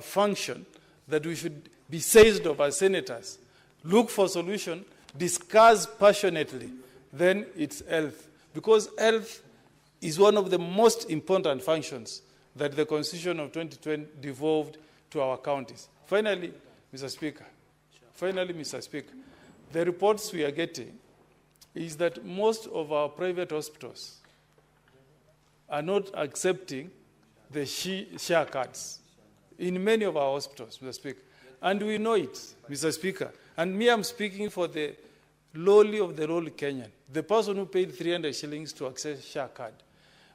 function that we should be seized of as senators, look for solution, discuss passionately, then it's health. Because health is one of the most important functions that the Constitution of 2020 devolved to our counties. Finally, Mr. Speaker, the reports we are getting is that most of our private hospitals are not accepting the SHA cards in many of our hospitals, Mr. Speaker. And we know it, Mr. Speaker. And me, I'm speaking for the lowly of the lowly Kenyan, the person who paid 300 shillings to access SHA card.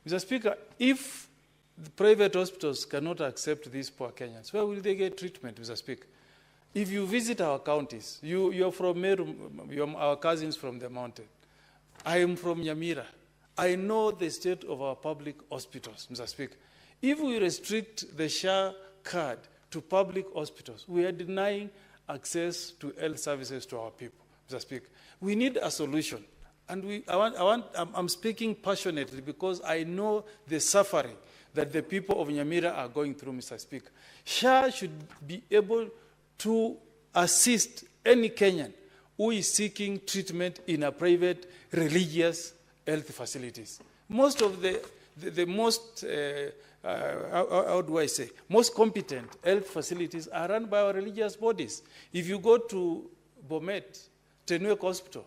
Mr. Speaker, if the private hospitals cannot accept these poor Kenyans, where will they get treatment, Mr. Speaker? If you visit our counties, you're from Meru, you're our cousins from the mountain. I am from Nyamira. I know the state of our public hospitals, Mr. Speaker. If we restrict the SHA card to public hospitals, we are denying access to health services to our people, Mr. Speaker. We need a solution. And I'm speaking passionately because I know the suffering that the people of Nyamira are going through, Mr. Speaker. SHA should be able to assist any Kenyan who is seeking treatment in a private religious health facilities. Most of the most, how do I say, most competent health facilities are run by our religious bodies. If you go to Bomet, Tenwek Hospital,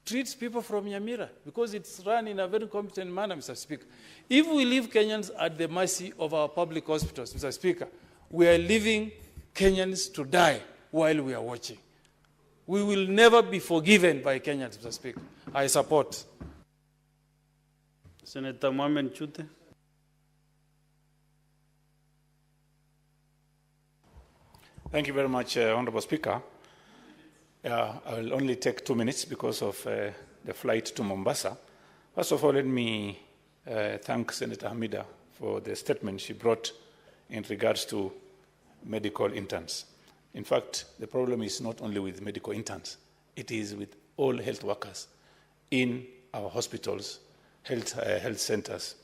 treats people from Nyamira because it's run in a very competent manner, Mr. Speaker. If we leave Kenyans at the mercy of our public hospitals, Mr. Speaker, we are leaving Kenyans to die while we are watching. We will never be forgiven by Kenyans, Mr. Speaker. I support. Senator Mohamed Chute. Thank you very much, Honorable Speaker. I will only take 2 minutes because of the flight to Mombasa. First of all, let me thank Senator Hamida for the statement she brought in regards to medical interns. In fact, the problem is not only with medical interns, it is with all health workers in our hospitals, health centers,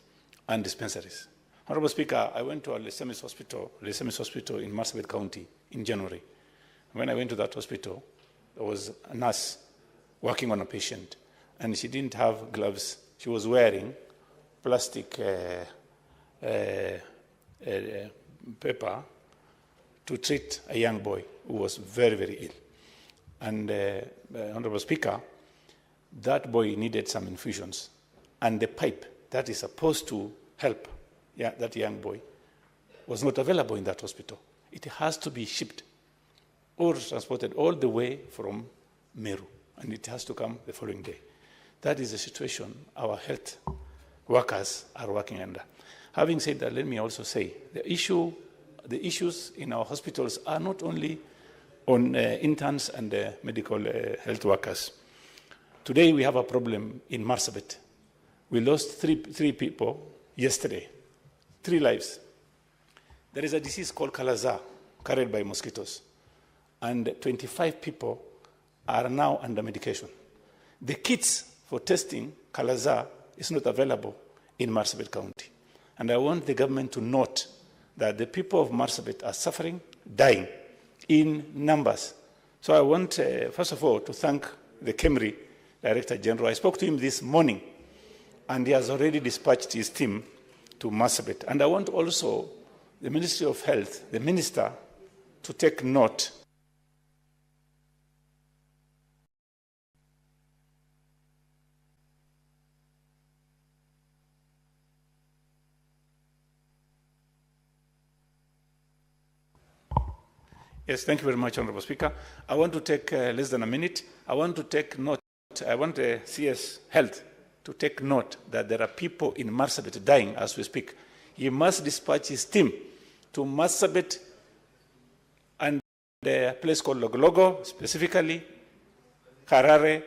and dispensaries. Honorable Speaker, I went to Raila'S Hospital in Marsabit County in January. When I went to that hospital, there was a nurse working on a patient, and she didn't have gloves. She was wearing plastic paper to treat a young boy who was very, very ill. And Honorable Speaker, that boy needed some infusions, and the pipe that is supposed to help that young boy was not available in that hospital. It has to be shipped or transported all the way from Meru, and it has to come the following day. That is the situation our health workers are working under. Having said that, let me also say the issues in our hospitals are not only on interns and medical health workers. Today we have a problem in Marsabit. We lost three people yesterday, 3 lives. There is a disease called Kalaza carried by mosquitoes, and 25 people are now under medication. The kits for testing Kalaza is not available in Marsabit County. And I want the government to note that the people of Marsabit are suffering, dying in numbers. So I want, first of all, to thank the KEMRI Director General. I spoke to him this morning, and he has already dispatched his team to Marsabit. And I want also the Ministry of Health, the Minister, to take note Yes, thank you very much, Honorable Speaker. I want to take less than a minute. I want to take note, I want CS Health to take note that there are people in Marsabit dying as we speak. He must dispatch his team to Marsabit and a place called Logologo, specifically Harare,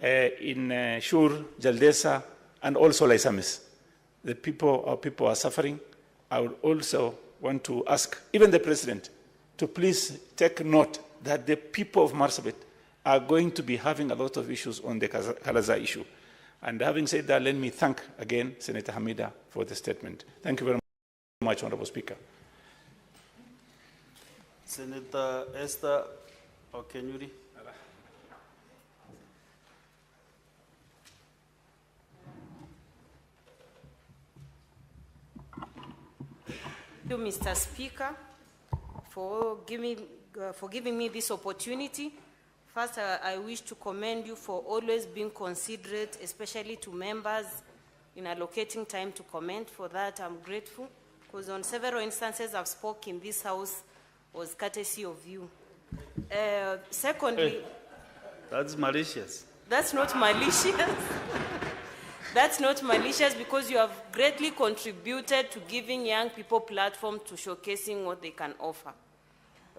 in Shur, Jaldesa, and also Laisamis. Our people are suffering. I would also want to ask even the President to please take note that the people of Marsabit are going to be having a lot of issues on the Kalaza issue. And having said that, let me thank again Senator Hamida for the statement. Thank you very much, Honorable Speaker. Senator Esther Okenyuri. Thank you, Mr. Speaker, for giving me this opportunity. First, I wish to commend you for always being considerate, especially to members, in allocating time to comment. For that, I'm grateful, because on several instances I've spoken in this House was courtesy of you. Secondly... Hey, that's malicious. That's not malicious. That's not malicious, because you have greatly contributed to giving young people platform to showcasing what they can offer.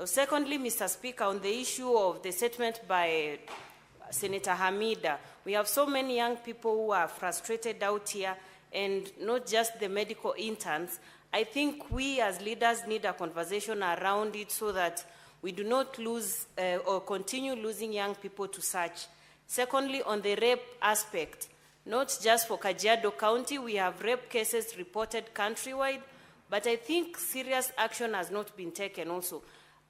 Secondly, Mr. Speaker, on the issue of the statement by Senator Hamida, we have so many young people who are frustrated out here, and not just the medical interns. I think we as leaders need a conversation around it so that we do not lose or continue losing young people to such. Secondly, on the rape aspect, not just for Kajiado County. We have rape cases reported countrywide, but I think serious action has not been taken also.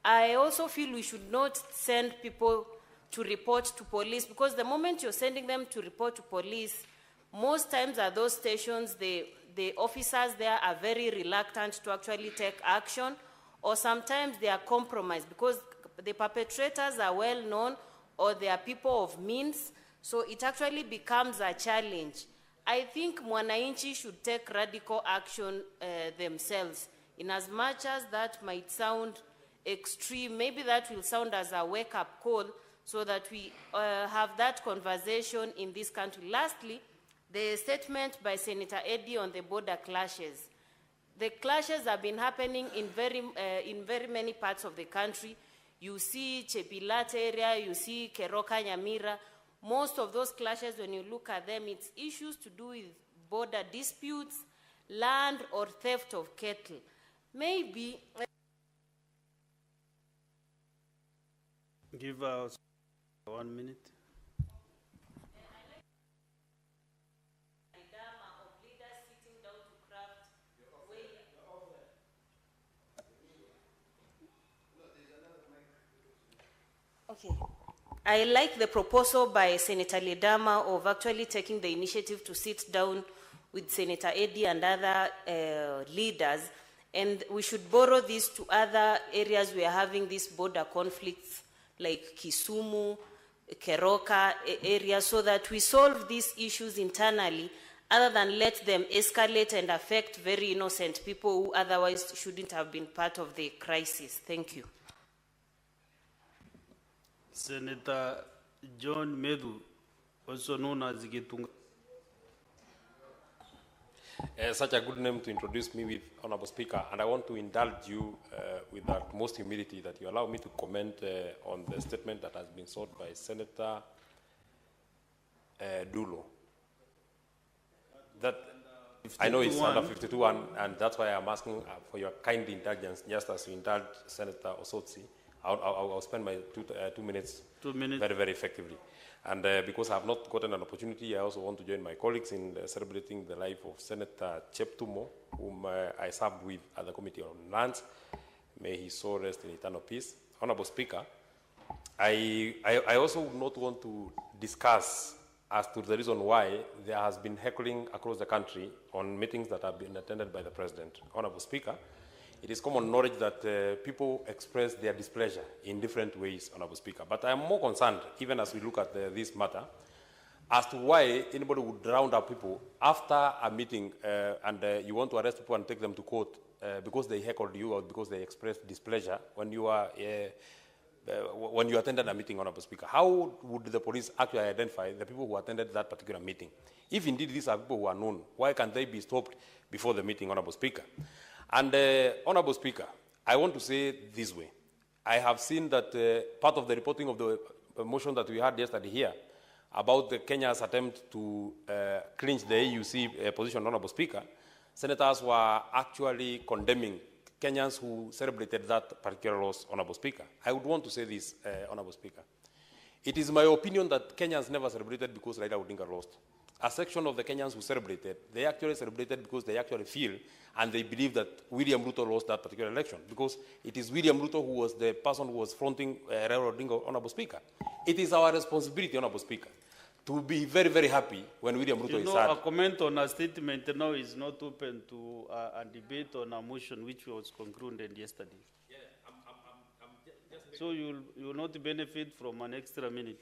I also feel we should not send people to report to police, because the moment you're sending them to report to police, most times at those stations, the officers there are very reluctant to actually take action, or sometimes they are compromised because the perpetrators are well known or they are people of means, so it actually becomes a challenge. I think Mwananchi should take radical action themselves. In as much as that might sound extreme, maybe that will sound as a wake-up call so that we have that conversation in this country. Lastly, the statement by Senator Eddy on the border clashes. The clashes have been happening in very many parts of the country. You see Chepilat area, you see Keroka, Nyamira. Most of those clashes, when you look at them, it's issues to do with border disputes, land, or theft of cattle. Maybe... Give us 1 minute. Okay. I like the proposal by Senator Ledama of actually taking the initiative to sit down with Senator Eddy and other leaders, and we should borrow this to other areas we are having these border conflicts, like Kisumu, Keroka area, so that we solve these issues internally, other than let them escalate and affect very innocent people who otherwise shouldn't have been part of the crisis. Thank you. Senator John Medu, also known as Gitunga. Such a good name to introduce me with, Honorable Speaker, and I want to indulge you with the utmost humility that you allow me to comment on the statement that has been sought by Senator Dulo. That I know it's under 52, and that's why I'm asking for your kind indulgence, just as you indulge Senator Osotsi. I'll spend my 2 minutes, very, very effectively. And because I have not gotten an opportunity, I also want to join my colleagues in celebrating the life of Senator Cheptumo, whom I served with at the Committee on Lands. May his soul rest in eternal peace. Honorable Speaker, I also would not want to discuss as to the reason why there has been heckling across the country on meetings that have been attended by the President. Honorable Speaker, it is common knowledge that people express their displeasure in different ways, Honorable Speaker. But I am more concerned, even as we look at this matter, as to why anybody would round up people after a meeting and you want to arrest people and take them to court because they heckled you or because they expressed displeasure when you are when you attended a meeting, Honorable Speaker. How would the police actually identify the people who attended that particular meeting? If indeed these are people who are known, why can't they be stopped before the meeting, Honorable Speaker? And Honorable Speaker, I want to say this way. I have seen that part of the reporting of the motion that we had yesterday here about Kenya's attempt to clinch the AUC position, Honorable Speaker, senators were actually condemning Kenyans who celebrated that particular loss, Honorable Speaker. I would want to say this, Honorable Speaker. It is my opinion that Kenyans never celebrated because Raila Odinga lost. A section of the Kenyans who celebrated, they actually celebrated because they actually feel and they believe that William Ruto lost that particular election, because it is William Ruto who was the person who was fronting Raila Odinga, Honorable Speaker. It is our responsibility, Honorable Speaker, to be very, very happy when William Ruto is sad. A comment on a statement now is not open to a debate on a motion which was concluded yesterday. Yeah, so you will not benefit from an extra minute.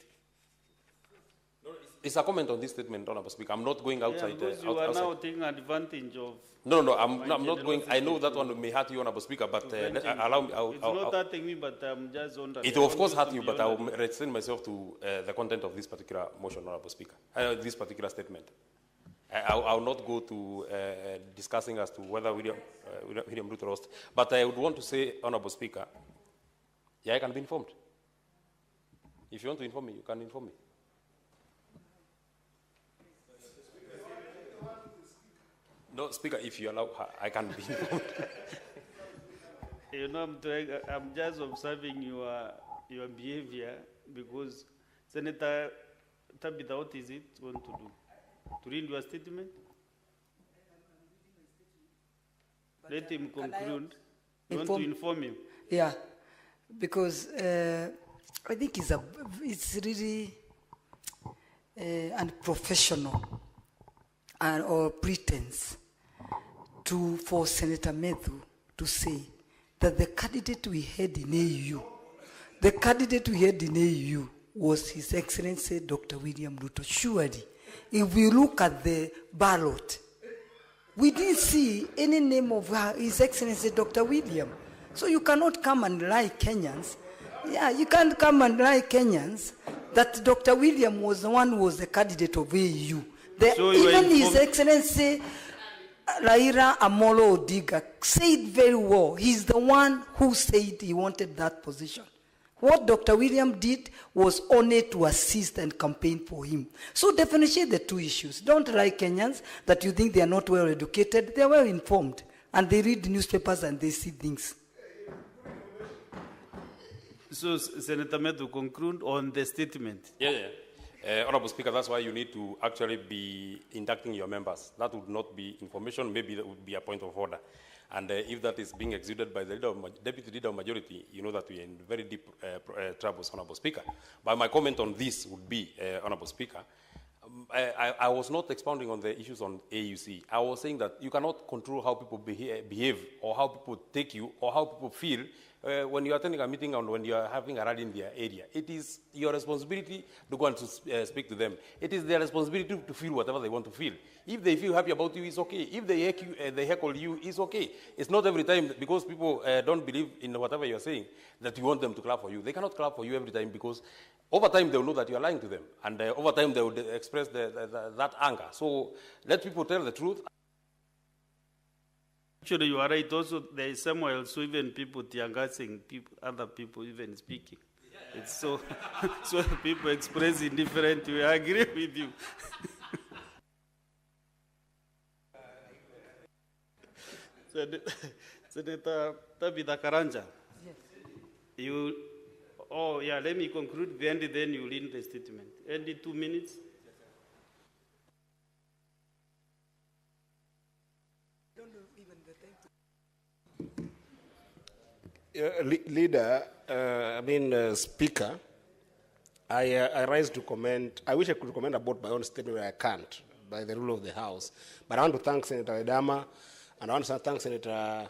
No, it's a comment on this statement, Honorable Speaker. I'm not going outside. Yeah, because you are now taking advantage of... No, I'm not going... I know that one may hurt you, Honorable Speaker, but allow me... It's not hurting me, but I'm just wondering... It will of course hurt you, but I will restrain myself to the content of this particular motion, Honorable Speaker, this particular statement. I will not go to discussing as to whether William Ruto lost, but I would want to say, Honorable Speaker, yeah, I can be informed. If you want to inform me, you can inform me. No, Speaker, if you allow, I can be informed. You know, I'm just observing your behavior, because Senator Tabitha, what is it going to do? to read your statement? Let him conclude. You want to inform him? Yeah, because I think it's really unprofessional or pretense for Senator Methu to say that the candidate we had in AU, was His Excellency Dr. William Ruto. Surely, if we look at the ballot, we didn't see any name of His Excellency Dr. William. So you cannot come and lie Kenyans. Yeah, you can't come and lie Kenyans that Dr. William was the one who was the candidate of AU. Even His Excellency Raila Amolo Odinga said very well. He's the one who said he wanted that position. What Dr. William did was only to assist and campaign for him. So differentiate the two issues. Don't lie Kenyans that you think they are not well educated. They are well informed. And they read newspapers and they see things. So, Senator Methu, conclude on the statement. Yeah. Honorable Speaker, that's why you need to actually be inducting your members. That would not be information, maybe that would be a point of order. And if that is being exuded by the Deputy Leader of Majority, you know that we are in very deep troubles, Honorable Speaker. But my comment on this would be, Honorable Speaker, I was not expounding on the issues on AUC. I was saying that you cannot control how people behave or how people take you or how people feel when you are attending a meeting and when you are having a rally in their area. It is your responsibility to go and to speak to them. It is their responsibility to feel whatever they want to feel. If they feel happy about you, it's okay. If they heckle you, it's okay. It's not every time because people don't believe in whatever you're saying that you want them to clap for you. They cannot clap for you every time because over time they will know that you are lying to them. And over time they will express that anger. So let people tell the truth. Actually, you are right. Also, there is somewhere else, so even people tear-gassing other people even speaking. It's so people express in different way. I agree with you. Senator Tabitha Karanja. Yes. Let me conclude, then you read the statement. Only 2 minutes. Speaker, I rise to comment. I wish I could comment about my own statement, but I can't, by the rule of the House. But I want to thank Senator Edama, and I want to thank Senator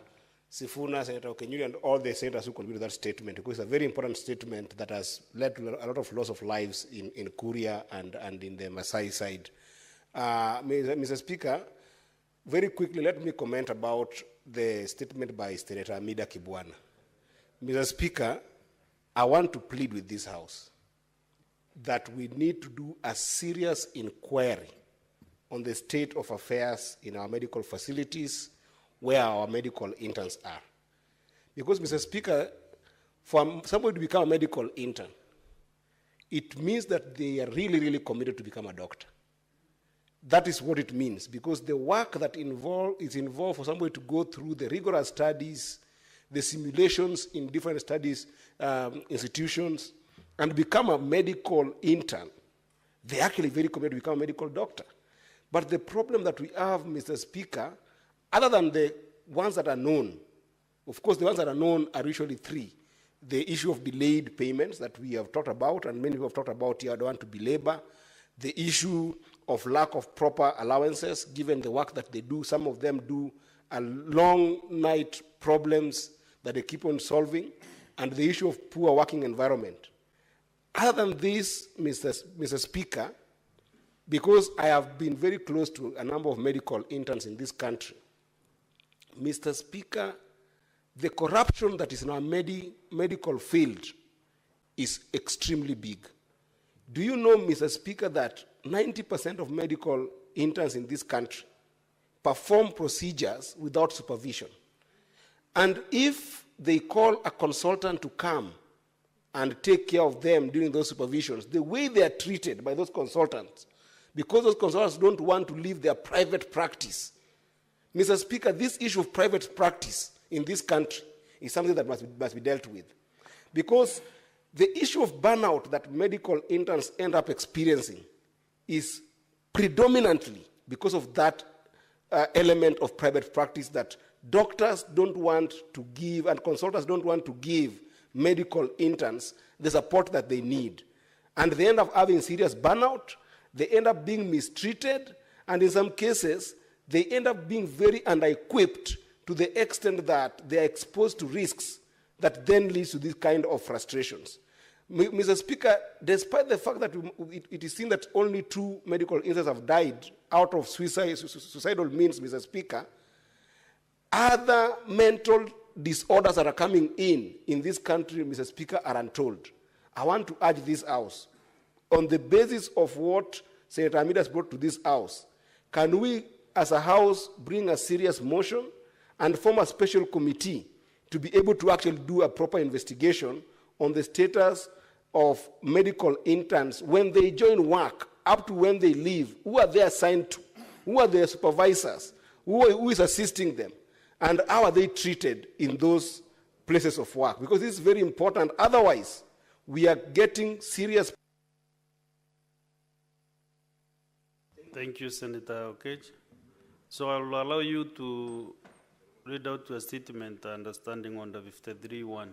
Sifuna, Senator Okenyuri, and all the senators who contributed to that statement, because it's a very important statement that has led to a lot of loss of lives in Kuria and in the Maasai side. Mr. Speaker, very quickly, let me comment about the statement by Senator Amida Kibwana. Mr. Speaker, I want to plead with this House that we need to do a serious inquiry on the state of affairs in our medical facilities where our medical interns are. Because, Mr. Speaker, for somebody to become a medical intern, it means that they are really, really committed to become a doctor. That is what it means, because the work that is involved for somebody to go through the rigorous studies, the simulations in different studies institutions, and become a medical intern, they're actually very committed to become a medical doctor. But the problem that we have, Mr. Speaker, other than the ones that are known, of course, the ones that are known are usually three. The issue of delayed payments that we have talked about, and many people have talked about here, I don't want to belabor. The issue of lack of proper allowances, given the work that they do. Some of them do a long night problems that they keep on solving, and the issue of poor working environment. Other than this, Mr. Speaker, because I have been very close to a number of medical interns in this country, Mr. Speaker, the corruption that is in our medical field is extremely big. Do you know, Mr. Speaker, that 90% of medical interns in this country perform procedures without supervision? And if they call a consultant to come and take care of them during those supervisions, the way they are treated by those consultants, because those consultants don't want to leave their private practice. Mr. Speaker, this issue of private practice in this country is something that must be dealt with. Because the issue of burnout that medical interns end up experiencing is predominantly because of that element of private practice that doctors don't want to give and consultants don't want to give medical interns the support that they need. And they end up having serious burnout, they end up being mistreated, and in some cases, they end up being very under-equipped to the extent that they are exposed to risks that then leads to this kind of frustrations. Mr. Speaker, despite the fact that it is seen that only 2 medical interns have died out of suicidal means, Mr. Speaker, other mental disorders that are coming in this country, Mr. Speaker, are untold. I want to urge this House, on the basis of what Senator Amida has brought to this House, can we, as a House, bring a serious motion and form a special committee to be able to actually do a proper investigation on the status of medical interns when they join work up to when they leave? Who are they assigned to? Who are their supervisors? Who is assisting them? And how are they treated in those places of work? Because this is very important. Otherwise, we are getting serious. Thank you, Senator Okech. So I will allow you to read out your statement understanding under 53(1).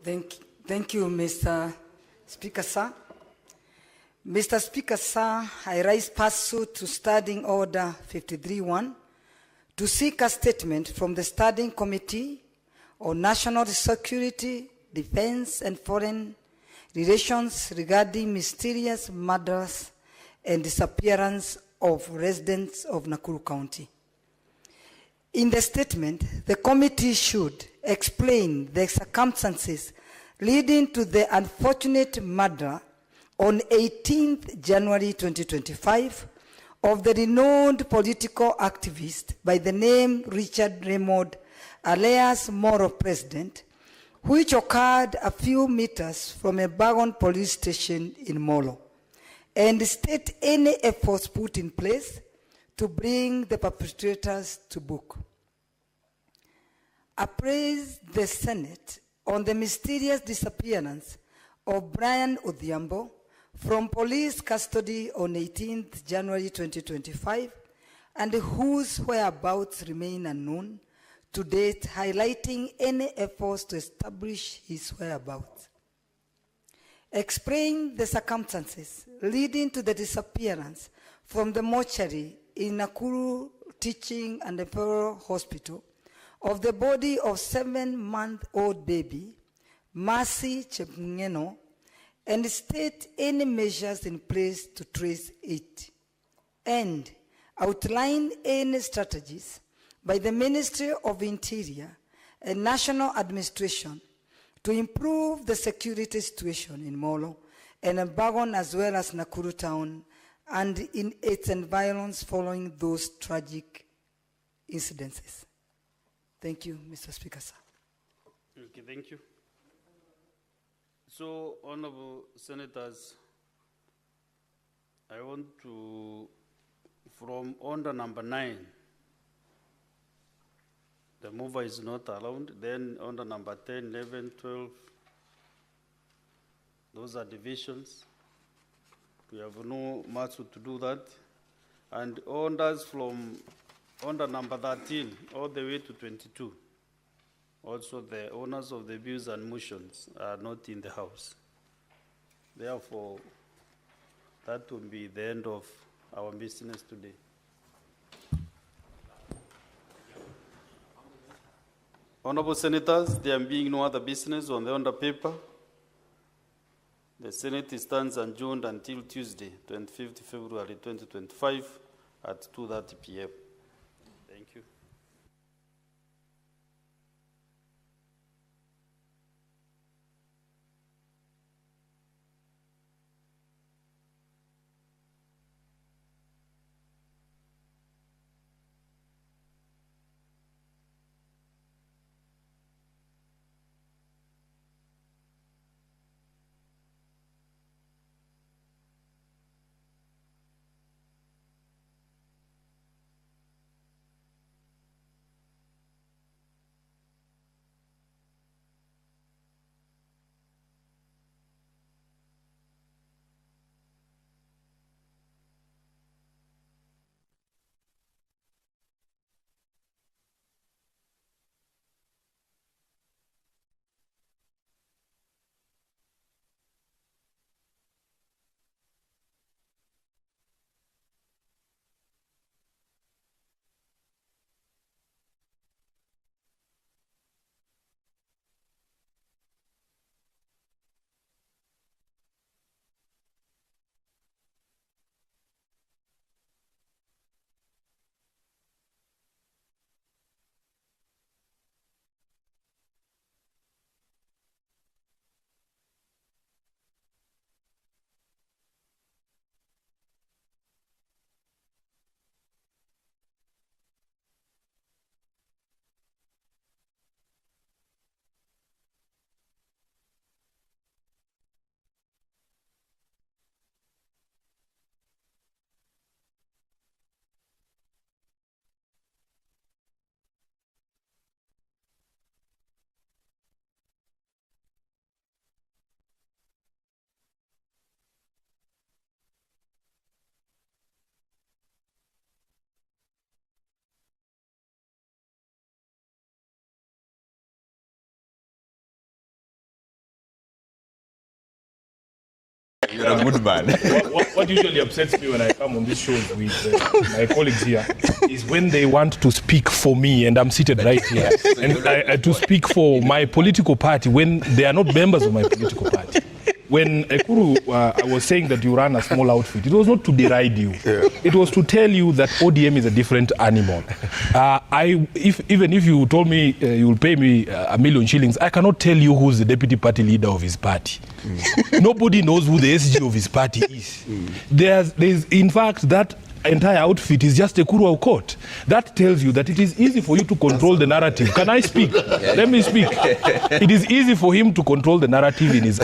Thank you, Mr. Speaker, sir. Mr. Speaker, sir, I rise pursuant to Standing Order 53(1) to seek a statement from the Standing Committee on National Security, Defense, and Foreign Relations regarding mysterious murders and disappearance of residents of Nakuru County. In the statement, the committee should explain the circumstances leading to the unfortunate murder on 18th January 2025 of the renowned political activist by the name Richard Raymond alias Moro President, which occurred a few meters from a Bagon police station in Molo, and state any efforts put in place to bring the perpetrators to book. Appraise the Senate on the mysterious disappearance of Brian Odhiambo from police custody on 18th January 2025 and whose whereabouts remain unknown to date, highlighting any efforts to establish his whereabouts. Explain the circumstances leading to the disappearance from the mortuary in Nakuru Teaching and Referral Hospital of the body of 7-month-old baby, Mercy Chepngeno, and state any measures in place to trace it, and outline any strategies by the Ministry of Interior and National Administration to improve the security situation in Molo and Bagon as well as Nakuru town and in its environs following those tragic incidences. Thank you, Mr. Speaker, sir. Okay, thank you. So, honorable senators, I want to, from order number 9, the mover is not allowed. Then order number 10, 11, 12, those are divisions. We have no much to do that. And orders from order number 13 all the way to 22. Also, the owners of the bills and motions are not in the House. Therefore, that will be the end of our business today. Honorable Senators, there being no other business on the under paper, the Senate stands adjourned until Tuesday, 25th February 2025 at 2:30 p.m. Thank you. You're a good man. What usually upsets me when I come on these shows with my colleagues here is when they want to speak for me, and I'm seated right here, and to speak for my political party when they are not members of my political party. When Ekuru I was saying that you run a small outfit, it was not to deride you. Yeah. It was to tell you that ODM is a different animal. Even if you told me you will pay me $1 million shillings, I cannot tell you who's the deputy party leader of his party. Nobody knows who the SG of his party is. There's in fact, that entire outfit is just a Ekuru coat. That tells you that it is easy for you to control the narrative. Can I speak? Let me speak. It is easy for him to control the narrative in his